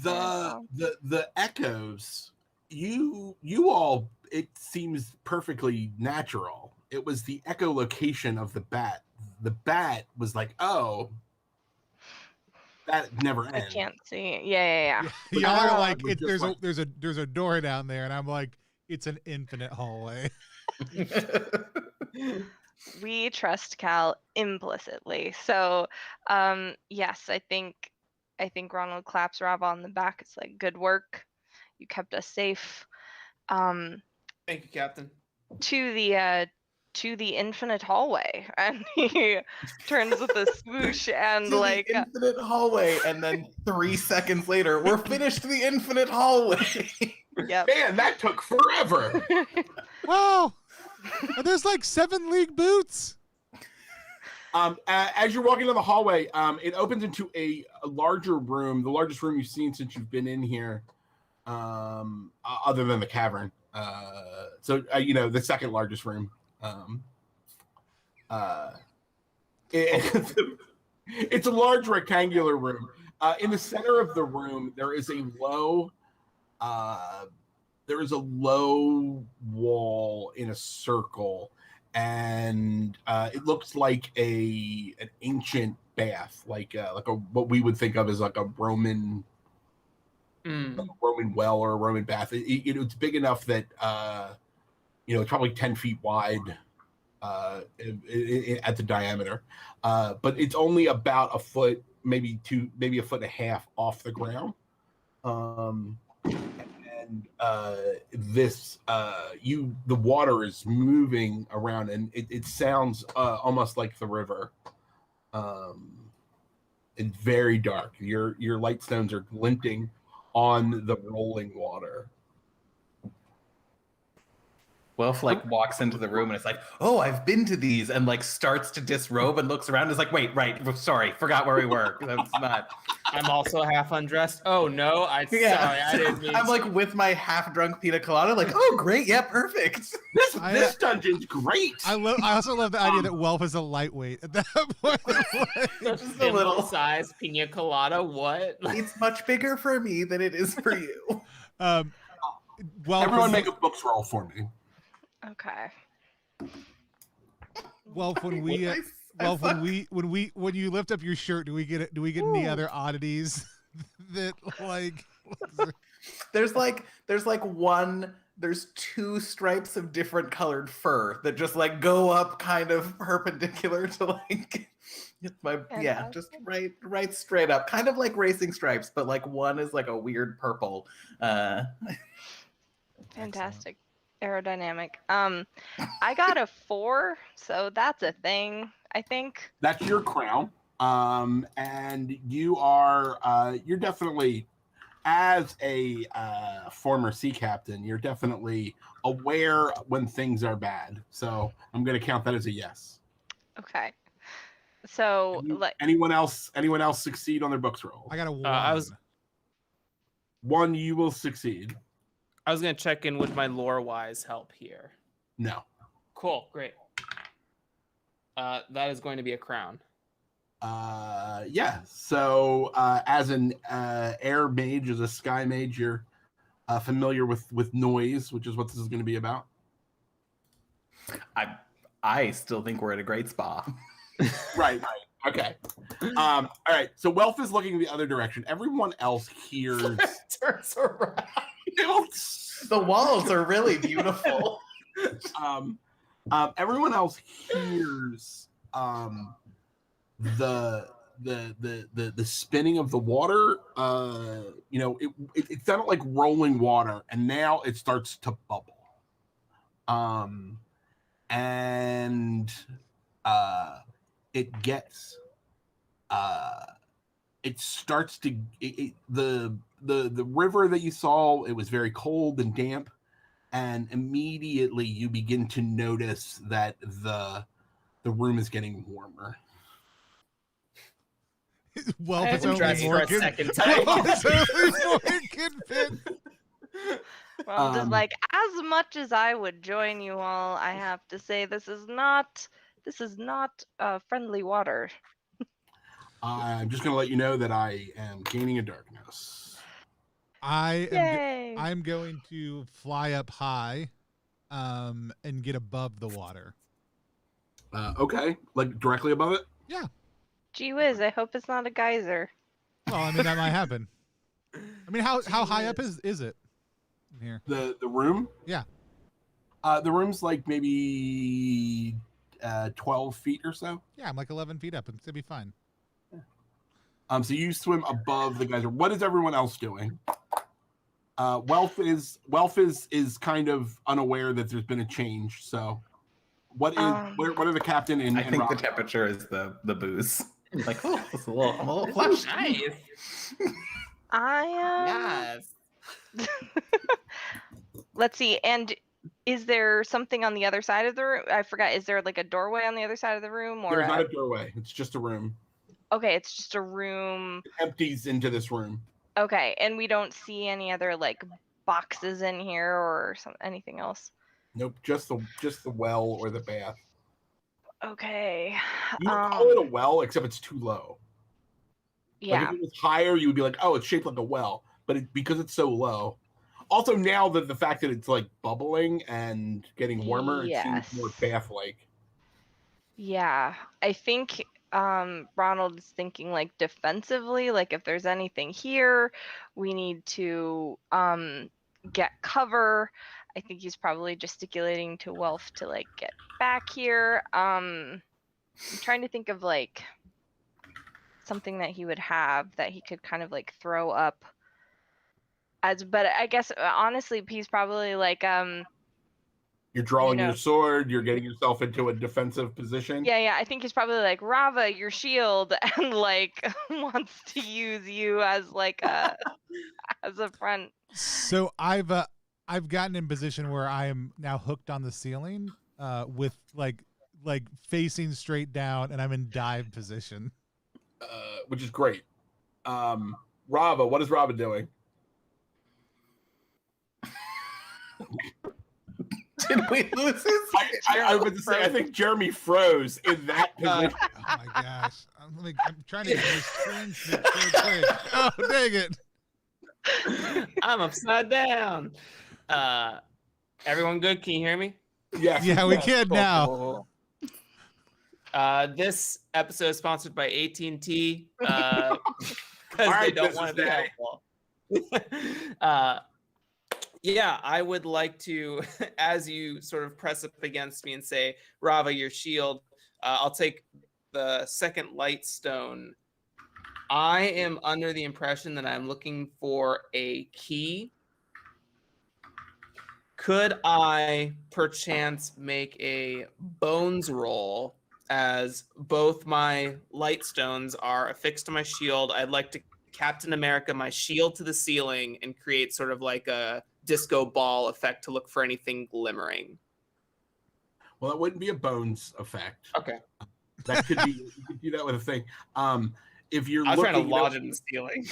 The echoes, you all, it seems perfectly natural. It was the echolocation of the bat. The bat was like, oh, that never ends. I can't see. Yeah. Y'all are like, there's a door down there, and I'm like, it's an infinite hallway. We trust Cal implicitly. So, yes, I think Ronald claps Rob on the back. It's like, good work. You kept us safe. Thank you, Captain. To the infinite hallway, and he turns with a swoosh and To like the infinite hallway, and then 3 seconds later, we're finished the infinite hallway. Yep. Man, that took forever. Wow. There's like 7 league boots. As you're walking down the hallway, it opens into a larger room, the largest room you've seen since you've been in here, other than the cavern. The second largest room. It's a large rectangular room. In the center of the room, there is a low wall in a circle, and it looks like an ancient bath, like a what we would think of as like a Roman well or a Roman bath. It's big enough that it's probably 10 feet wide at the diameter, but it's only about a foot, maybe a foot and a half off the ground. The water is moving around, and it sounds almost like the river. It's very dark. Your light stones are glinting on the rolling water. Wolf walks into the room and it's like, oh, I've been to these, and starts to disrobe and looks around and is like, wait, right, sorry, forgot where we were. That's not. I'm also half undressed. Oh no, sorry, I didn't mean. I'm with my half drunk pina colada, oh great, yeah, perfect. This dungeon's great. I also love the idea that Welf is a lightweight at that point. Just a little size pina colada. What? It's much bigger for me than it is for you. Everyone make a books roll for me. Okay. Well, when you lift up your shirt, do we get any other oddities that there's two stripes of different colored fur that just go up kind of perpendicular to just right straight up, kind of like racing stripes, but one is a weird purple. Fantastic. Aerodynamic. I got a 4, so that's a thing, I think. That's your crown. And you're definitely, as a former sea captain, you're definitely aware when things are bad. So I'm going to count that as a yes. Okay. So anyone else succeed on their books roll? I got a 1. 1, you will succeed. I was going to check in with my lore-wise help here. No. Cool, great. That is going to be a crown. Yeah. So as an air mage, as a sky mage, you're familiar with noise, which is what this is going to be about. I still think we're at a great spa. Right. Okay. All right. So Welf is looking the other direction. Everyone else hears. Turns around. The walls are really beautiful. Everyone else hears the spinning of the water. It sounded like rolling water, and now it starts to bubble. And it gets it starts to the river that you saw, it was very cold and damp, and immediately you begin to notice that the room is getting warmer. Well, it's only for a second time. Well, just as much as I would join you all, I have to say this is not friendly water. I'm just going to let you know that I am gaining a darkness. I'm going to fly up high, and get above the water. Okay, directly above it. Yeah. Gee whiz! I hope it's not a geyser. Well, I mean that might happen. I mean, how high up is it in here? The room? Yeah. The room's maybe 12 feet or so. Yeah, I'm 11 feet up. It's gonna be fine. So you swim above the geyser. What is everyone else doing? Welf is kind of unaware that there's been a change. So, what are the captain and? I think the temperature is the booze. It's a little flush. Nice. Yes. Let's see. And is there something on the other side of the room? I forgot. Is there a doorway on the other side of the room? Or there's not a doorway. It's just a room. Okay, it's just a room. It empties into this room. Okay, and we don't see any other boxes in here or anything else. Nope, just the well or the bath. Okay. You call it a well, except it's too low. Like Yeah. if it was higher, you would be like, oh, it's shaped like a well. But because it's so low. Also, now that the fact that it's like bubbling and getting warmer, it seems more Yes. bath-like. Yeah. I think Ronald is thinking like defensively, like if there's anything here, we need to get cover. I think he's probably gesticulating to Welf to like get back here. I'm trying to think of like something that he would have that he could kind of like throw up as, but I guess honestly he's probably like You're drawing you know, your sword, you're getting yourself into a defensive position. yeah, I think he's probably like Rava, your shield, and like wants to use you as like a as a front. So I've gotten in position where I am now hooked on the ceiling, with like facing straight down, and I'm in dive position. Which is great. Rava, what is Rava doing? Did we lose his? I was to say, I think Jeremy froze in that position. Oh my gosh! I'm trying to get this transmit so quick. Oh dang it! I'm upside down. Everyone good? Can you hear me? Yes. Yeah, we can now. Cool. This episode is sponsored by AT&T because they don't want to be helpful. Yeah, I would like to, as you sort of press up against me and say, Rava, your shield, I'll take the second light stone. I am under the impression that I'm looking for a key. Could I perchance make a bones roll, as both my light stones are affixed to my shield? I'd like to Captain America my shield to the ceiling and create sort of like a disco ball effect to look for anything glimmering. Well, that wouldn't be a bones effect. Okay. That could be, you could do that with a thing. If you're I was trying to looking, lodge it in the ceiling.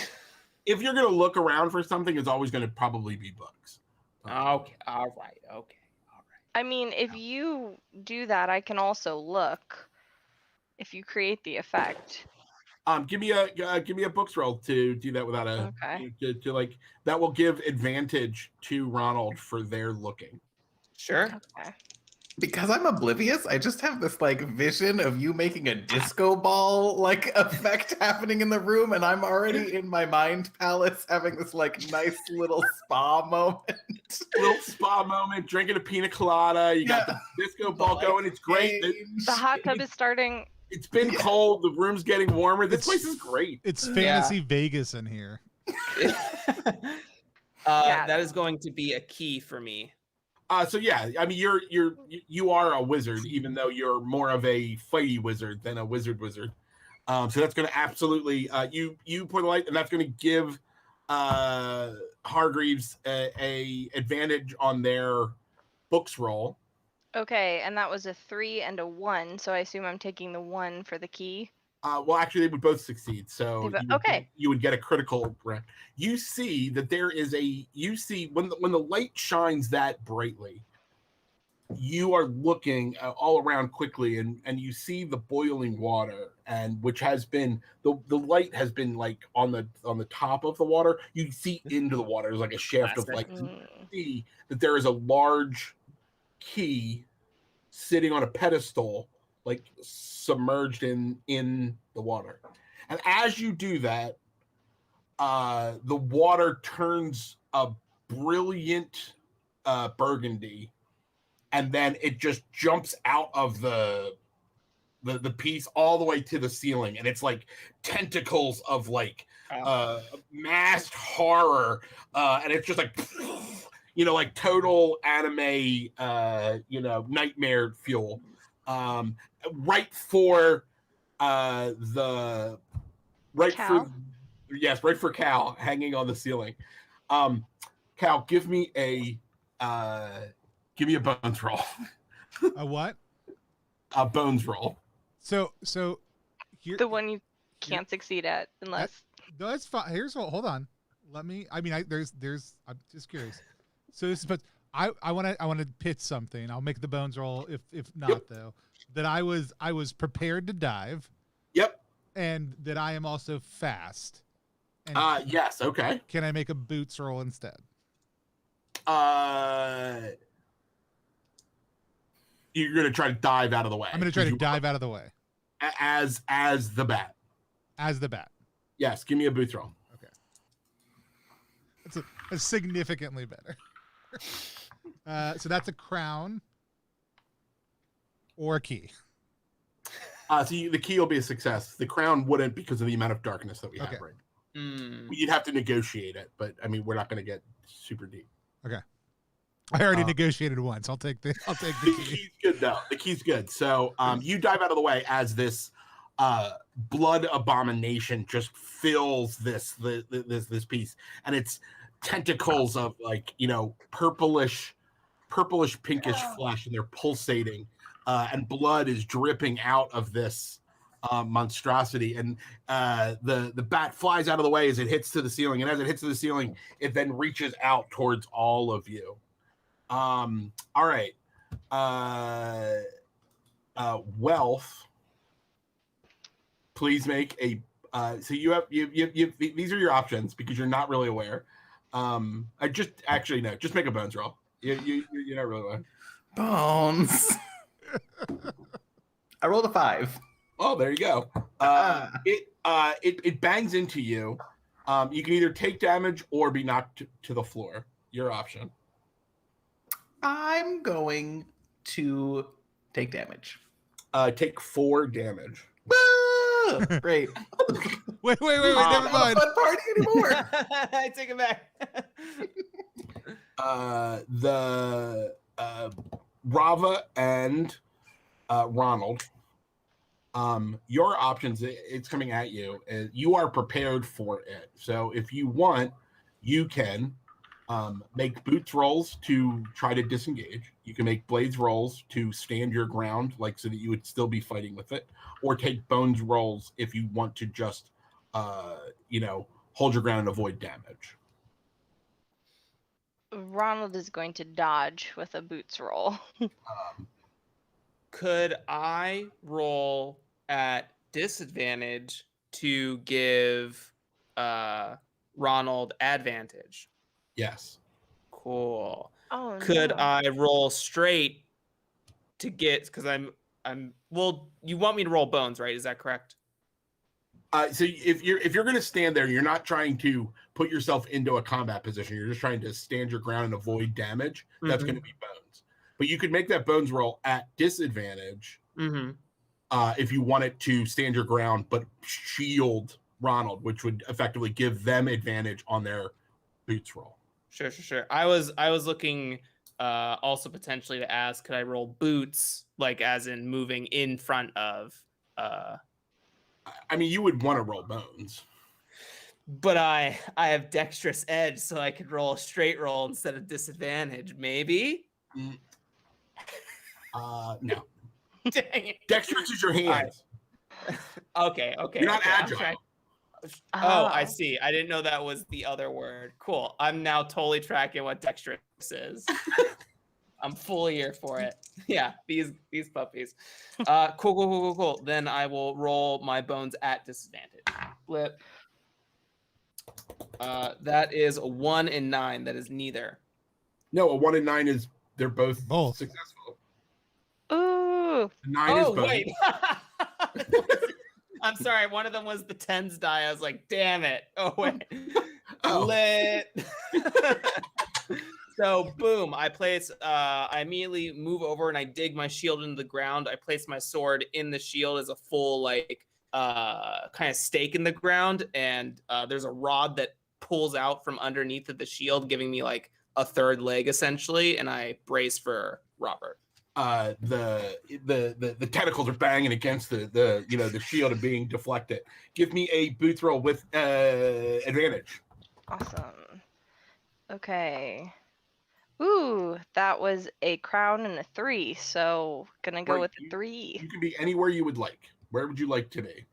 if you're going to look around for something, it's always going to probably be bugs. Okay. All right. I mean, if you do that, I can also look. If you create the effect. Give me a books roll to do that without a Okay. to like that will give advantage to Ronald for their looking. Sure. Okay. Because I'm oblivious, I just have this like vision of you making a disco ball like effect happening in the room, and I'm already in my mind palace having this like nice little spa moment. Little spa moment, drinking a pina colada. You got the disco ball going. It's great. The hot tub is starting. It's been cold. The room's getting warmer. This place is great. It's fantasy Vegas in here. That is going to be a key for me. So yeah, I mean you are a wizard, even though you're more of a fighty wizard than a wizard. So that's going to absolutely you pour the light, and that's going to give Hargreaves a advantage on their books roll. Okay, and that was a 3 and a 1, so I assume I'm taking the 1 for the key. Well, actually, they would both succeed. So Okay. you would get a critical round. You see that there is when the light shines that brightly, you are looking all around quickly, and you see the boiling water, and which has been the light has been like on the top of the water. You see into the water. There's like a shaft of light. You see that there is a large key sitting on a pedestal, like submerged in the water. And as you do that, the water turns a brilliant burgundy, and then it just jumps out of the piece all the way to the ceiling, and it's like tentacles of like masked horror, and it's just like like total anime nightmare fuel, right for Cal hanging on the ceiling. Cal, give me a bones roll. A what? A bones roll. So here, the one you can't succeed at unless. That's fine. Here's what. Hold on. There's. I'm just curious. So this is, but I want to pitch something. I'll make the bones roll if not though. That I was prepared to dive. Yep. and that I am also fast. And Yes. Okay. can I make a boots roll instead? You're gonna try to dive out of the way. I'm going to try to dive out of the way. As the bat. As the bat. Yes. Give me a boots roll. Okay. It's significantly better. So that's a crown or a key. So the key will be a success. The crown wouldn't because of the amount of darkness that we have right now. You'd have to negotiate it, but I mean, we're not going to get super deep. Okay. I already negotiated once. I'll take the The key. key's good though. The key's good. So you dive out of the way as this blood abomination just fills this piece, and it's tentacles of like purplish pinkish flesh, and they're pulsating, and blood is dripping out of this monstrosity, and the bat flies out of the way as it hits to the ceiling, and as it hits to the ceiling, it then reaches out towards all of you. All right. Wealth. Please make a. So you have these are your options because you're not really aware. Just make a bones roll. You're not really aware. Bones. I rolled a 5. Oh, there you go. It bangs into you. You can either take damage or be knocked to the floor. Your option. I'm going to take damage. Take 4 damage. Woo! Great. Wait, never Not mind. a fun party anymore. I take it back. The Rava and Ronald. Your options, it's coming at you. You are prepared for it. So if you want, you can make boots rolls to try to disengage. You can make blades rolls to stand your ground, like so that you would still be fighting with it, or take bones rolls if you want to just, hold your ground and avoid damage. Ronald is going to dodge with a boots roll. Could I roll at disadvantage to give Ronald advantage? Yes. Cool. Oh, Could no. I roll straight to get, because I'm well, you want me to roll bones, right? Is that correct? So if you're going to stand there, you're not trying to put yourself into a combat position. You're just trying to stand your ground and avoid damage. That's going to be bones. But you could make that bones roll at disadvantage if you wanted to stand your ground, but shield Ronald, which would effectively give them advantage on their boots roll. Sure. I was looking also potentially to ask, could I roll boots, like as in moving in front of I mean, you would want to roll bones. But I have dexterous edge, so I could roll a straight roll instead of disadvantage, maybe? No. Dang it. Dexterous is your hands. Okay. You're not okay, agile. Oh, I see. I didn't know that was the other word. Cool. I'm now totally tracking what dexterous is. I'm full here for it. Yeah, these puppies. Cool. Then I will roll my bones at disadvantage. Flip. That is a 1 and 9. That is neither. No, a 1 and 9 is they're both successful. Ooh. 9 is both. Wait. I'm sorry. One of them was the 10s die. I was like, damn it. Oh, wait. Lit. So, boom. I immediately move over and I dig my shield into the ground. I place my sword in the shield as a full, kind of stake in the ground. And there's a rod that pulls out from underneath of the shield, giving me like a third leg, essentially. And I brace for Robert. The tentacles are banging against the shield and being deflected. Give me a boots roll with advantage. Awesome. Okay. Ooh, that was a crown and a 3, so gonna go with a 3. You can be anywhere you would like. Where would you like to be?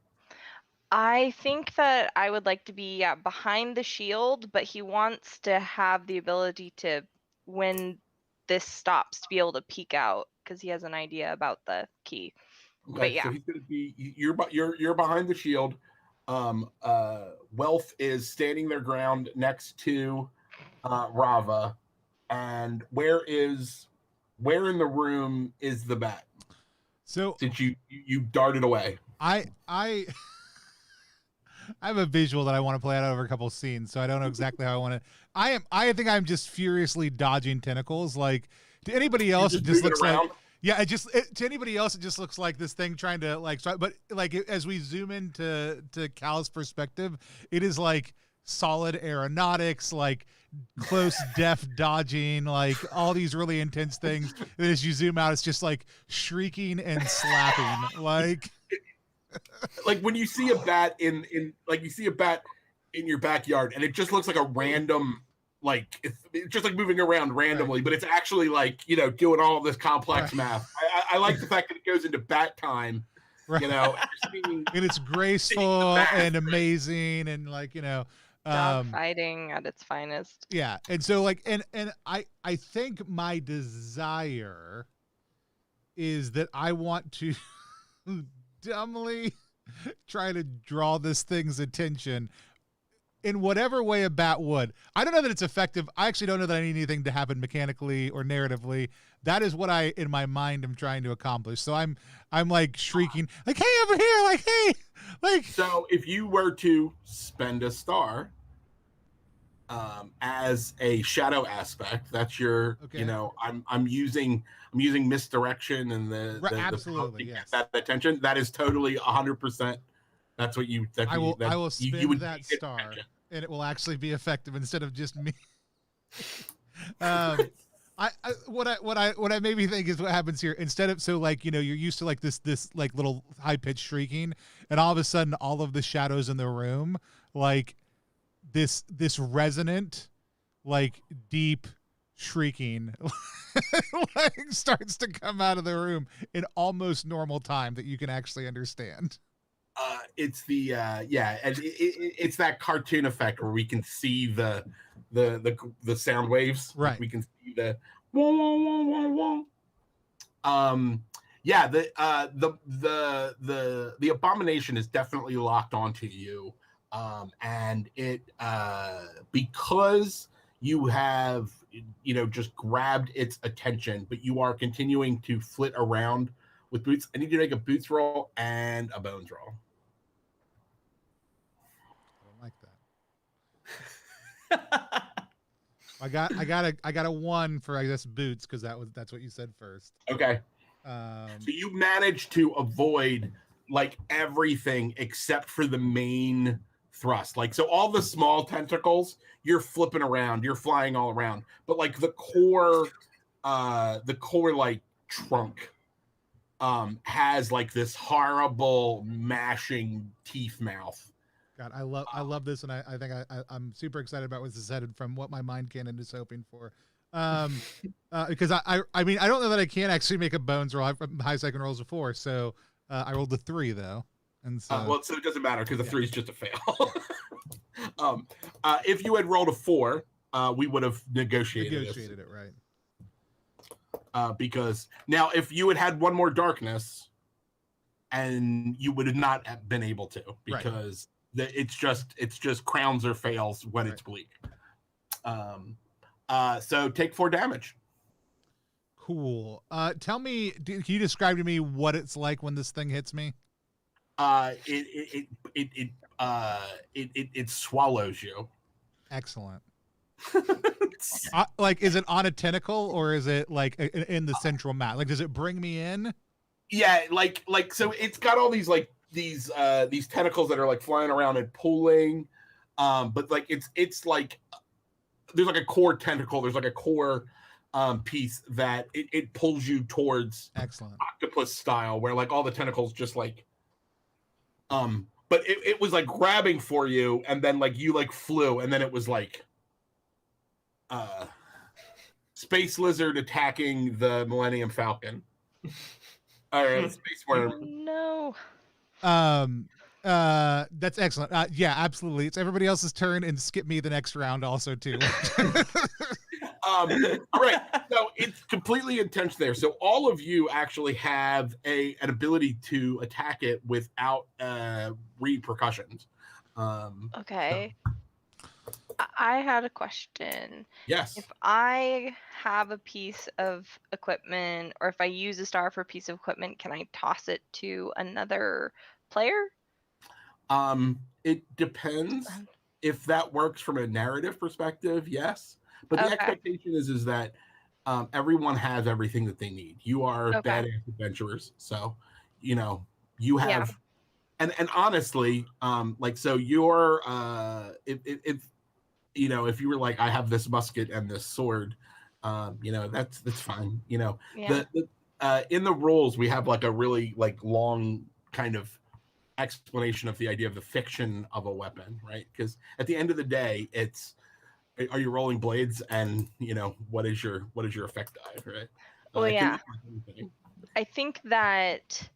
I think that I would like to be behind the shield, but he wants to have the ability to, when this stops, to be able to peek out because he has an idea about the key. Okay, But yeah. so he's gonna be you're behind the shield. Wealth is standing their ground next to Rava, and where in the room is the bat? So Since you darted away. I have a visual that I want to play out over a couple of scenes, so I don't know exactly how I want to. I think I'm just furiously dodging tentacles. Like to anybody else, it just looks like to anybody else, it just looks like this thing trying to like. But like as we zoom into Cal's perspective, it is like solid aeronautics, like close def dodging, like all these really intense things. And as you zoom out, it's just like shrieking and slapping, like. Like when you see a bat in your backyard and it just looks like a random, like it's just like moving around randomly, but it's actually like, doing all of this complex math. I like the fact that it goes into bat time, and it's graceful and amazing and like, dog fighting at its finest. Yeah. And so like, and I think my desire is that I want to dumbly try to draw this thing's attention in whatever way a bat would. I don't know that it's effective. I actually don't know that I need anything to happen mechanically or narratively. That is what I, in my mind, am trying to accomplish. So I'm like shrieking, like, hey, over here, like, hey, like. So if you were to spend a star as a shadow aspect, that's your, I'm using misdirection and the absolutely yes. That attention. That is totally 100%. That's what you. I will spend that star, attention. And it will actually be effective instead of just me. What I maybe think is what happens here instead of you're used to like this like little high pitched shrieking, and all of a sudden all of the shadows in the room like this resonant like deep shrieking like starts to come out of the room in almost normal time that you can actually understand. It's the and it's that cartoon effect where we can see the sound waves, right? Like we can see the wah, wah, wah, wah, wah. The abomination is definitely locked onto you, and it because you have just grabbed its attention, but you are continuing to flit around with boots. I need you to make a boots roll and a bones roll. I got a 1 for I guess boots because that's what you said first. Okay. So you managed to avoid like everything except for the main thrust. Like so all the small tentacles, you're flipping around, you're flying all around. But like the core like trunk has like this horrible mashing teeth mouth. God, I love this, and I think I'm super excited about what's this headed from what my mind cannon is hoping for. Because I mean I don't know that I can actually make a bones roll. I've high second rolls before, so I rolled a 3 though, and so so it doesn't matter because the 3 is just a fail. If you had rolled a 4, we would have negotiated it right. Because now if you had one more darkness, and you would have not been able to because. Right. It's just crowns or fails when it's bleak. So take 4 damage. Cool. Tell me, can you describe to me what it's like when this thing hits me? It swallows you. Excellent. Like, is it on a tentacle or is it like in the central mat? Like, does it bring me in? Yeah, like so it's got all these like these tentacles that are like flying around and pulling, but like it's like there's like a core tentacle, there's like a core piece that it pulls you towards. Excellent. Octopus style, where like all the tentacles just like but it was like grabbing for you, and then like you like flew, and then it was like space lizard attacking the Millennium Falcon. Or space worm. No. That's excellent. Yeah, absolutely. It's everybody else's turn, and skip me the next round also too. All right, so it's completely intense there. So all of you actually have an ability to attack it without repercussions. Okay. I had a question. Yes. If I have a piece of equipment, or if I use a star for a piece of equipment, can I toss it to another player? It depends. If that works from a narrative perspective, yes. But the Okay. expectation is that everyone has everything that they need. You are Okay. badass adventurers, so you know you Yeah. have. And honestly, like so, you're if you know if you were like I have this musket and this sword, you know that's fine. You know Yeah. in the rules we have like a really like long kind of explanation of the idea of the fiction of a weapon, right? Because at the end of the day, it's are you rolling blades, and you know what is your effect die, right? Well, It can yeah. look like anything. I think that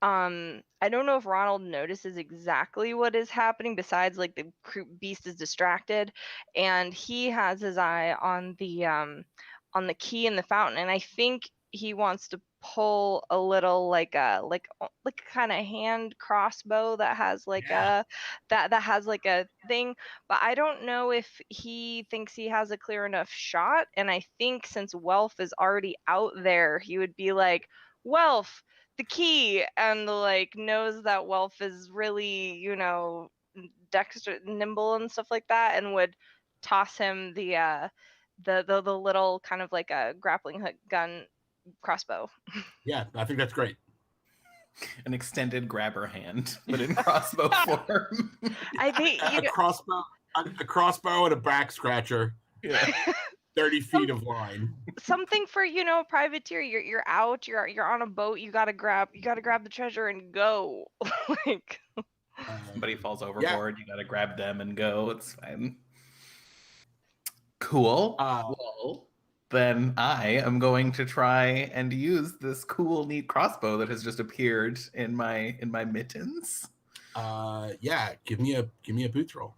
I don't know if Ronald notices exactly what is happening besides like the beast is distracted, and he has his eye on the key in the fountain, and I think he wants to pull a little like a kind of hand crossbow that has like a that has like a thing, but I don't know if he thinks he has a clear enough shot, and I think since Welf is already out there, he would be like, Welf, the key, and like knows that Welf is really, you know, nimble and stuff like that, and would toss him the little kind of like a grappling hook gun crossbow. Yeah, I think that's great. An extended grabber hand, but in crossbow form. I think a crossbow and a back scratcher. Yeah. 30 feet of line. Something for, you know, a privateer. You're out. You're on a boat. You gotta grab the treasure and go. Like Somebody falls overboard, you gotta grab them and go. It's fine. Cool. Well, then I am going to try and use this cool, neat crossbow that has just appeared in my mittens. Yeah, give me a boots roll.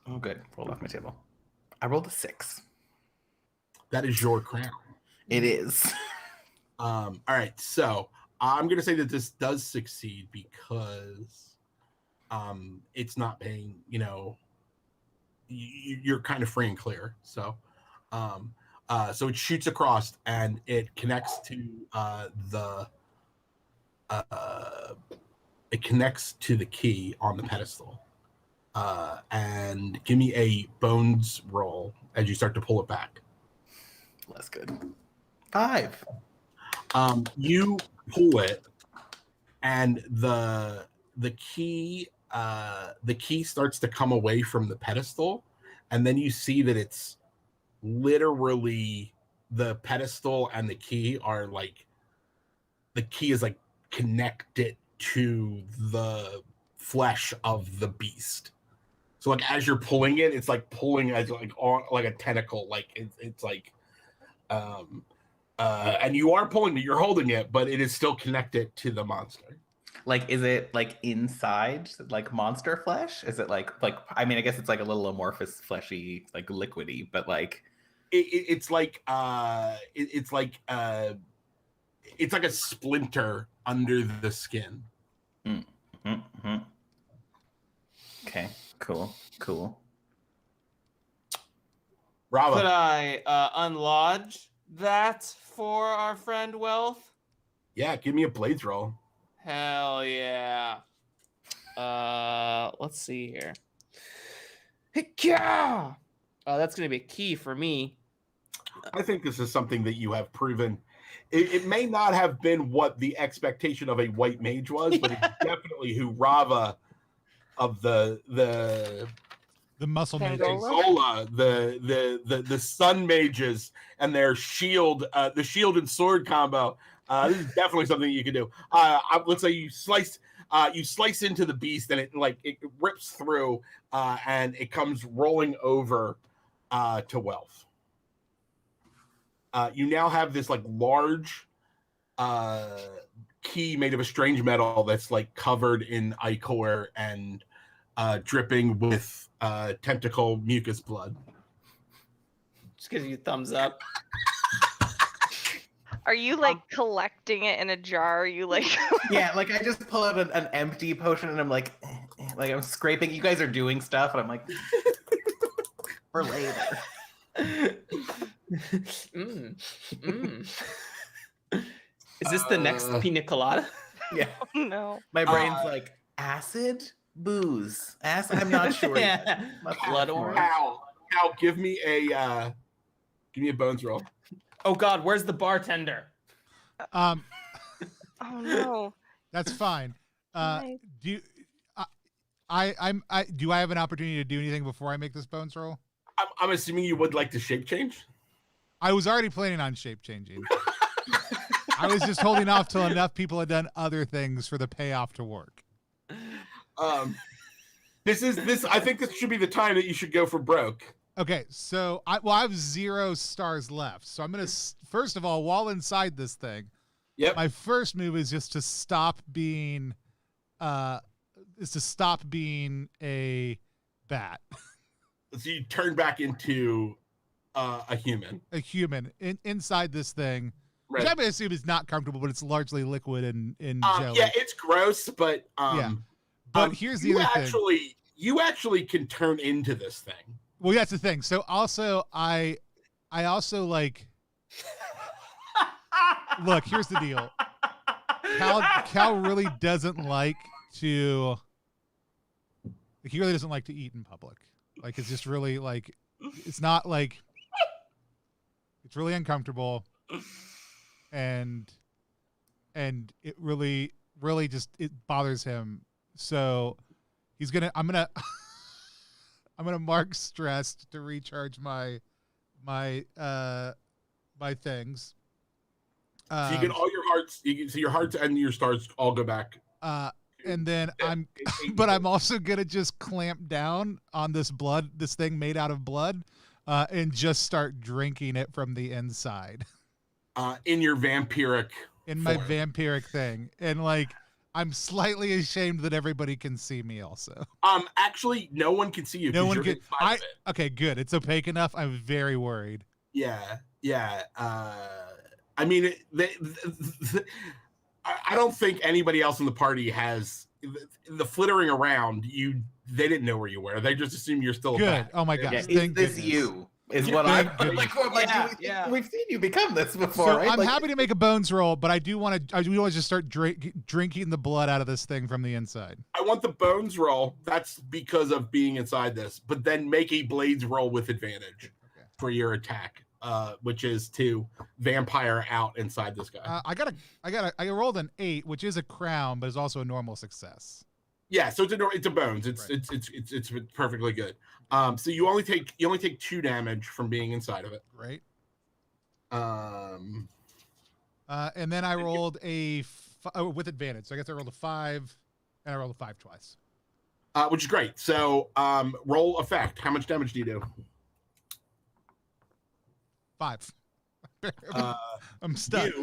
Oh, good. Rolled off my table. I rolled a 6. That is your crown. It is. All right, so I'm gonna say that this does succeed because it's not paying. You know, you're kind of free and clear. So, so it shoots across and it connects to the key on the pedestal. And give me a bones roll as you start to pull it back. Less good. 5. You pull it, and the key starts to come away from the pedestal, and then you see that it's literally the pedestal and the key are like the key is like connected to the flesh of the beast. So like as you're pulling it, it's like pulling as like on like a tentacle, like it's like and you are pulling it, you're holding it, but it is still connected to the monster. Like, is it like inside like monster flesh? Is it like I mean, I guess it's like a little amorphous, fleshy, like liquidy, but like it's like it's like a splinter under the skin. Mm-hmm. Okay, cool. Bravo. Could I unlodge that for our friend Wealth? Yeah, give me a blades roll. Hell yeah. Let's see here. Yeah. That's gonna be a key for me. I think this is something that you have proven. It may not have been what the expectation of a white mage was, but it's definitely who Rava of the muscle mage. Pangola? the sun mages and their shield, the shield and sword combo. This is definitely something you can do. Let's say you slice into the beast and it rips through and it comes rolling over to Wealth. You now have this like large key made of a strange metal that's like covered in ichor and dripping with tentacle mucus blood. Just gives you thumbs up. Are you like collecting it in a jar? Are you like Yeah, like I just pull out an empty potion and I'm like I'm scraping. You guys are doing stuff, and I'm like, for later. Is this the next pina colada? Yeah. Oh, no. My brain's like, acid, booze, acid. I'm not sure. Yeah. Blood orange. Cal, give me a bones roll. Oh God, where's the bartender? Oh no. That's fine. Nice. Do I have an opportunity to do anything before I make this bones roll? I'm assuming you would like to shape change. I was already planning on shape changing. I was just holding off till enough people had done other things for the payoff to work. This. I think this should be the time that you should go for broke. Okay, so I have 0 stars left. So I'm gonna first of all, while inside this thing, my first move is just to stop being, a bat. So you turn back into a human. A human inside this thing, right. which I'm gonna assume is not comfortable, but it's largely liquid and jelly. Yeah, it's gross, but But here's the other thing. You actually can turn into this thing. Well, that's the thing. So also, I also like. Look, here's the deal. Cal really doesn't like to. He really doesn't like to eat in public. Like, it's just really like, it's not like. It's really uncomfortable, and it really just it bothers him. So I'm gonna mark stressed to recharge my things. So you get all your hearts. So your hearts and your stars all go back. And then I'm also gonna just clamp down on this thing made out of blood, and just start drinking it from the inside. In your vampiric. In my vampiric thing, and like. I'm slightly ashamed that everybody can see me also. Actually, no one can see you. No one can. Okay, good. It's opaque enough. I'm very worried. Yeah. I mean, I don't think anybody else in the party has the flittering around. They didn't know where you were. They just assume you're still good. Back. Oh my gosh. Yeah, is this you? Is what I'm like. We've seen you become this before. So right? I'm happy to make a bones roll, but I do want to just start drinking the blood out of this thing from the inside. I want the bones roll. That's because of being inside this. But then make a blades roll with advantage for your attack, which is to vampire out inside this guy. I rolled an 8, which is a crown, but is also a normal success. Yeah, so it's a bones. It's perfectly good. So you only take 2 damage from being inside of it. Great. And then I rolled with advantage. So I guess I rolled a 5, and I rolled a 5 twice. Which is great. So roll effect. How much damage do you do? 5. I'm stuck.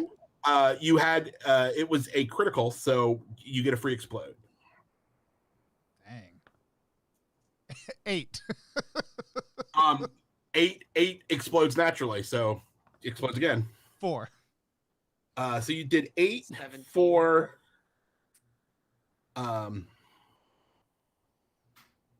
You had it was a critical, so you get a free explode. 8. 8 explodes naturally, so it explodes again. 4. So you did 8 17. for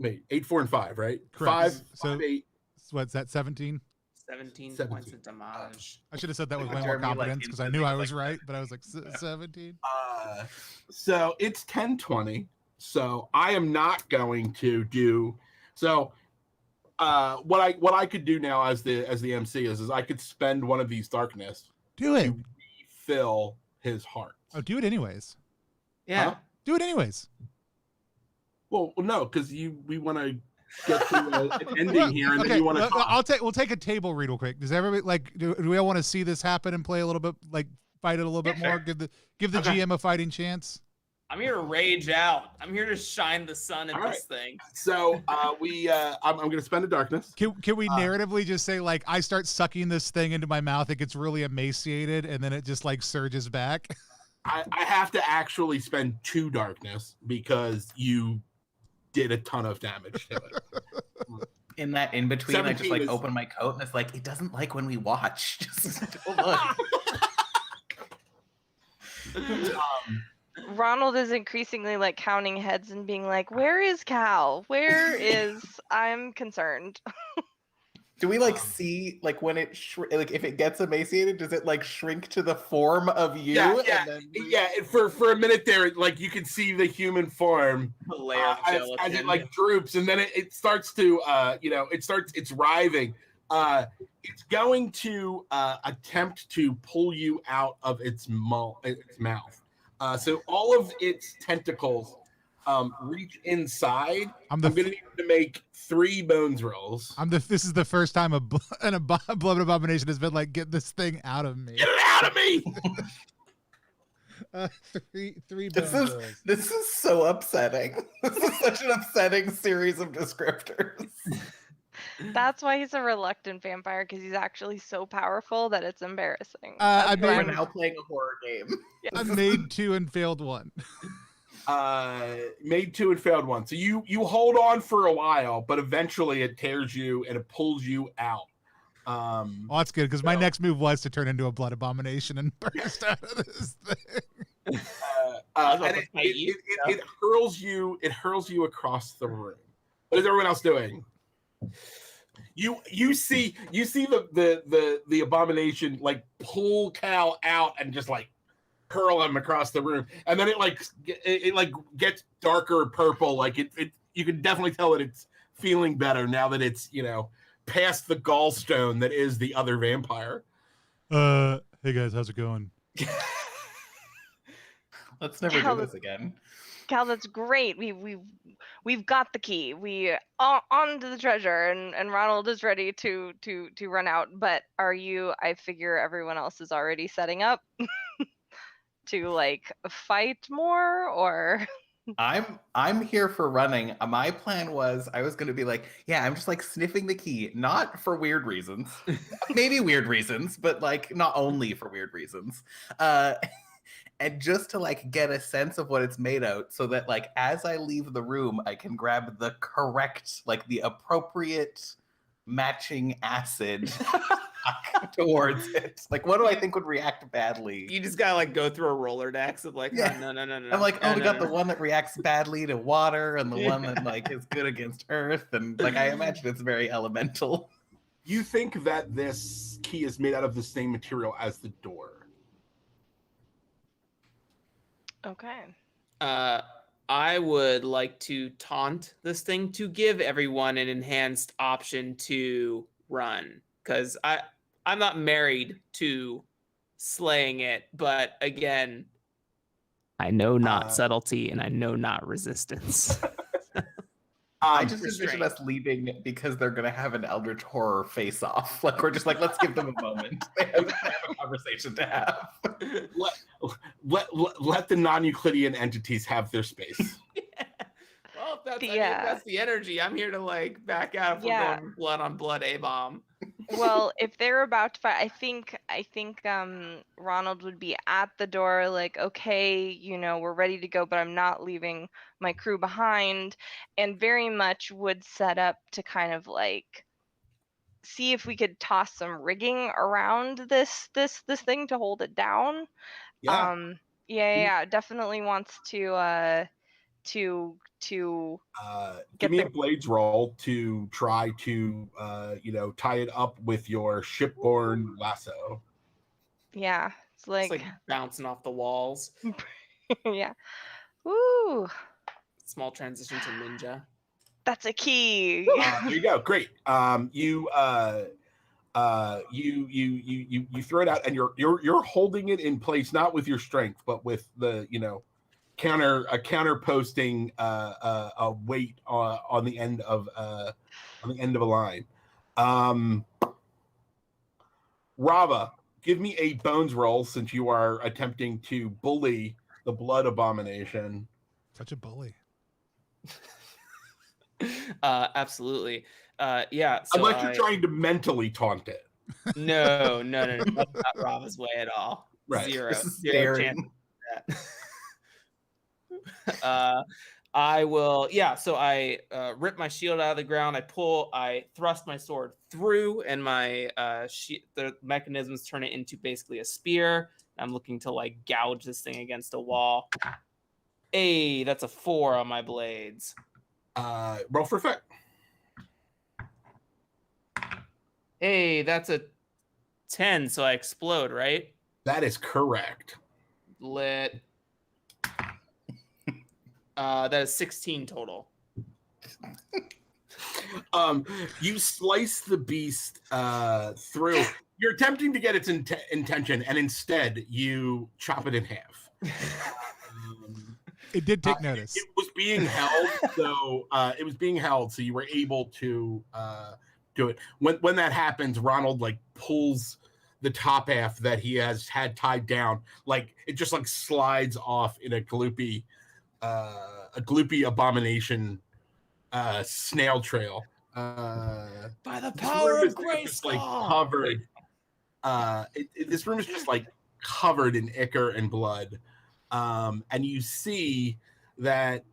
8, 4, and 5, right? Correct. 5, so 8. What's that? 17. 17 points of damage. I should have said that with way more confidence because I knew I was right, but I was like 17. So it's 10:20. So I am not going to do so. What I could do now as the MC is I could spend one of these darkness. Do it. To refill his heart. Oh, do it anyways. Yeah. Huh? Do it anyways. Well, no, because we want to get to an ending here, and then you want to. We'll take a table read real quick. Does everybody do we all want to see this happen and play a little bit, fight it a little bit more? Give the GM a fighting chance. I'm here to rage out. I'm here to shine the sun in this thing. So I'm going to spend a darkness. Can we narratively just say I start sucking this thing into my mouth, it gets really emaciated, and then it just surges back? I have to actually spend 2 darkness because you did a ton of damage to it. In that in between, I just 17 like is- open my coat and it's like it doesn't like when we watch. Just hold on. Ronald is increasingly like counting heads and being like, "Where is Cal? Where is?" I'm concerned. Do we like see like when it like if it gets emaciated, does it like shrink to the form of you? Yeah. And then And for a minute there, like you can see the human form A layer of as gelatin. it like droops, and then it starts to it's writhing. It's going to attempt to pull you out of its mouth. So all of its tentacles reach inside. I'm going to need you to make 3 bones rolls. This is the first time a blood abomination has been like, get this thing out of me. Get it out of me! 3 bones rolls. This is so upsetting. This is such an upsetting series of descriptors. That's why he's a reluctant vampire, because he's actually so powerful that it's embarrassing. We're now playing a horror game. I made 2 and failed 1. Made 2 and failed 1. So you hold on for a while, but eventually it tears you and it pulls you out. Well, that's good, because my next move was to turn into a blood abomination and burst out of this thing. It hurls you. It hurls you across the room. What is everyone else doing? You see the abomination like pull Cal out and just like hurl him across the room, and then it gets darker purple. Like it you can definitely tell that it's feeling better now that it's past the gallstone that is the other vampire. Hey guys, how's it going? Let's never do this again. Cal, that's great. We've got the key. We on to the treasure, and Ronald is ready to run out. But are you? I figure everyone else is already setting up to like fight more, or I'm here for running. My plan was I was going to be like, yeah, I'm just like sniffing the key, not for weird reasons, maybe weird reasons, but like not only for weird reasons. And just to like get a sense of what it's made out, so that like as I leave the room, I can grab the correct, like the appropriate matching acid towards it. Like, what do I think would react badly? You just gotta like go through a Rolodex of like, Yeah. no. I'm like, we got the one that reacts badly to water, and the one that like is good against earth, and like I imagine it's very elemental. You think that this key is made out of the same material as the door? okay? I would like to taunt this thing to give everyone an enhanced option to run, because I'm not married to slaying it, but again, I know not subtlety and I know not resistance. I just envision restraint. us leaving because they're gonna have an Eldritch Horror face-off. Like we're just like, let's give them a moment. They have a conversation to have. Let the non-Euclidean entities have their space. Well, if that's, Yeah. that's the energy. I'm here to like back out if we're going blood on blood A-bomb. Well, if they're about to fight, I think Ronald would be at the door, like, okay, we're ready to go, but I'm not leaving my crew behind, and very much would set up to kind of like see if we could toss some rigging around this thing to hold it down. Yeah. Definitely wants to Give me a blades roll to try to tie it up with your shipborne lasso. yeah, it's It's like like bouncing off the walls. yeah. Woo, Small transition to ninja. that's a key. There you go. Great. You throw it out, and you're holding it in place, not with your strength, but with the counter posting a weight on the end of a line. Rava, give me a bones roll, since you are attempting to bully the blood abomination. Such a bully. Absolutely. Yeah. So Unless you're trying to mentally taunt it. No. That's not Rava's way at all. Right. Zero This is chance staring. of that. I will, yeah. So I rip my shield out of the ground. I thrust my sword through, and my the mechanisms turn it into basically a spear. I'm looking to like gouge this thing against a wall. Hey, that's a 4 on my blades. Roll for effect. Hey, that's a 10, so I explode, right? That is correct. Lit. That is 16 total. You slice the beast through. You're attempting to get its intention, and instead you chop it in half. It did take notice. It was being held, so you were able to do it. When that happens, Ronald like pulls the top half that he has had tied down, like it just like slides off in a gloopy abomination snail trail. By the power of grace, like covered. This room is just like covered in ichor and blood, and you see that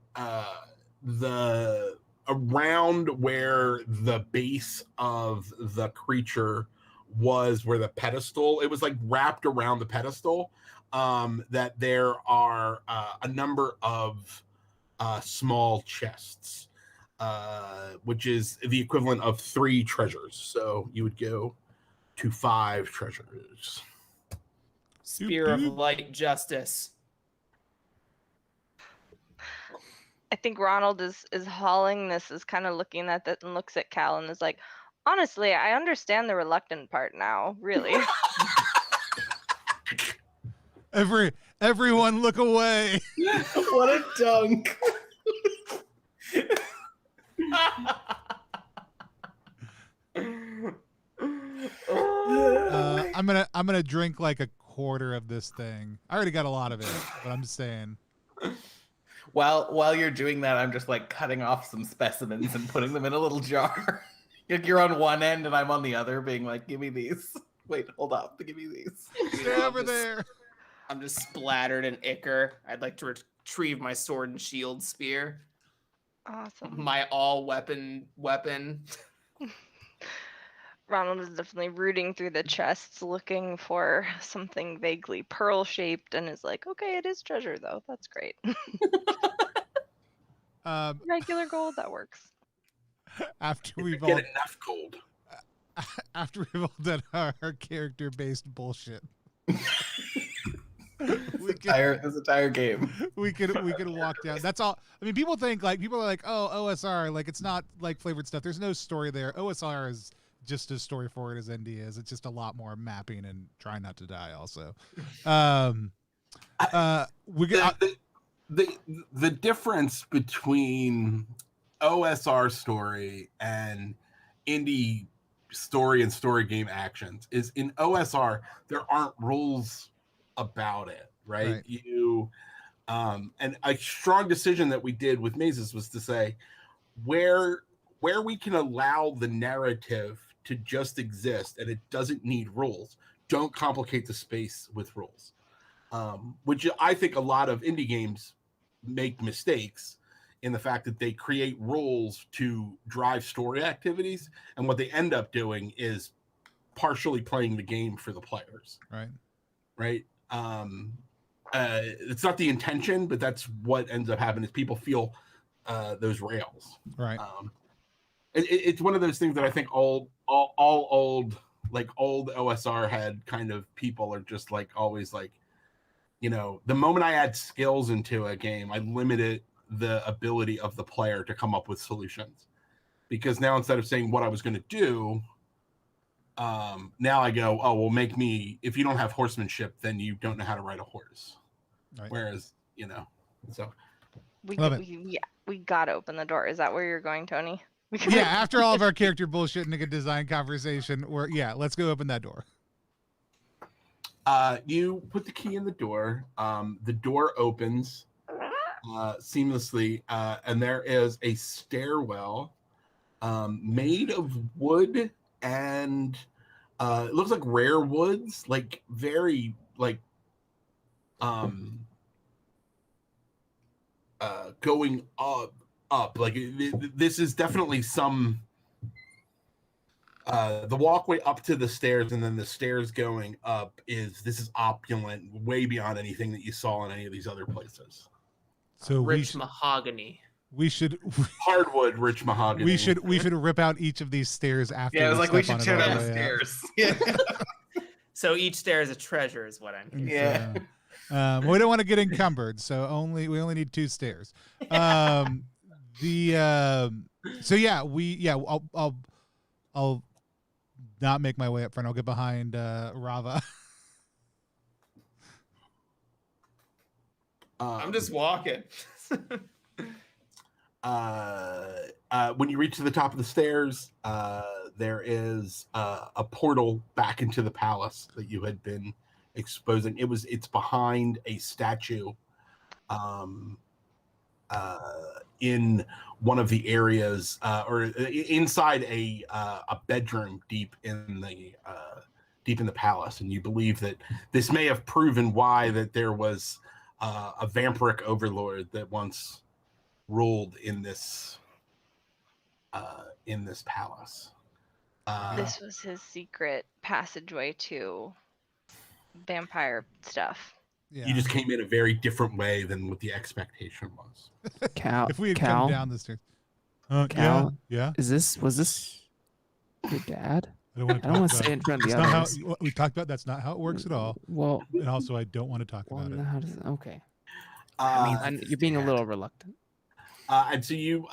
the around where the base of the creature was, where the pedestal, it was like wrapped around the pedestal. That there are a number of small chests, which is the equivalent of 3 treasures. So you would go to 5 treasures. Spear of light justice. I think Ronald is hauling this, is kind of looking at that and looks at Cal and is like, honestly, I understand the reluctant part now, really. Everyone look away. What a dunk. I'm gonna drink like a quarter of this thing. I already got a lot of it, but I'm just saying. While you're doing that, I'm just like cutting off some specimens and putting them in a little jar. You're on one end and I'm on the other, being like, "Give me these." Wait, hold up. Give me these. Stay over there. I'm just splattered in ichor. I'd like to retrieve my sword and shield spear. Awesome. My all weapon. Ronald is definitely rooting through the chests, looking for something vaguely pearl-shaped, and is like, okay, it is treasure, though. That's great. Regular gold, that works. After we've get enough gold. After we've all done our character-based bullshit. This entire game. We could walk down. That's all. I mean, people are like, oh, OSR, like it's not like flavored stuff. There's no story there. OSR is just as story forward as ND is. It's just a lot more mapping and trying not to die. Also, the difference between OSR story and indie story and story game actions is in OSR there aren't rules about it, right? You and a strong decision that we did with Mazes was to say where we can allow the narrative to just exist and it doesn't need rules, don't complicate the space with rules, which I think a lot of indie games make mistakes in the fact that they create rules to drive story activities, and what they end up doing is partially playing the game for the players. Right. It's not the intention, but that's what ends up happening is people feel those rails. Right. It's one of those things that I think all old OSR had kind of people are just like always like, you know, the moment I add skills into a game, I limited the ability of the player to come up with solutions, because now instead of saying what I was going to do, now I go, oh, well, make me, if you don't have horsemanship, then you don't know how to ride a horse. Right. Whereas, you know, so we gotta open the door. Is that where you're going, Tony? Yeah, after all of our character bullshit and a good design conversation, let's go open that door. You put the key in the door. The door opens seamlessly, and there is a stairwell made of wood and it looks like rare woods, like very like going up. Like this is definitely some. The walkway up to the stairs and then the stairs going up this is opulent, way beyond anything that you saw in any of these other places. So Rich mahogany. we should Hardwood, rich mahogany. we should rip out each of these stairs after. Yeah, I was like, we step should on it tear all down the the way out. stairs. Yeah. So each stair is a treasure, is what I'm hearing. Yeah. We don't want to get encumbered, so we only need 2 stairs. So yeah, I'll not make my way up front. I'll get behind Rava. I'm just walking. When you reach to the top of the stairs, there is a portal back into the palace that you had been exposing. It's behind a statue in one of the areas or inside a bedroom deep in the palace, and you believe that this may have proven why that there was a vampiric overlord that once ruled in this palace. This was his secret passageway to vampire stuff. Yeah. You just came in a very different way than what the expectation was. Cal, If we had Cal, come down the stairs. Cal, Yeah. was this your dad? I don't want I don't want to say it in front of That's the not others. how we talked about. That's not how it works at all. Well, And also, I don't want to talk about it. how does okay? I mean, You're being a little reluctant. and so you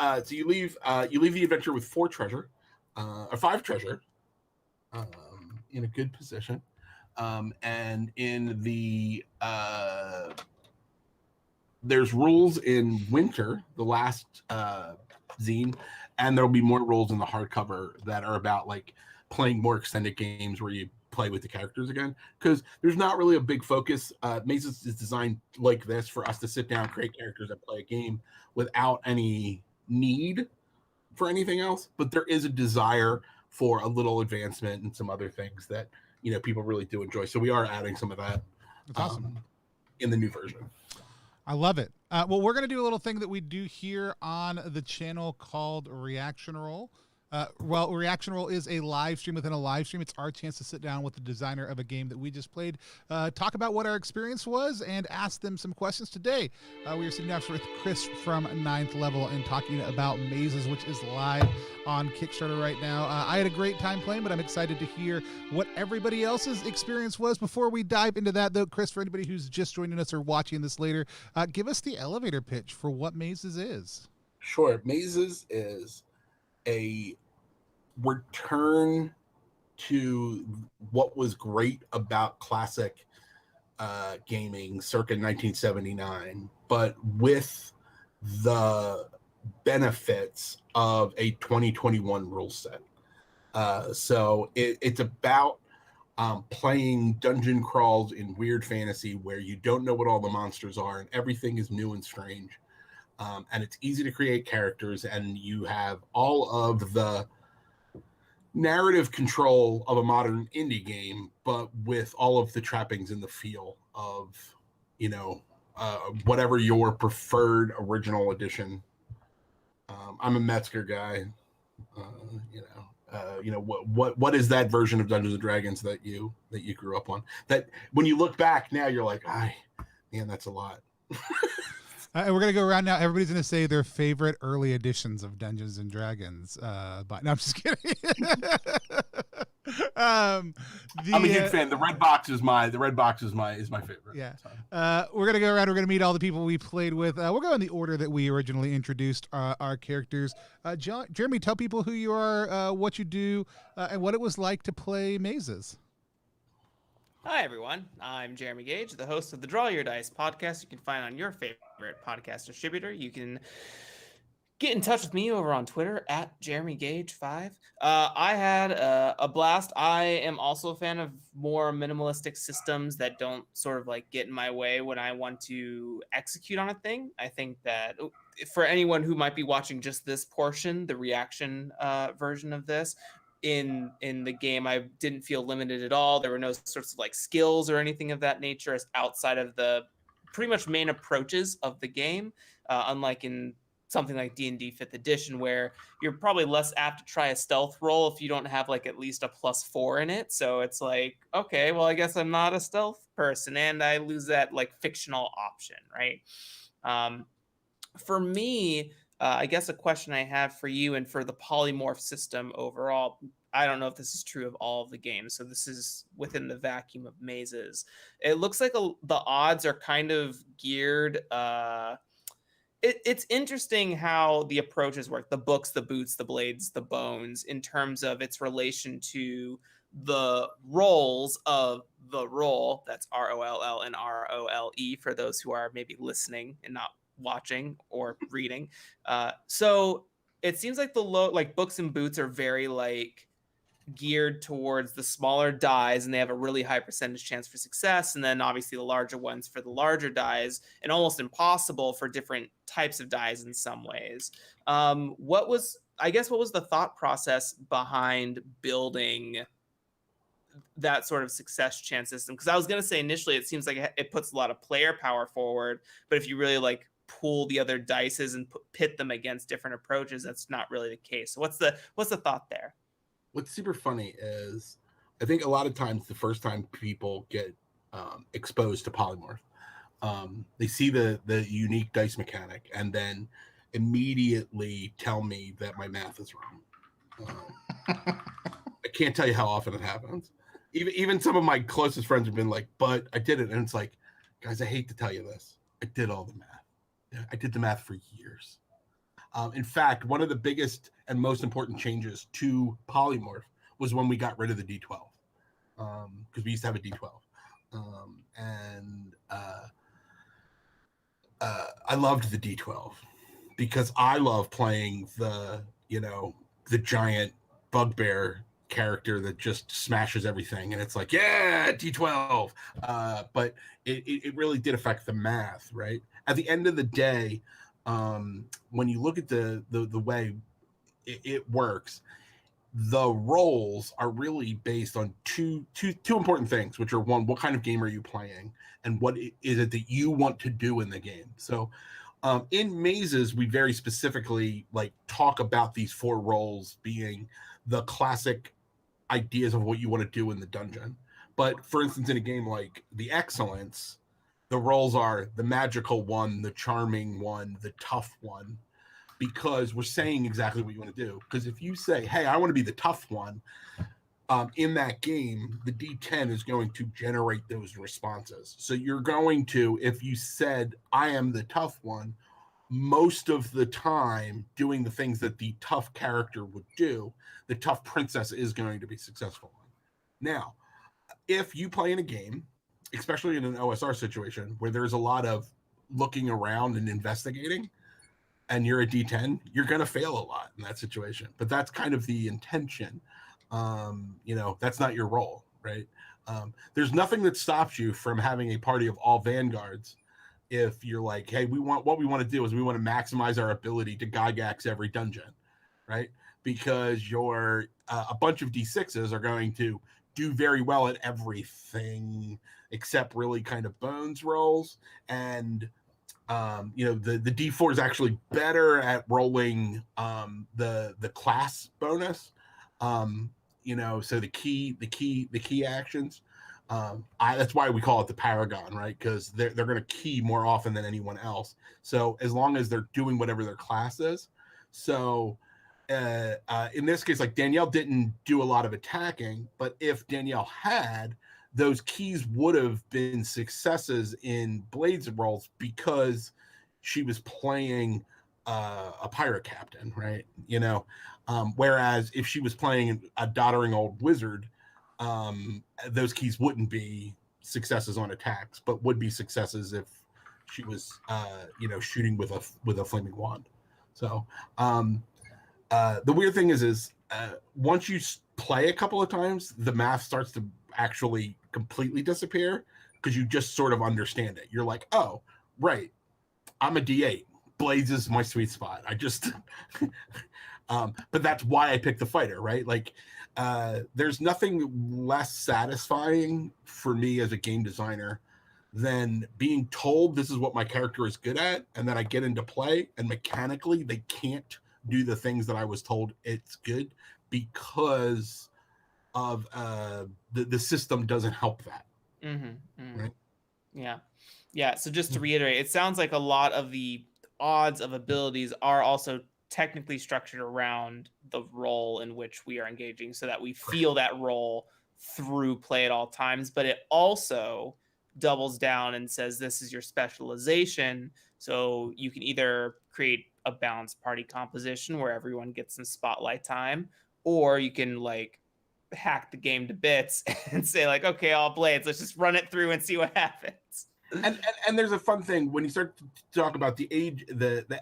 leave the adventure with 4 treasure, or 5 treasure, in a good position, and in the there's rules in winter, the last zine, and there'll be more rules in the hardcover that are about like playing more extended games where you play with the characters again, because there's not really a big focus. Mazes is designed like this for us to sit down, create characters, and play a game without any need for anything else. But there is a desire for a little advancement and some other things that people really do enjoy. So we are adding some of that. That's awesome. In the new version. I love it. Well, we're going to do a little thing that we do here on the channel called Reaction Roll. Reaction Roll is a live stream within a live stream. It's our chance to sit down with the designer of a game that we just played, talk about what our experience was, and ask them some questions. Today, we are sitting down with Chris from 9th Level and talking about Mazes, which is live on Kickstarter right now. I had a great time playing, but I'm excited to hear what everybody else's experience was. Before we dive into that, though, Chris, for anybody who's just joining us or watching this later, give us the elevator pitch for what Mazes is. Sure. Mazes is a return to what was great about classic gaming circa 1979, but with the benefits of a 2021 rule set. So it's about playing dungeon crawls in weird fantasy where you don't know what all the monsters are and everything is new and strange. And it's easy to create characters, and you have all of the narrative control of a modern indie game, but with all of the trappings and the feel of, whatever your preferred original edition. I'm a Metzger guy. What is that version of Dungeons and Dragons that you grew up on? That when you look back now, you're like, man, that's a lot. We're going to go around now. Everybody's going to say their favorite early editions of Dungeons and Dragons. But no, I'm just kidding. I'm a huge fan. The red box is my favorite. Yeah. We're going to go around. We're going to meet all the people we played with. We'll go in the order that we originally introduced our characters. Jeremy, tell people who you are, what you do, and what it was like to play Mazes. Hi, everyone. I'm Jeremy Gage, the host of the Draw Your Dice podcast. You can find on your favorite podcast distributor. You can get in touch with me over on Twitter at JeremyGage5. I had a blast. I am also a fan of more minimalistic systems that don't sort of like get in my way when I want to execute on a thing. I think that for anyone who might be watching just this portion, the reaction version of this, in the game, I didn't feel limited at all. There were no sorts of like skills or anything of that nature as outside of the pretty much main approaches of the game, unlike in something like D&D 5th edition, where you're probably less apt to try a stealth roll if you don't have like at least a +4 in it. So it's like, okay, well, I guess I'm not a stealth person, and I lose that like fictional option, right? For me, I guess a question I have for you and for the polymorph system overall, I don't know if this is true of all of the games, so this is within the vacuum of mazes. It looks like the odds are kind of geared. It's interesting how the approaches work, the books, the boots, the blades, the bones, in terms of its relation to the roles of the role. That's ROLL and ROLE for those who are maybe listening and not watching or reading. So it seems like like books and boots are very like geared towards the smaller dies, and they have a really high percentage chance for success, and then obviously the larger ones for the larger dies, and almost impossible for different types of dies in some ways. What was the thought process behind building that sort of success chance system? Because I was going to say initially it seems like it puts a lot of player power forward, but if you really like pool the other dices and pit them against different approaches, that's not really the case. So what's the thought there? What's super funny is I think a lot of times the first time people get exposed to polymorph, they see the unique dice mechanic and then immediately tell me that my math is wrong. I can't tell you how often it happens. Even some of my closest friends have been like, but I did it. And it's like, guys, I hate to tell you this. I did all the math. I did the math for years. In fact, one of the biggest and most important changes to polymorph was when we got rid of the D12, because we used to have a D12, I loved the D12 because I love playing the giant bugbear character that just smashes everything, and it's like, yeah, D12. But it really did affect the math, right? At the end of the day, when you look at the way it works, the roles are really based on two important things, which are, one, what kind of game are you playing, and what is it that you want to do in the game. So in mazes, we very specifically like talk about these 4 roles being the classic ideas of what you want to do in the dungeon. But for instance, in a game like the Excellence, the roles are the magical one, the charming one, the tough one, because we're saying exactly what you want to do. Because if you say, hey, I want to be the tough one, in that game, the D10 is going to generate those responses. So you're going to, if you said, I am the tough one, most of the time doing the things that the tough character would do, the tough princess is going to be successful on. Now, if you play in a game, especially in an OSR situation where there's a lot of looking around and investigating, and you're a D10, you're going to fail a lot in that situation. But that's kind of the intention. That's not your role, right? There's nothing that stops you from having a party of all vanguards if you're like, hey, what we want to do is we want to maximize our ability to Gygax every dungeon, right? Because your a bunch of D6s are going to do very well at everything except really kind of bones rolls, and the D4 is actually better at rolling the class bonus, so the key actions. That's why we call it the Paragon, right? Because they're going to key more often than anyone else. So as long as they're doing whatever their class is. So in this case, like Danielle didn't do a lot of attacking, but if Danielle had, those keys would have been successes in Blades rolls because she was playing a pirate captain, right? Whereas if she was playing a doddering old wizard, those keys wouldn't be successes on attacks, but would be successes if she was, shooting with a flaming wand. So the weird thing is once you play a couple of times, the math starts to actually completely disappear because you just sort of understand it. You're like, oh, right, I'm a D8. Blades is my sweet spot. I just, but that's why I picked the fighter, right? Like, there's nothing less satisfying for me as a game designer than being told this is what my character is good at, and then I get into play and mechanically they can't do the things that I was told it's good because of the system doesn't help that. Right? Yeah. So just to reiterate, it sounds like a lot of the odds of abilities are also technically structured around the role in which we are engaging, so that we feel that role through play at all times. But it also doubles down and says this is your specialization, so you can either create a balanced party composition where everyone gets some spotlight time, or you can like hack the game to bits and say like, okay, all blades, let's just run it through and see what happens. And there's a fun thing when you start to talk about the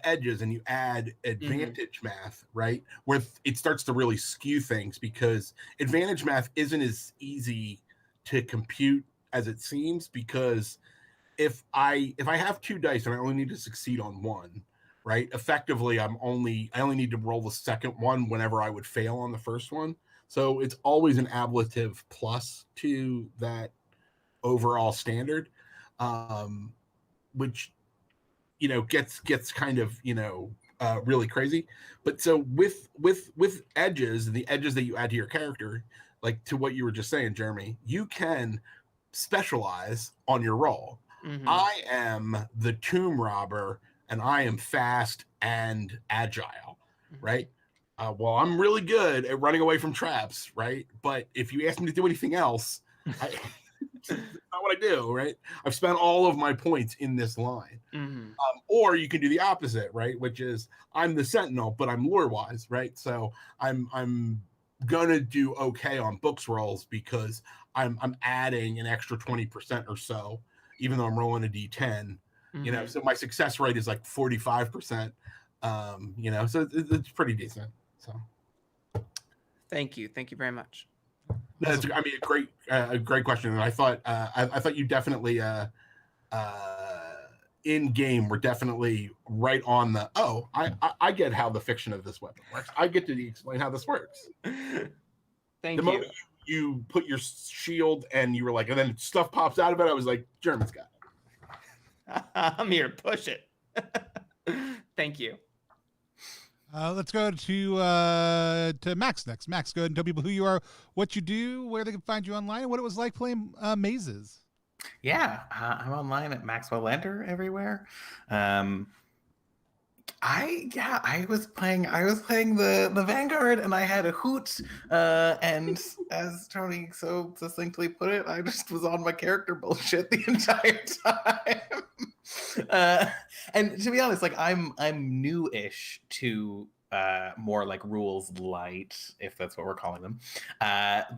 edges and you add advantage math, right? Where it starts to really skew things, because advantage math isn't as easy to compute as it seems, because if I have 2 dice and I only need to succeed on 1, right? Effectively, I only need to roll the second one whenever I would fail on the first one. So it's always an ablative plus to that overall standard, which gets kind of really crazy. But so with edges and the edges that you add to your character, like to what you were just saying, Jeremy, you can specialize on your role. I am the tomb robber and I am fast and agile, right? Well, I'm really good at running away from traps, right? But if you ask me to do anything else, it's not what I do, right? I've spent all of my points in this line. Or you can do the opposite, right? Which is I'm the sentinel, but I'm lore-wise, right? So I'm gonna do okay on books rolls because I'm adding an extra 20% or so, even though I'm rolling a D10. So my success rate is like 45%. So it's pretty decent. So thank you very much. That's a great question, and I thought you definitely in game we're definitely right on the I get how the fiction of this weapon works. I get to explain how this works. Thank the moment you put your shield and you were like, and then stuff pops out of it, I was like, German's got it. I'm here to push it. Thank you. Let's go to Max next. Max, go ahead and tell people who you are, what you do, where they can find you online, and what it was like playing mazes. Yeah, I'm online at Maxwell Lander everywhere. I was playing the Vanguard, and I had a hoot. And as Tony so succinctly put it, I just was on my character bullshit the entire time. And to be honest, like I'm new-ish to more like rules light, if that's what we're calling them,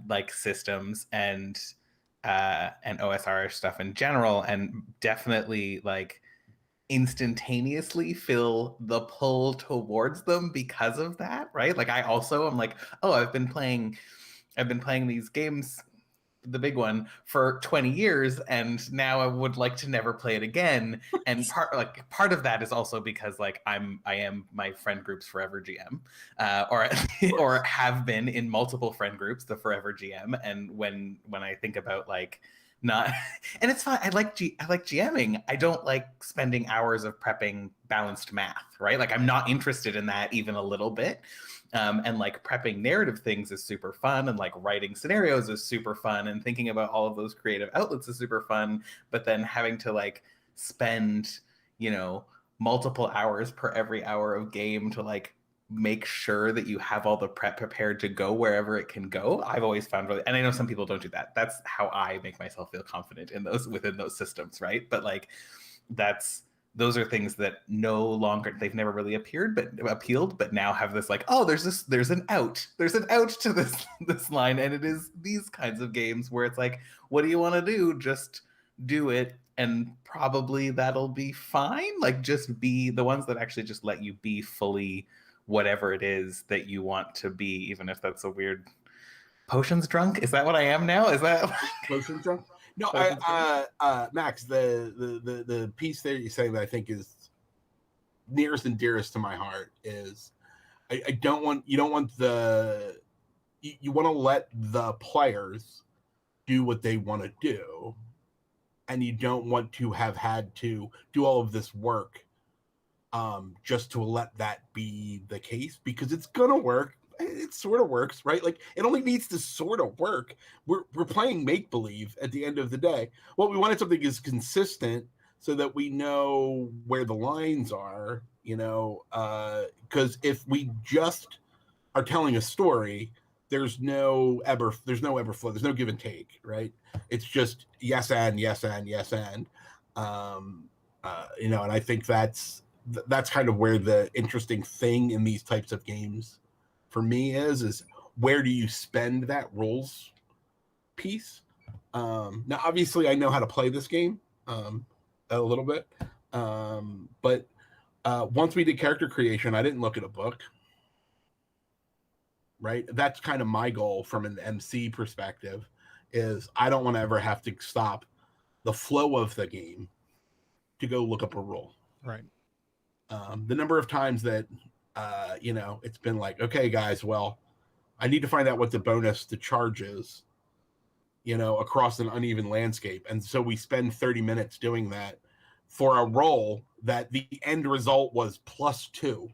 like systems and OSR stuff in general, and definitely like instantaneously feel the pull towards them because of that, right? Like I also am like, I've been playing these games, the big one, for 20 years, and now I would like to never play it again. And part of that is also because like I am my friend group's forever GM, or have been in multiple friend groups, the forever GM. And when I think about like not, and it's fine. I like GMing. I don't like spending hours of prepping balanced math, right? Like I'm not interested in that even a little bit. And like prepping narrative things is super fun, and like writing scenarios is super fun, and thinking about all of those creative outlets is super fun. But then having to like spend, multiple hours per every hour of game to like make sure that you have all the prep prepared to go wherever it can go, I've always found really, and I know some people don't do that. That's how I make myself feel confident in within those systems, right? But like those are things that no longer, they've never really appealed, but now have this like, there's an out to this line. And it is these kinds of games where it's like, what do you want to do? Just do it. And probably that'll be fine. Like just be the ones that actually just let you be fully whatever it is that you want to be, even if that's a weird potions drunk. Is that what I am now? Is that potions drunk? No, Max, the piece there you're saying that I think is nearest and dearest to my heart is you want to let the players do what they want to do, and you don't want to have had to do all of this work just to let that be the case, because it's gonna work. It sort of works, right? Like, it only needs to sort of work. We're playing make believe at the end of the day. What we wanted something is consistent, so that we know where the lines are, because if we just are telling a story, there's no ebb flow, there's no give and take, right? It's just yes and yes and yes and, and I think that's kind of where the interesting thing in these types of games for me is where do you spend that rules piece? Now, obviously, I know how to play this game a little bit, but once we did character creation, I didn't look at a book. Right, that's kind of my goal from an MC perspective. Is I don't want to ever have to stop the flow of the game to go look up a rule. Right. The number of times that it's been like, okay, guys, well, I need to find out what the bonus to charge is, across an uneven landscape. And so we spend 30 minutes doing that for a roll that the end result was +2.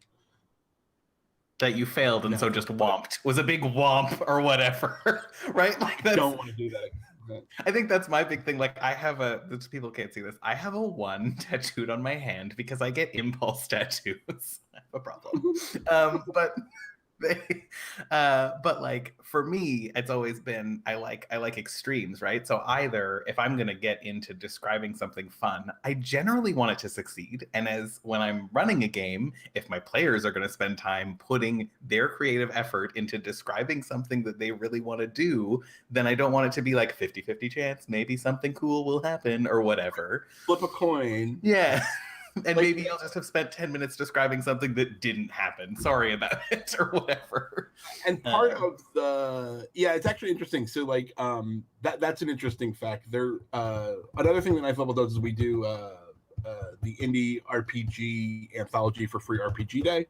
That you failed and so just whomped. Was a big whomp or whatever, right? Like, I don't want to do that. I think that's my big thing. Like, I have people can't see this. I have a 1 tattooed on my hand because I get impulse tattoos. I have a problem. But like, for me, it's always been, I like extremes, right? So either if I'm going to get into describing something fun, I generally want it to succeed. And when I'm running a game, if my players are going to spend time putting their creative effort into describing something that they really want to do, then I don't want it to be like 50-50 chance, maybe something cool will happen or whatever. Flip a coin. Yeah. And maybe you'll just have spent 10 minutes describing something that didn't happen. Sorry about it, or whatever. And part of it's actually interesting. So like, that's an interesting fact. There, another thing that Ninth Level does is we do the Indie RPG Anthology for Free RPG Day.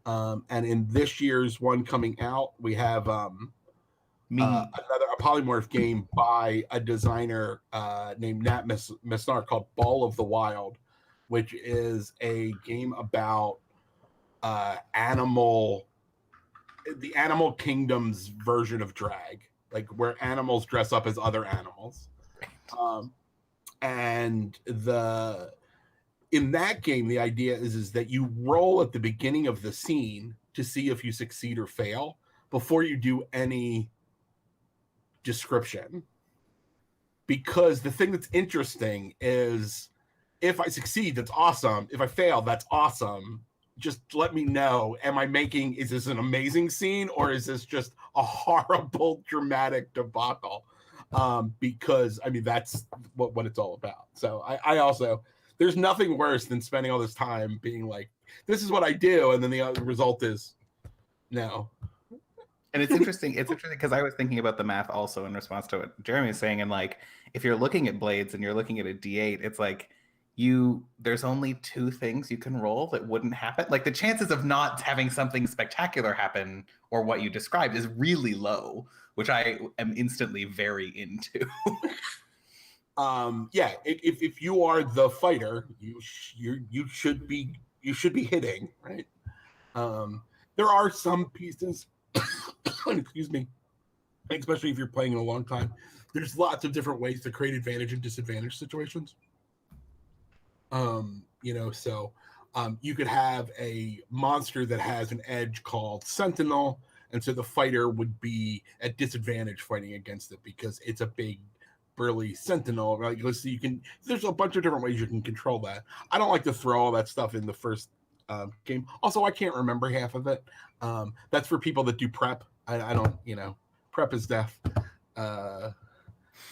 And in this year's one coming out, we have a polymorph game by a designer named Nat Misnar called Ball of the Wild, which is a game about the animal kingdom's version of drag, like where animals dress up as other animals. And in that game, the idea is that you roll at the beginning of the scene to see if you succeed or fail before you do any description. Because the thing that's interesting is, if I succeed, that's awesome. If I fail, that's awesome. Just let me know. Is this an amazing scene, or is this just a horrible, dramatic debacle? Because I mean, that's what it's all about. So I also, there's nothing worse than spending all this time being like, this is what I do, and then the result is no. And it's interesting. It's interesting because I was thinking about the math also in response to what Jeremy was saying. And like, if you're looking at blades and you're looking at a D8, it's like, there's only 2 things you can roll that wouldn't happen. Like, the chances of not having something spectacular happen or what you described is really low, which I am instantly very into. If you are the fighter, you should be hitting, right? There are some pieces, excuse me, especially if you're playing in a long time, there's lots of different ways to create advantage and disadvantage situations. You could have a monster that has an edge called Sentinel, and so the fighter would be at disadvantage fighting against it because it's a big, burly Sentinel. Right? So there's a bunch of different ways you can control that. I don't like to throw all that stuff in the first game. Also, I can't remember half of it. That's for people that do prep. I don't, prep is death. Our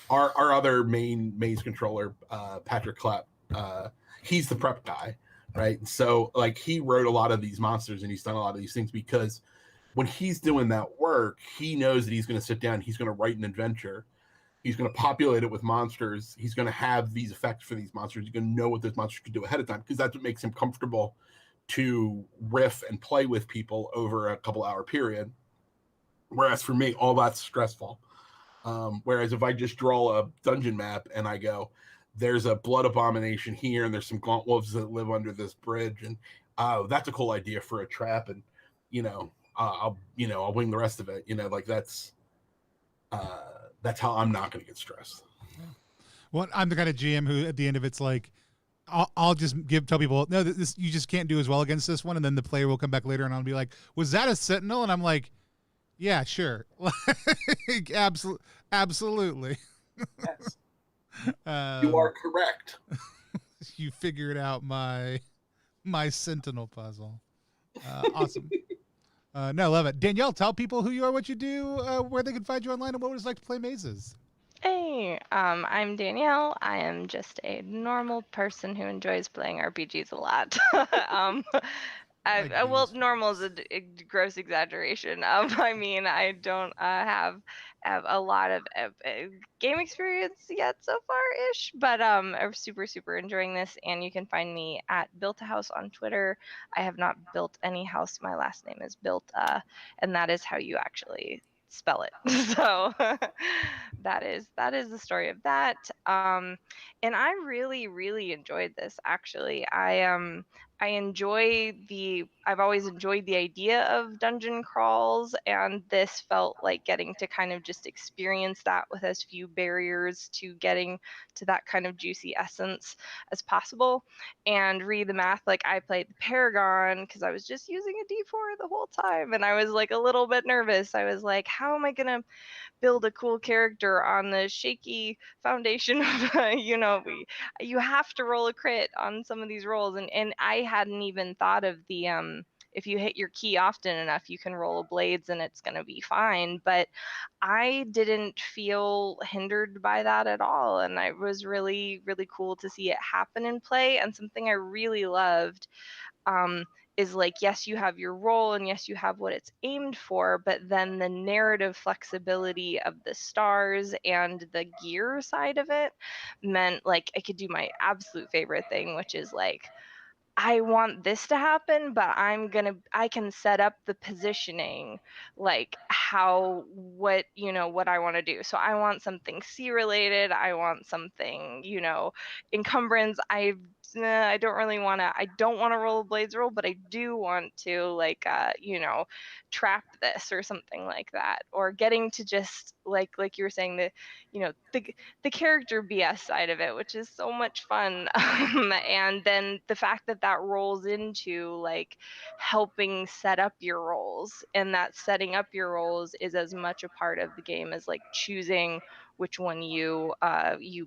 other main maze controller, Patrick Klepp, he's the prep guy, right? So like, he wrote a lot of these monsters and he's done a lot of these things because when he's doing that work, he knows that he's going to sit down, he's going to write an adventure, he's going to populate it with monsters, he's going to have these effects for these monsters, he's going to know what those monsters can do ahead of time, because that's what makes him comfortable to riff and play with people over a couple hour period. Whereas for me, all that's stressful. Whereas if I just draw a dungeon map and I go, there's a blood abomination here, and there's some gaunt wolves that live under this bridge, and that's a cool idea for a trap, and I'll wing the rest of it. Like that's how I'm not going to get stressed. Well, I'm the kind of GM who at the end of it's like, I'll just tell people, no, this you just can't do as well against this one, and then the player will come back later and I'll be like, was that a sentinel? And I'm like, yeah, sure, absolutely. Yes. You are correct. You figured out my sentinel puzzle. Awesome. No, love it. Danielle, tell people who you are, what you do, where they can find you online, and what it was like to play mazes. Hey, I'm Danielle. I am just a normal person who enjoys playing RPGs a lot. Well, normal is a gross exaggeration. I mean, I don't have a lot of game experience yet so far-ish, but I'm super enjoying this. And you can find me at Built a House on Twitter. I have not built any house. My last name is Built, and that is how you actually spell it. So that is the story of that. And I really enjoyed this. Actually, I've always enjoyed the idea of dungeon crawls, and this felt like getting to kind of just experience that with as few barriers to getting to that kind of juicy essence as possible. And read the math, like I played the Paragon because I was just using a D4 the whole time, and I was like a little bit nervous. I was like, how am I gonna build a cool character on the shaky foundation of you have to roll a crit on some of these rolls, and I hadn't even thought of the if you hit your key often enough, you can roll blades and it's going to be fine. But I didn't feel hindered by that at all, and it was really cool to see it happen in play. And something I really loved is like, yes, you have your role and yes, you have what it's aimed for, but then the narrative flexibility of the stars and the gear side of it meant like I could do my absolute favorite thing, which is like, I want this to happen, but I can set up the positioning, like what I want to do. So I want something sea related. I want something, encumbrance. I don't want to roll a blades roll, but I do want to trap this or something like that, or getting to just like you were saying, the character BS side of it, which is so much fun. And then the fact that rolls into like helping set up your roles, and that setting up your roles is as much a part of the game as like choosing which one you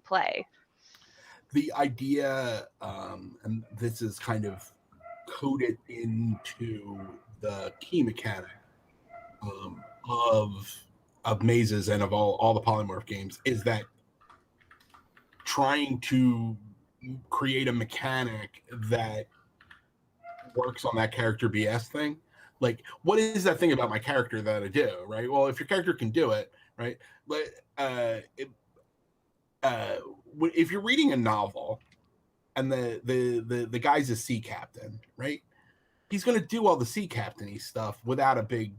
play. The idea, and this is kind of coded into the key mechanic of mazes and of all the polymorph games, is that trying to create a mechanic that works on that character BS thing. Like, what is that thing about my character that I do, right? Well, if your character can do it, right? But if you're reading a novel and the guy's a sea captain, right? He's going to do all the sea captain-y stuff without a big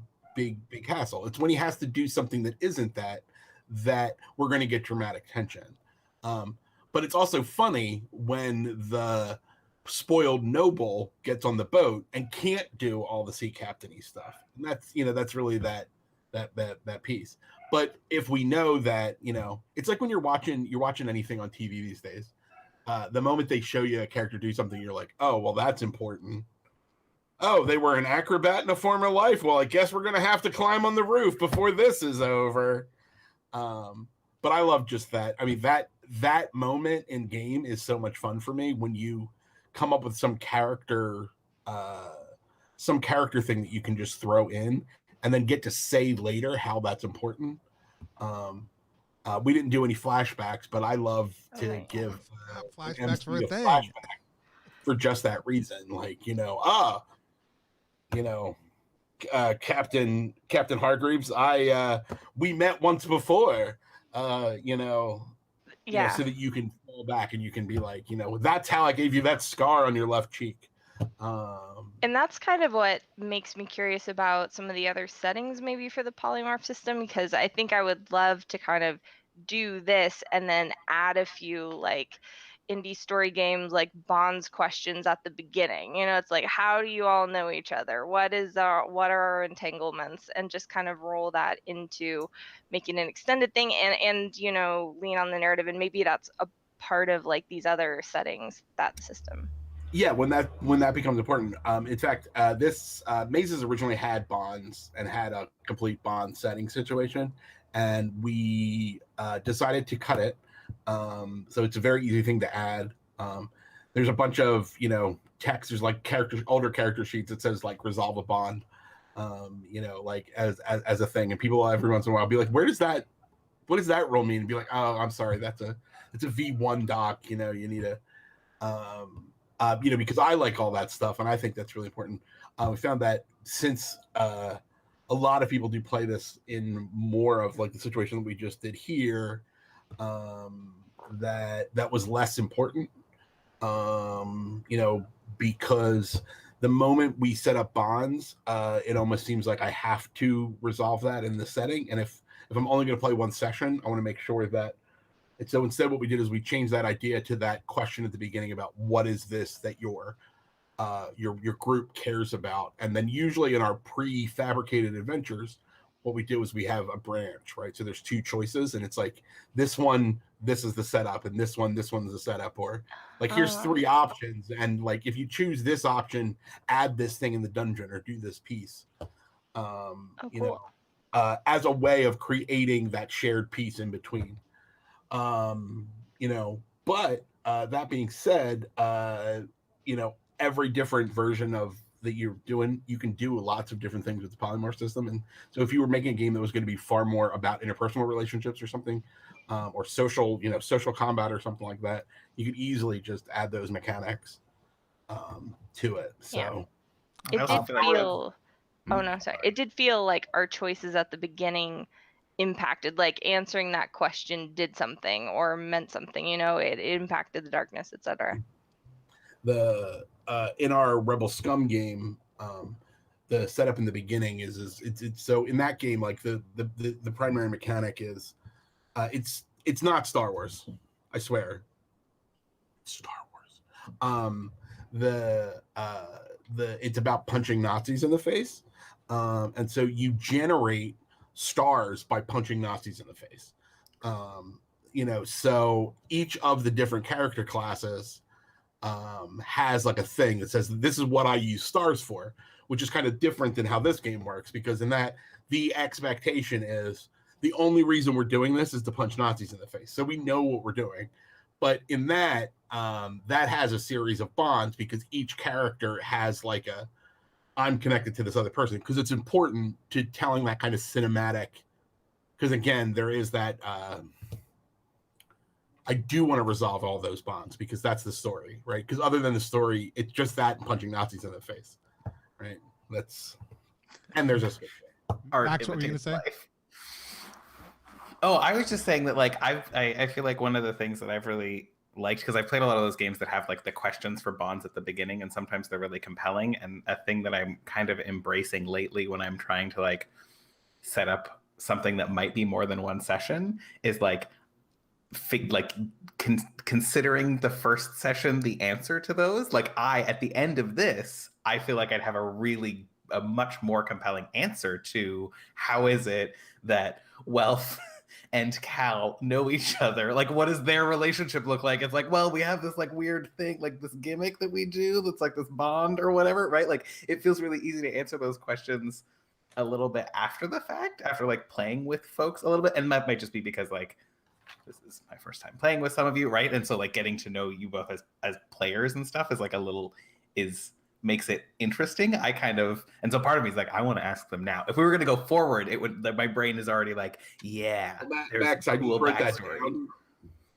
hassle. It's when he has to do something that isn't that we're going to get dramatic tension. But it's also funny when the spoiled noble gets on the boat and can't do all the sea captain-y stuff. And that's really that piece. But if we know that, it's like when you're watching anything on TV these days, the moment they show you a character do something, you're like, oh, well, that's important. Oh, they were an acrobat in a former life. Well, I guess we're going to have to climb on the roof before this is over. But I love just that. I mean, that moment in game is so much fun for me when you come up with some character thing that you can just throw in and then get to say later how that's important. We didn't do any flashbacks, but I love to give flashbacks for a thing. Flashback for just that reason. Like, Captain Hargreaves, we met once before, so that you can fall back and you can be like, that's how I gave you that scar on your left cheek. And that's kind of what makes me curious about some of the other settings maybe for the polymorph system, because I think I would love to kind of do this and then add a few like indie story games like bonds questions at the beginning. It's like, how do you all know each other? What are our entanglements? And just kind of roll that into making an extended thing and lean on the narrative. And maybe that's a part of like these other settings, that system. Yeah, when that becomes important. In fact, this Mazes originally had bonds and had a complete bond setting situation, and we decided to cut it. So it's a very easy thing to add. There's a bunch of text. There's like older character sheets that says like resolve a bond, like as a thing, and people every once in a while be like, what does that role mean? And be like, oh, I'm sorry, it's a V1 doc. You need a because I like all that stuff and I think that's really important. We found that since a lot of people do play this in more of like the situation that we just did here, that was less important, because the moment we set up bonds, it almost seems like I have to resolve that in the setting. And if I'm only going to play one session, I want to make sure that. And so instead, what we did is we changed that idea to that question at the beginning about what is this that your group cares about, and then usually in our prefabricated adventures, what we do is we have a branch, right? So there's two choices, and it's like this one, this is the setup, and this one's the setup, or like here's three options, and like if you choose this option, add this thing in the dungeon or do this piece, Cool. As a way of creating that shared piece in between. But that being said, every different version of that you're doing, you can do lots of different things with the polymorph system. And so if you were making a game that was going to be far more about interpersonal relationships or something, or social combat or something like that, you could easily just add those mechanics to it. So it did feel it did feel like our choices at the beginning impacted, like answering that question did something or meant something, it impacted the darkness, etc. The in our Rebel Scum game, the setup in the beginning is it's so in that game, like the primary mechanic is it's not Star Wars, I swear, it's Star Wars. It's about punching Nazis in the face, and so you generate stars by punching Nazis in the face. So each of the different character classes has like a thing that says this is what I use stars for, which is kind of different than how this game works, because in that the expectation is the only reason we're doing this is to punch Nazis in the face. So we know what we're doing. But in that, that has a series of bonds because each character has like I'm connected to this other person, because it's important to telling that kind of cinematic, because again, there is that I do want to resolve all those bonds because that's the story, right? Because other than the story, it's just that and punching Nazis in the face, right? And there's a Max, what were you gonna say? Oh, I was just saying that like I feel like one of the things that I've really liked, because I've played a lot of those games that have like the questions for bonds at the beginning, and sometimes they're really compelling, and a thing that I'm kind of embracing lately when I'm trying to like set up something that might be more than one session is like considering the first session the answer to those. Like at the end of this, I feel like I'd have a much more compelling answer to how is it that Wealth and Cal know each other. Like, what does their relationship look like? It's like, well, we have this like weird thing, like this gimmick that we do that's like this bond or whatever, right? Like, it feels really easy to answer those questions a little bit after the fact, after like playing with folks a little bit. And that might just be because like this is my first time playing with some of you, right? And so like getting to know you both as players and stuff is like makes it interesting. And so part of me is like, I want to ask them now. If we were going to go forward, it would, like, my brain is already like, yeah. Max, I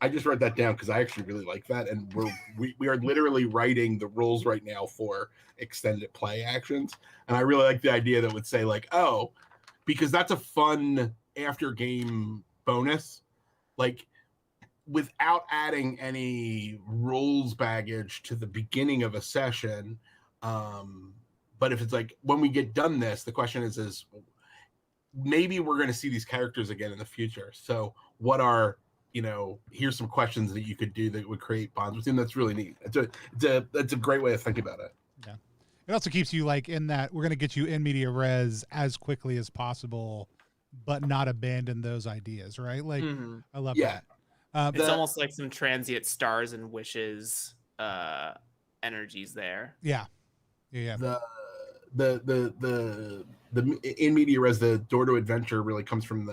just wrote that down because I actually really like that, and we are literally writing the rules right now for extended play actions, and I really like the idea that would say like, oh, because that's a fun after game bonus, like without adding any rules baggage to the beginning of a session. But if it's like when we get done this, the question is maybe we're going to see these characters again in the future. So what are, here's some questions that you could do that would create bonds with him. That's really neat. It's a great way of thinking about it. Yeah. It also keeps you like in that we're going to get you in media res as quickly as possible, but not abandon those ideas, right? Like, I love that. It's almost like some transient stars and wishes energies there. Yeah. The in media res, the door to adventure really comes from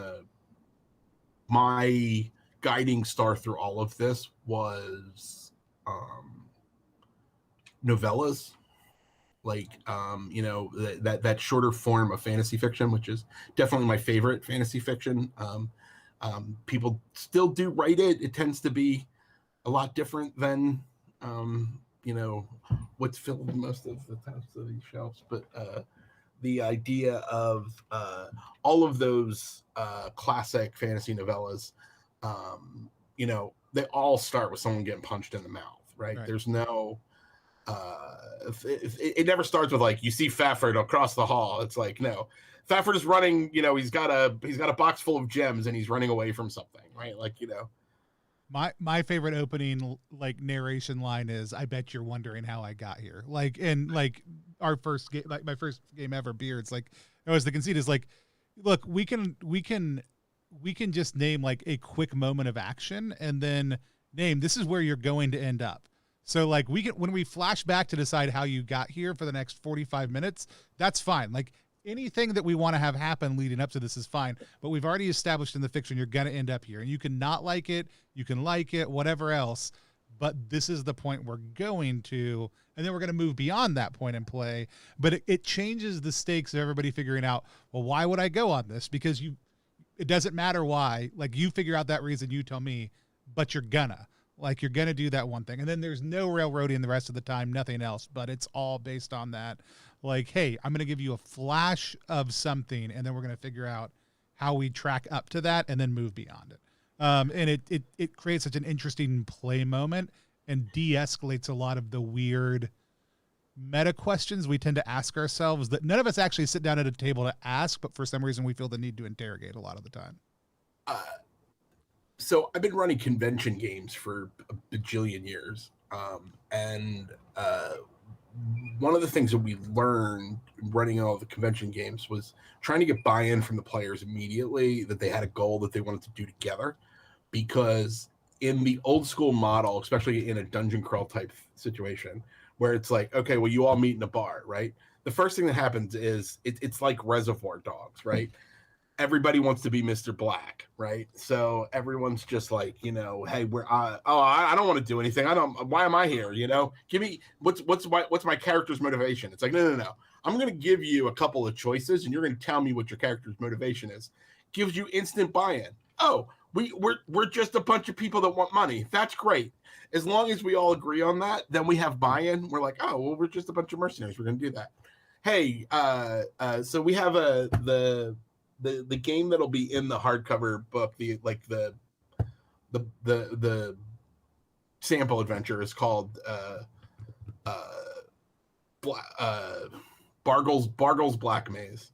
my guiding star through all of this was novellas, like that shorter form of fantasy fiction, which is definitely my favorite fantasy fiction. People still do write it. It tends to be a lot different than what's filled most of the tops of these shelves, but the idea of all of those classic fantasy novellas, they all start with someone getting punched in the mouth, right? There's no it never starts with like you see Fafford across the hall. It's like, no, Fafford is running, he's got a box full of gems and he's running away from something, right? Like, My favorite opening like narration line is, "I bet you're wondering how I got here." Like in like our first game, like my first game ever, Beards. Like, it was the conceit is like, look, we can just name like a quick moment of action and then name this is where you're going to end up. So like when we flash back to decide how you got here for the next 45 minutes, that's fine. Like anything that we want to have happen leading up to this is fine, but we've already established in the fiction you're going to end up here, and you can not like it, you can like it, whatever else, but this is the point we're going to, and then we're going to move beyond that point and play. But it changes the stakes of everybody figuring out, well, why would I go on this? Because it doesn't matter why. Like, you figure out that reason, you tell me, but you're gonna do that one thing, and then there's no railroading the rest of the time, nothing else, but it's all based on that. Like, hey, I'm going to give you a flash of something, and then we're going to figure out how we track up to that and then move beyond it. And it creates such an interesting play moment and de-escalates a lot of the weird meta questions we tend to ask ourselves that none of us actually sit down at a table to ask, but for some reason we feel the need to interrogate a lot of the time. So I've been running convention games for a bajillion years. And one of the things that we learned running all the convention games was trying to get buy-in from the players immediately that they had a goal that they wanted to do together. Because in the old school model, especially in a dungeon crawl type situation, where it's like, okay, well, you all meet in a bar, right? The first thing that happens is it's like Reservoir Dogs, right? Everybody wants to be Mr. Black, right? So everyone's just like, hey, I don't want to do anything. Why am I here? Give me what's my character's motivation? It's like, no. I'm going to give you a couple of choices and you're going to tell me what your character's motivation is. Gives you instant buy-in. Oh, we're just a bunch of people that want money. That's great. As long as we all agree on that, then we have buy-in. We're like, oh, well, we're just a bunch of mercenaries. We're going to do that. Hey, so we have the game that'll be in the hardcover book, the sample adventure is called Bargle's Black Maze.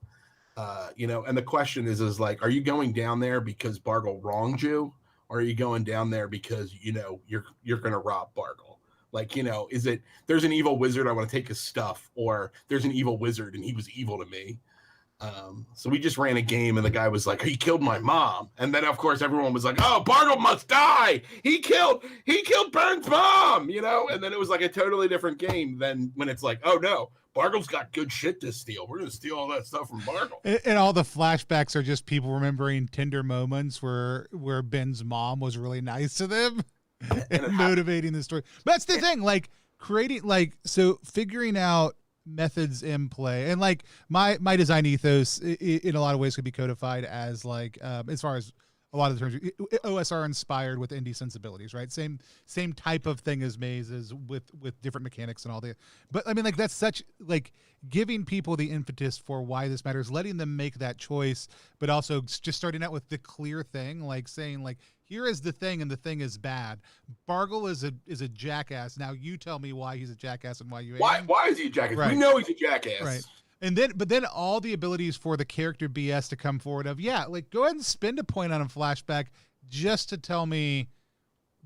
And the question is like, are you going down there because Bargle wronged you, or are you going down there because you're gonna rob Bargle? Like, is it there's an evil wizard, I want to take his stuff, or there's an evil wizard and he was evil to me? So we just ran a game and the guy was like, he killed my mom. And then of course everyone was like, oh, Bargle must die. He killed Burns' mom, and then it was like a totally different game than when it's like, oh no, Bargle's got good shit to steal. We're going to steal all that stuff from Bargle. And all the flashbacks are just people remembering tender moments where Ben's mom was really nice to them and motivating the story. But that's the thing, like creating, so figuring out methods in play, and like my design ethos in a lot of ways could be codified as like as far as a lot of the terms OSR inspired with indie sensibilities, right? Same type of thing as mazes with different mechanics and all that. But I mean, like, that's such like giving people the impetus for why this matters, letting them make that choice, but also just starting out with the clear thing, like saying like, here is the thing and the thing is bad. Bargle is a jackass. Now you tell me why he's a jackass and why you hate him. Why is he a jackass? Right. We know he's a jackass. Right. but then all the abilities for the character BS to come forward of, yeah, like go ahead and spend a point on a flashback just to tell me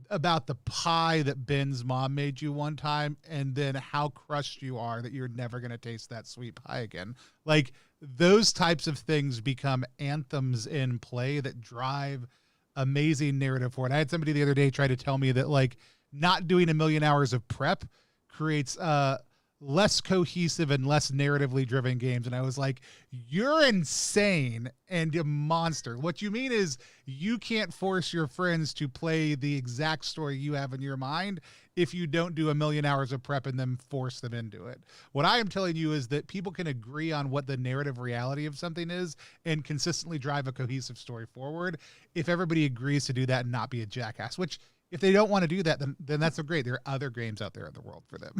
about the pie that Ben's mom made you one time, and then how crushed you are that you're never going to taste that sweet pie again. Like those types of things become anthems in play that drive amazing narrative forward. I had somebody the other day try to tell me that like not doing a million hours of prep creates less cohesive and less narratively driven games. And I was like, you're insane and a monster. What you mean is you can't force your friends to play the exact story you have in your mind if you don't do a million hours of prep and then force them into it. What I am telling you is that people can agree on what the narrative reality of something is and consistently drive a cohesive story forward if everybody agrees to do that and not be a jackass, which if they don't want to do that, then that's so great. There are other games out there in the world for them.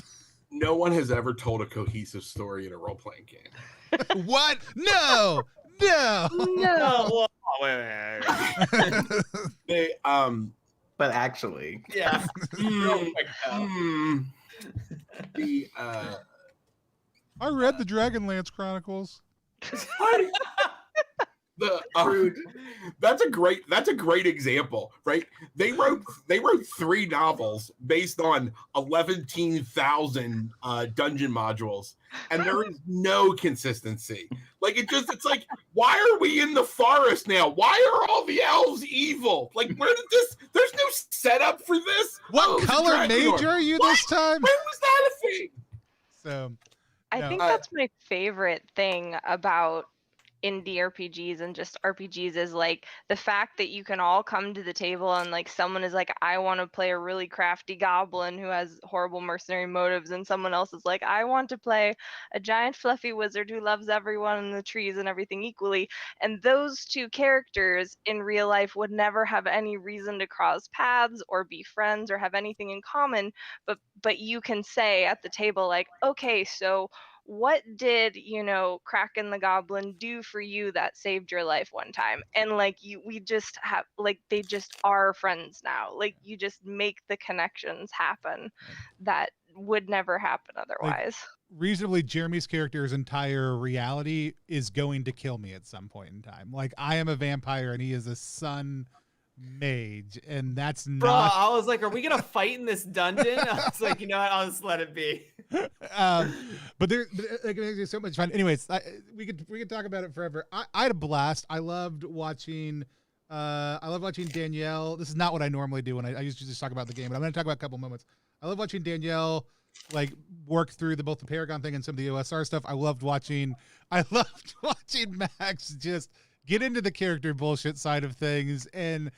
No one has ever told a cohesive story in a role-playing game. What? No. No. Wait. They, But actually, Yeah. Real quick, the I read the Dragonlance Chronicles. That's a great example, right? They wrote 3 novels based on 11,000 dungeon modules, and there is no consistency. Like it's like, why are we in the forest now? Why are all the elves evil? Like, where did this? There's no setup for this. What color mage are you this time? When was that a thing? So, I think that's my favorite thing about indie RPGs and just RPGs is like the fact that you can all come to the table and like someone is like, I want to play a really crafty goblin who has horrible mercenary motives, and someone else is like, I want to play a giant fluffy wizard who loves everyone in the trees and everything equally. And those two characters in real life would never have any reason to cross paths or be friends or have anything in common, but you can say at the table like, okay, so what did, Kraken the Goblin do for you that saved your life one time? And like we just have like they just are friends now. Like you just make the connections happen that would never happen otherwise. Reasonably, Jeremy's character's entire reality is going to kill me at some point in time. Like I am a vampire and he is a sun mage, and that's not. Bro, I was like, are we gonna fight in this dungeon? I was like, you know what? I'll just let it be. But there's so much fun. Anyways, we could talk about it forever. I had a blast. I loved watching Danielle. This is not what I normally do when I usually just talk about the game, but I'm going to talk about a couple moments. I love watching Danielle like work through both the Paragon thing and some of the OSR stuff. I loved watching Max just get into the character bullshit side of things and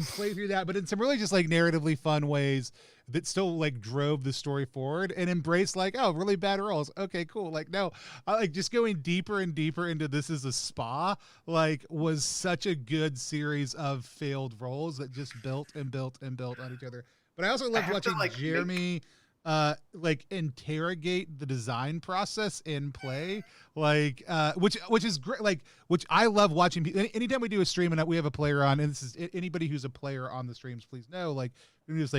play through that, but in some really just like narratively fun ways that still like drove the story forward and embraced like, oh, really bad rolls. Okay, cool. Like, no, I like just going deeper and deeper into this is a spa, like was such a good series of failed rolls that just built and built and built on each other. But I also loved watching Jeremy like interrogate the design process in play, like which is great, like which I love watching. Anytime we do a stream and we have a player on, and this is anybody who's a player on the streams, please know, like we just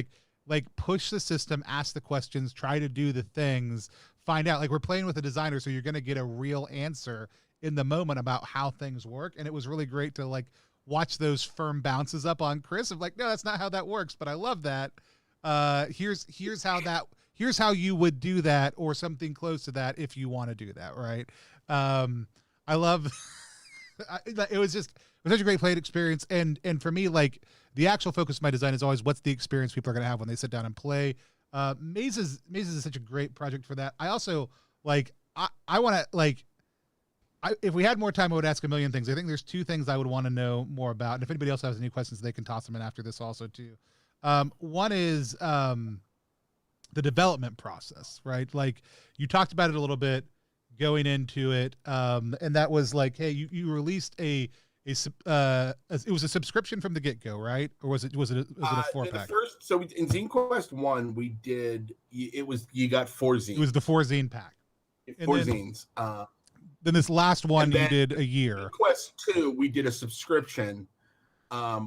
like push the system, ask the questions, try to do the things, find out. Like we're playing with a designer, so you're going to get a real answer in the moment about how things work. And it was really great to like watch those firm bounces up on Chris of like, no, that's not how that works, but I love that. Here's how you would do that, or something close to that if you want to do that, right? I love it was such a great play experience, and for me, like the actual focus of my design is always what's the experience people are going to have when they sit down and play. Mazes is such a great project for that. I also like I want to like if we had more time, I would ask a million things. I think there's 2 things I would want to know more about, and if anybody else has any questions, they can toss them in after this also too. One is the development process, right? Like you talked about it a little bit going into it, and that was like, hey, you released it was a subscription from the get-go, right? Or was it a 4-pack? So in Zine Quest 1, we did you got 4 zines. It was the 4 zine pack. 4 zines. Then this last one you did a year. In Quest 2, we did a subscription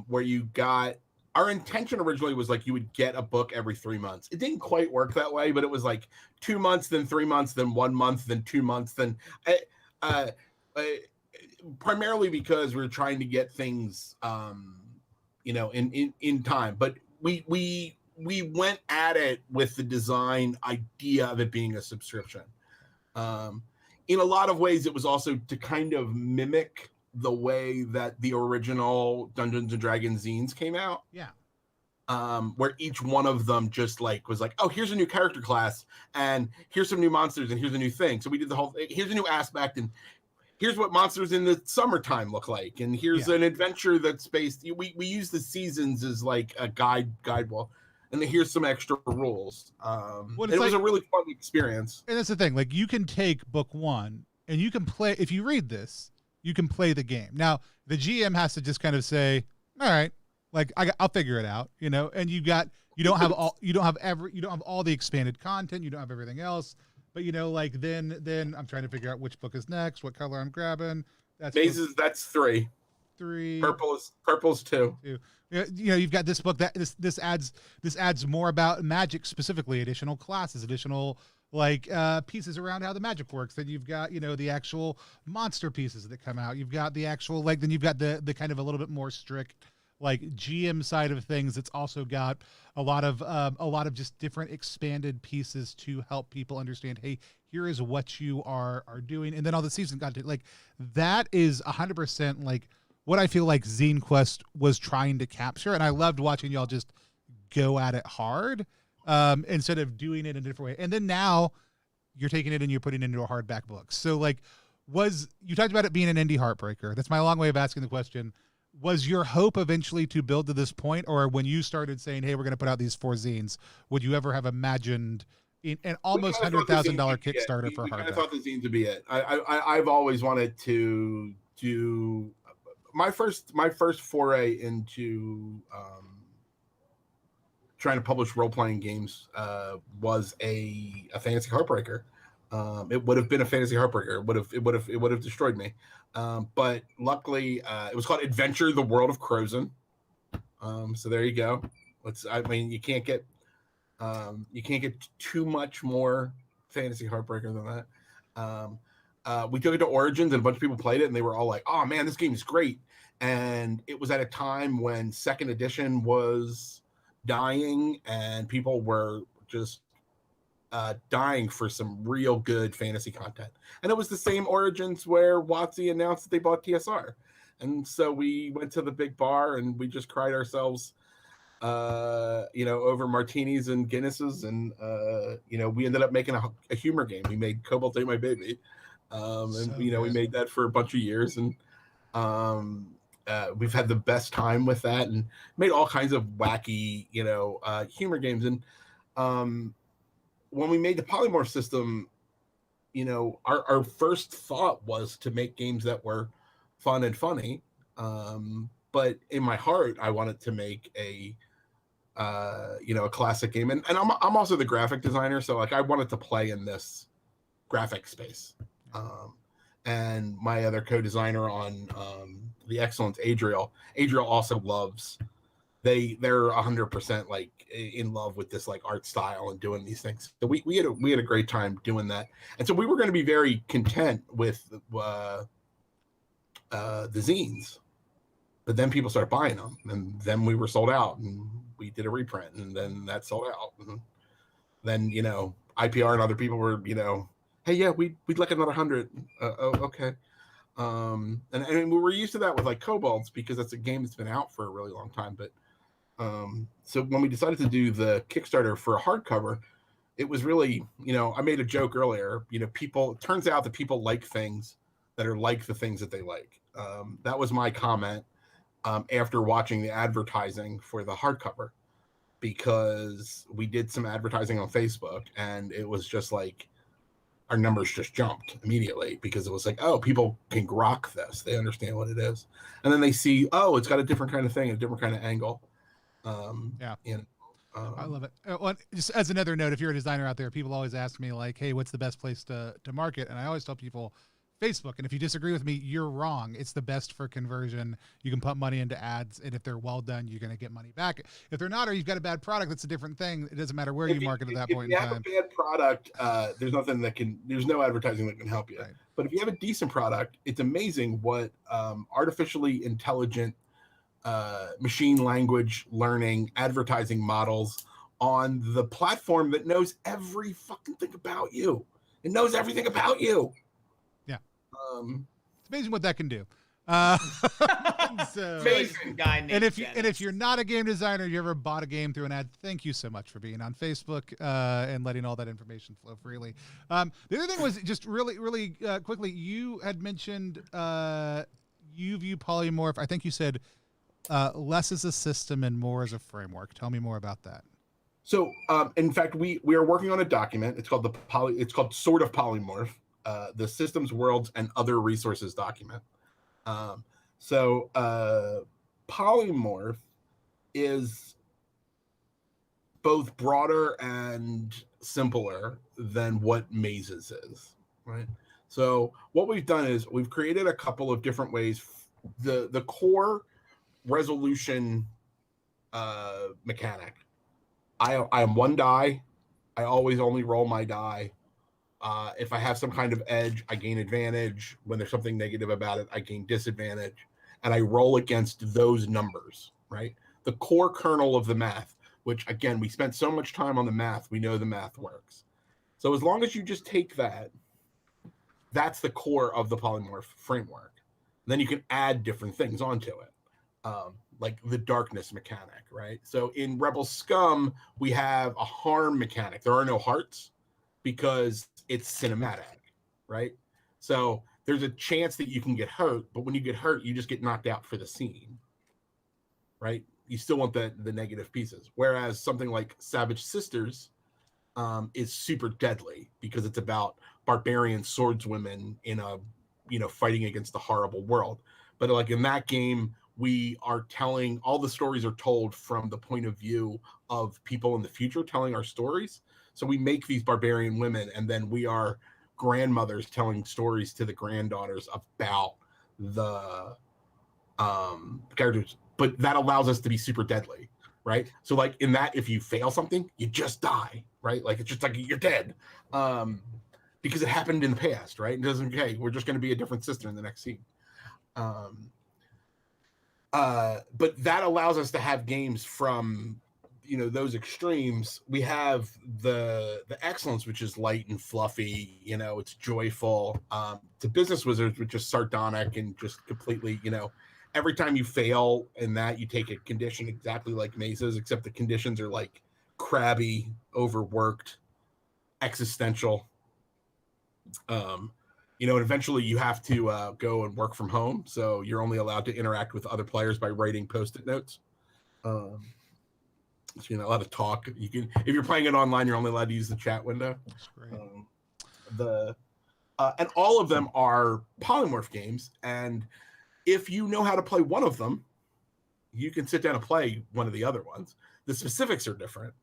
where you got. Our intention originally was like you would get a book every 3 months. It didn't quite work that way, but it was like 2 months, then 3 months, then 1 month, then 2 months. Then primarily because we're trying to get things, in time. But we went at it with the design idea of it being a subscription. In a lot of ways, it was also to kind of mimic the way that the original Dungeons and Dragons zines came out. Yeah. Where each one of them just was like, oh, here's a new character class, and here's some new monsters, and here's a new thing. So we did the whole thing. Here's a new aspect, and here's what monsters in the summertime look like, and here's an adventure that's based. We use the seasons as like a guide wall, and then here's some extra rules. It was a really fun experience. And that's the thing. Like, you can take book 1 and you can play. If you read this, you can play the game. Now the GM has to just kind of say, all right, like I'll figure it out, and you don't have all the expanded content. You don't have everything else, but then I'm trying to figure out which book is next, what color I'm grabbing. That's mazes. That's 3. Purple's 2. You've got this book that this adds more about magic, specifically additional classes, additional pieces around how the magic works. Then you've got the actual monster pieces that come out. You've got the actual then you've got the kind of a little bit more strict GM side of things. It's also got a lot of just different expanded pieces to help people understand, hey, here is what you are doing. And then all the season content, that is 100% what I feel like Zine Quest was trying to capture. And I loved watching y'all just go at it hard, instead of doing it in a different way. And then now you're taking it and you're putting it into a hardback book. So you talked about it being an indie heartbreaker. That's my long way of asking the question. Was your hope eventually to build to this point, or when you started saying, hey, we're going to put out these 4 zines, would you ever have imagined an almost $100,000 Kickstarter for hardback? We kind of thought the zines would be it. I've always wanted to do my first foray into trying to publish role-playing games was a fantasy heartbreaker. It would have been a fantasy heartbreaker. It would have destroyed me. But luckily, it was called Adventure: The World of Crozen. So there you go. You can't get too much more fantasy heartbreaker than that. We took it to Origins, and a bunch of people played it, and they were all like, "Oh man, this game is great!" And it was at a time when second edition was dying, and people were just dying for some real good fantasy content. And it was the same Origins where WotC announced that they bought TSR. And so we went to the big bar and we just cried ourselves, over martinis and Guinnesses. And, we ended up making a humor game. We made Cobalt Ate My Baby. We made that for a bunch of years. And we've had the best time with that and made all kinds of wacky, humor games. And, when we made the Polymorph System, our first thought was to make games that were fun and funny. But in my heart, I wanted to make a classic game. And I'm also the graphic designer. So I wanted to play in this graphic space. And my other co-designer on the excellent Adriel also loves, they're 100% in love with this art style and doing these things. So we had a great time doing that. And so we were going to be very content with the zines, but then people started buying them, and then we were sold out, and we did a reprint, and then that sold out. And then IPR and other people were hey, yeah, we'd like another 100. Okay. And we were used to that with Kobolds, because that's a game that's been out for a really long time. But so when we decided to do the Kickstarter for a hardcover, it was really, I made a joke earlier, it turns out that people like things that are like the things that they like. That was my comment after watching the advertising for the hardcover, because we did some advertising on Facebook, and it was just our numbers just jumped immediately, because it was oh, people can grok this. They understand what it is. And then they see, oh, it's got a different kind of thing, a different kind of angle. I love it. Well, just as another note, if you're a designer out there, people always ask me hey, what's the best place to market? And I always tell people Facebook. And if you disagree with me, you're wrong. It's the best for conversion. You can put money into ads, and if they're well done, you're going to get money back. If they're not, or you've got a bad product, that's a different thing. It doesn't matter where you market at that point in time. If you have a bad product, there's no advertising that can help you. Right. But if you have a decent product, it's amazing what artificially intelligent machine language learning advertising models on the platform that knows every fucking thing about you. It knows everything about you. Yeah. It's amazing what that can do. So, amazing guy named and Dennis. if you're not a game designer, you ever bought a game through an ad, thank you so much for being on Facebook and letting all that information flow freely. The other thing was just really quickly, you had mentioned you view Polymorph. I think you said less as a system and more as a framework. Tell me more about that. So, in fact, we are working on a document. It's called Sort of Polymorph, the Systems, Worlds, and Other Resources document. Polymorph is both broader and simpler than what Mazes is, right? So what we've done is we've created a couple of different ways. The core resolution mechanic. I am one die. I always only roll my die. If I have some kind of edge, I gain advantage. When there's something negative about it, I gain disadvantage. And I roll against those numbers, right? The core kernel of the math, which, again, we spent so much time on the math, we know the math works. So as long as you just take that, that's the core of the Polymorph framework. Then you can add different things onto it. Like the darkness mechanic, right? So in Rebel Scum, we have a harm mechanic. There are no hearts because it's cinematic, right? So there's a chance that you can get hurt, but when you get hurt, you just get knocked out for the scene, right? You still want the negative pieces. Whereas something like Savage Sisters is super deadly because it's about barbarian swordswomen in a, fighting against a horrible world. But like in that game, we are telling, all the stories are told from the point of view of people in the future telling our stories. So we make these barbarian women, and then we are grandmothers telling stories to the granddaughters about the characters. But that allows us to be super deadly, right? So like in that, if you fail something, you just die, right? Like it's just like you're dead. Because it happened in the past, right? It doesn't, okay, we're just going to be a different sister in the next scene. But that allows us to have games from, those extremes. We have the excellence, which is light and fluffy, it's joyful. To Business Wizards, which is sardonic and just completely, every time you fail in that, you take a condition exactly like Mazes, except the conditions are like crabby, overworked, existential. And eventually you have to go and work from home. So you're only allowed to interact with other players by writing Post-it notes. So you're not allowed to talk. You can, if you're playing it online, you're only allowed to use the chat window. That's great. And all of them are Polymorph games. And if you know how to play one of them, you can sit down and play one of the other ones. The specifics are different.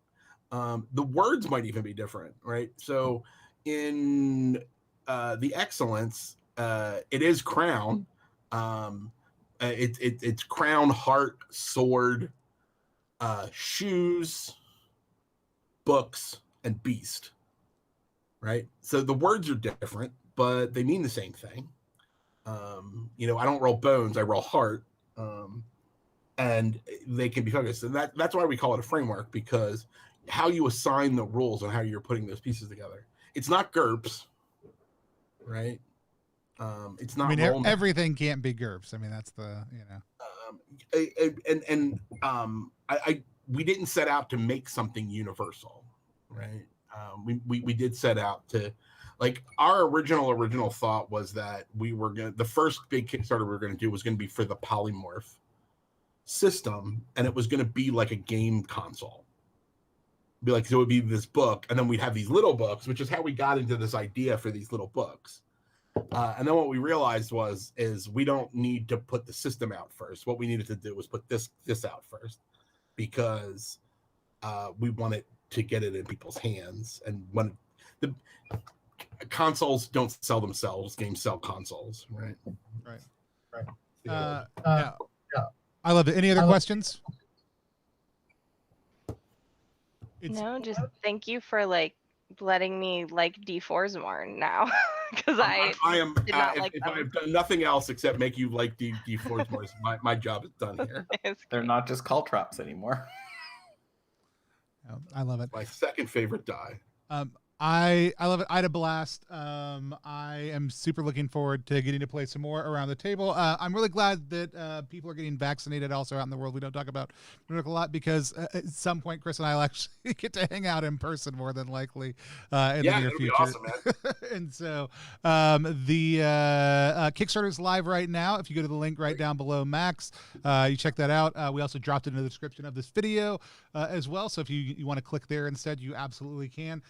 The words might even be different, right? So in the excellence, it is crown. It's crown, heart, sword, shoes, books, and beast, right? So the words are different, but they mean the same thing. I don't roll bones, I roll heart, and they can be focused. And that's why we call it a framework, because how you assign the rules and how you're putting those pieces together. It's not GURPS, right? It's not. I mean, everything can't be GURPS. I mean, that's the we didn't set out to make something universal, right? We did set out to, like, our original thought was that the first big Kickstarter we were gonna do was gonna be for the Polymorph system, and it was gonna be like a game console. So it would be this book, and then we'd have these little books, which is how we got into this idea for these little books. And then what we realized is we don't need to put the system out first. What we needed to do was put this out first, because we wanted to get it in people's hands. And when consoles don't sell themselves. Games sell consoles, right? Right. So, Yeah. I love it. Any other questions? No, just thank you for like letting me like D4s more now, because I am. did not If, like if them. I've done nothing else except make you like D4s more, my job is done here. It's They're great. not just caltrops anymore. I love it. My second favorite die. I love it. I had a blast. I am super looking forward to getting to play some more around the table. I'm really glad that people are getting vaccinated also out in the world. We don't talk about it a lot because at some point Chris and I will actually get to hang out in person more than likely in the near future. Be awesome, man. And so the Kickstarter is live right now. If you go to the link right down below, Max, you check that out. We also dropped it in the description of this video as well. So if you want to click there instead, you absolutely can.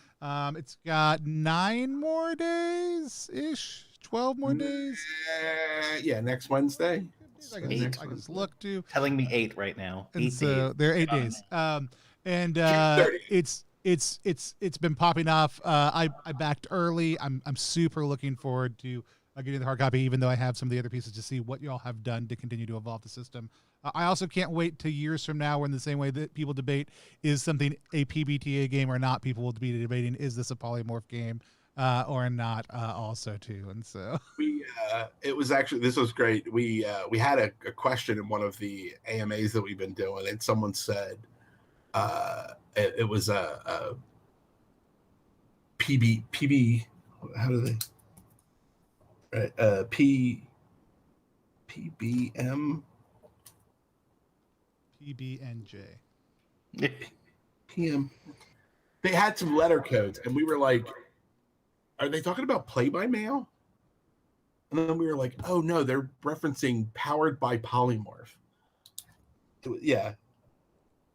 It's got 9 more days ish, 12 more days. Yeah, next Wednesday. I can just look to. Telling me 8 right now. And 8 so days. they're 8 days. And it's been popping off. I backed early. I'm super looking forward to getting the hard copy, even though I have some of the other pieces to see what y'all have done to continue to evolve the system. I also can't wait to years from now, when the same way that people debate is something a PBTA game or not, people will be debating, is this a polymorph game or not also too. And so it was actually, this was great. We had a question in one of the AMAs that we've been doing, and someone said it was a PB, how do they, right, PBM, PBNJ. PM. They had some letter codes, and we were like, are they talking about play by mail? And then we were like, oh no, they're referencing powered by polymorph. Yeah.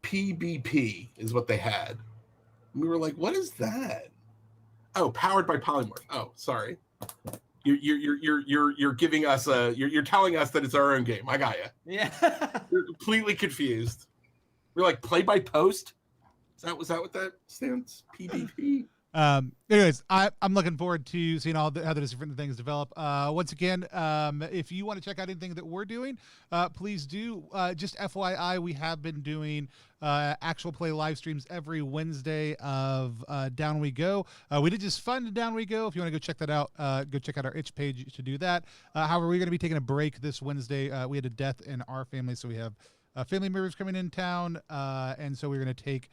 PBP is what they had. And we were like, what is that? Oh, powered by polymorph. Oh, sorry. You're giving us you're telling us that it's our own game. I got you. Yeah. You're completely confused. We're like, play by post. Was that what that stands? PBP. Anyways, I'm looking forward to seeing how the different things develop. Once again, if you want to check out anything that we're doing, please do. Just FYI, we have been doing actual play live streams every Wednesday of Down We Go. We did just fund Down We Go. If you want to go check that out, go check out our itch page to do that. However, we're going to be taking a break this Wednesday. We had a death in our family, so we have family members coming in town, and so we're going to take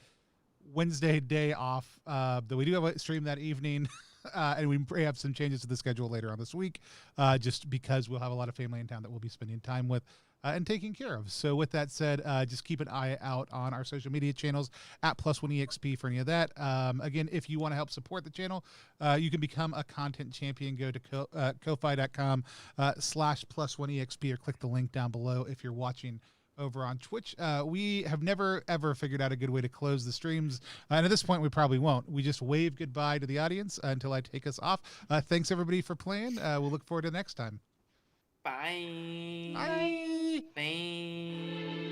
Wednesday day off. Though we do have a stream that evening, and we may have some changes to the schedule later on this week, just because we'll have a lot of family in town that we'll be spending time with and taking care of. So with that said, just keep an eye out on our social media channels at +1EXP for any of that. Again, if you want to help support the channel, you can become a content champion. Go to ko-fi.com/+1EXP or click the link down below if you're watching over on Twitch. We have never ever figured out a good way to close the streams, and at this point we probably won't. We just wave goodbye to the audience until I take us off. Thanks everybody for playing. We'll look forward to next time. Bye. Bye. Bye.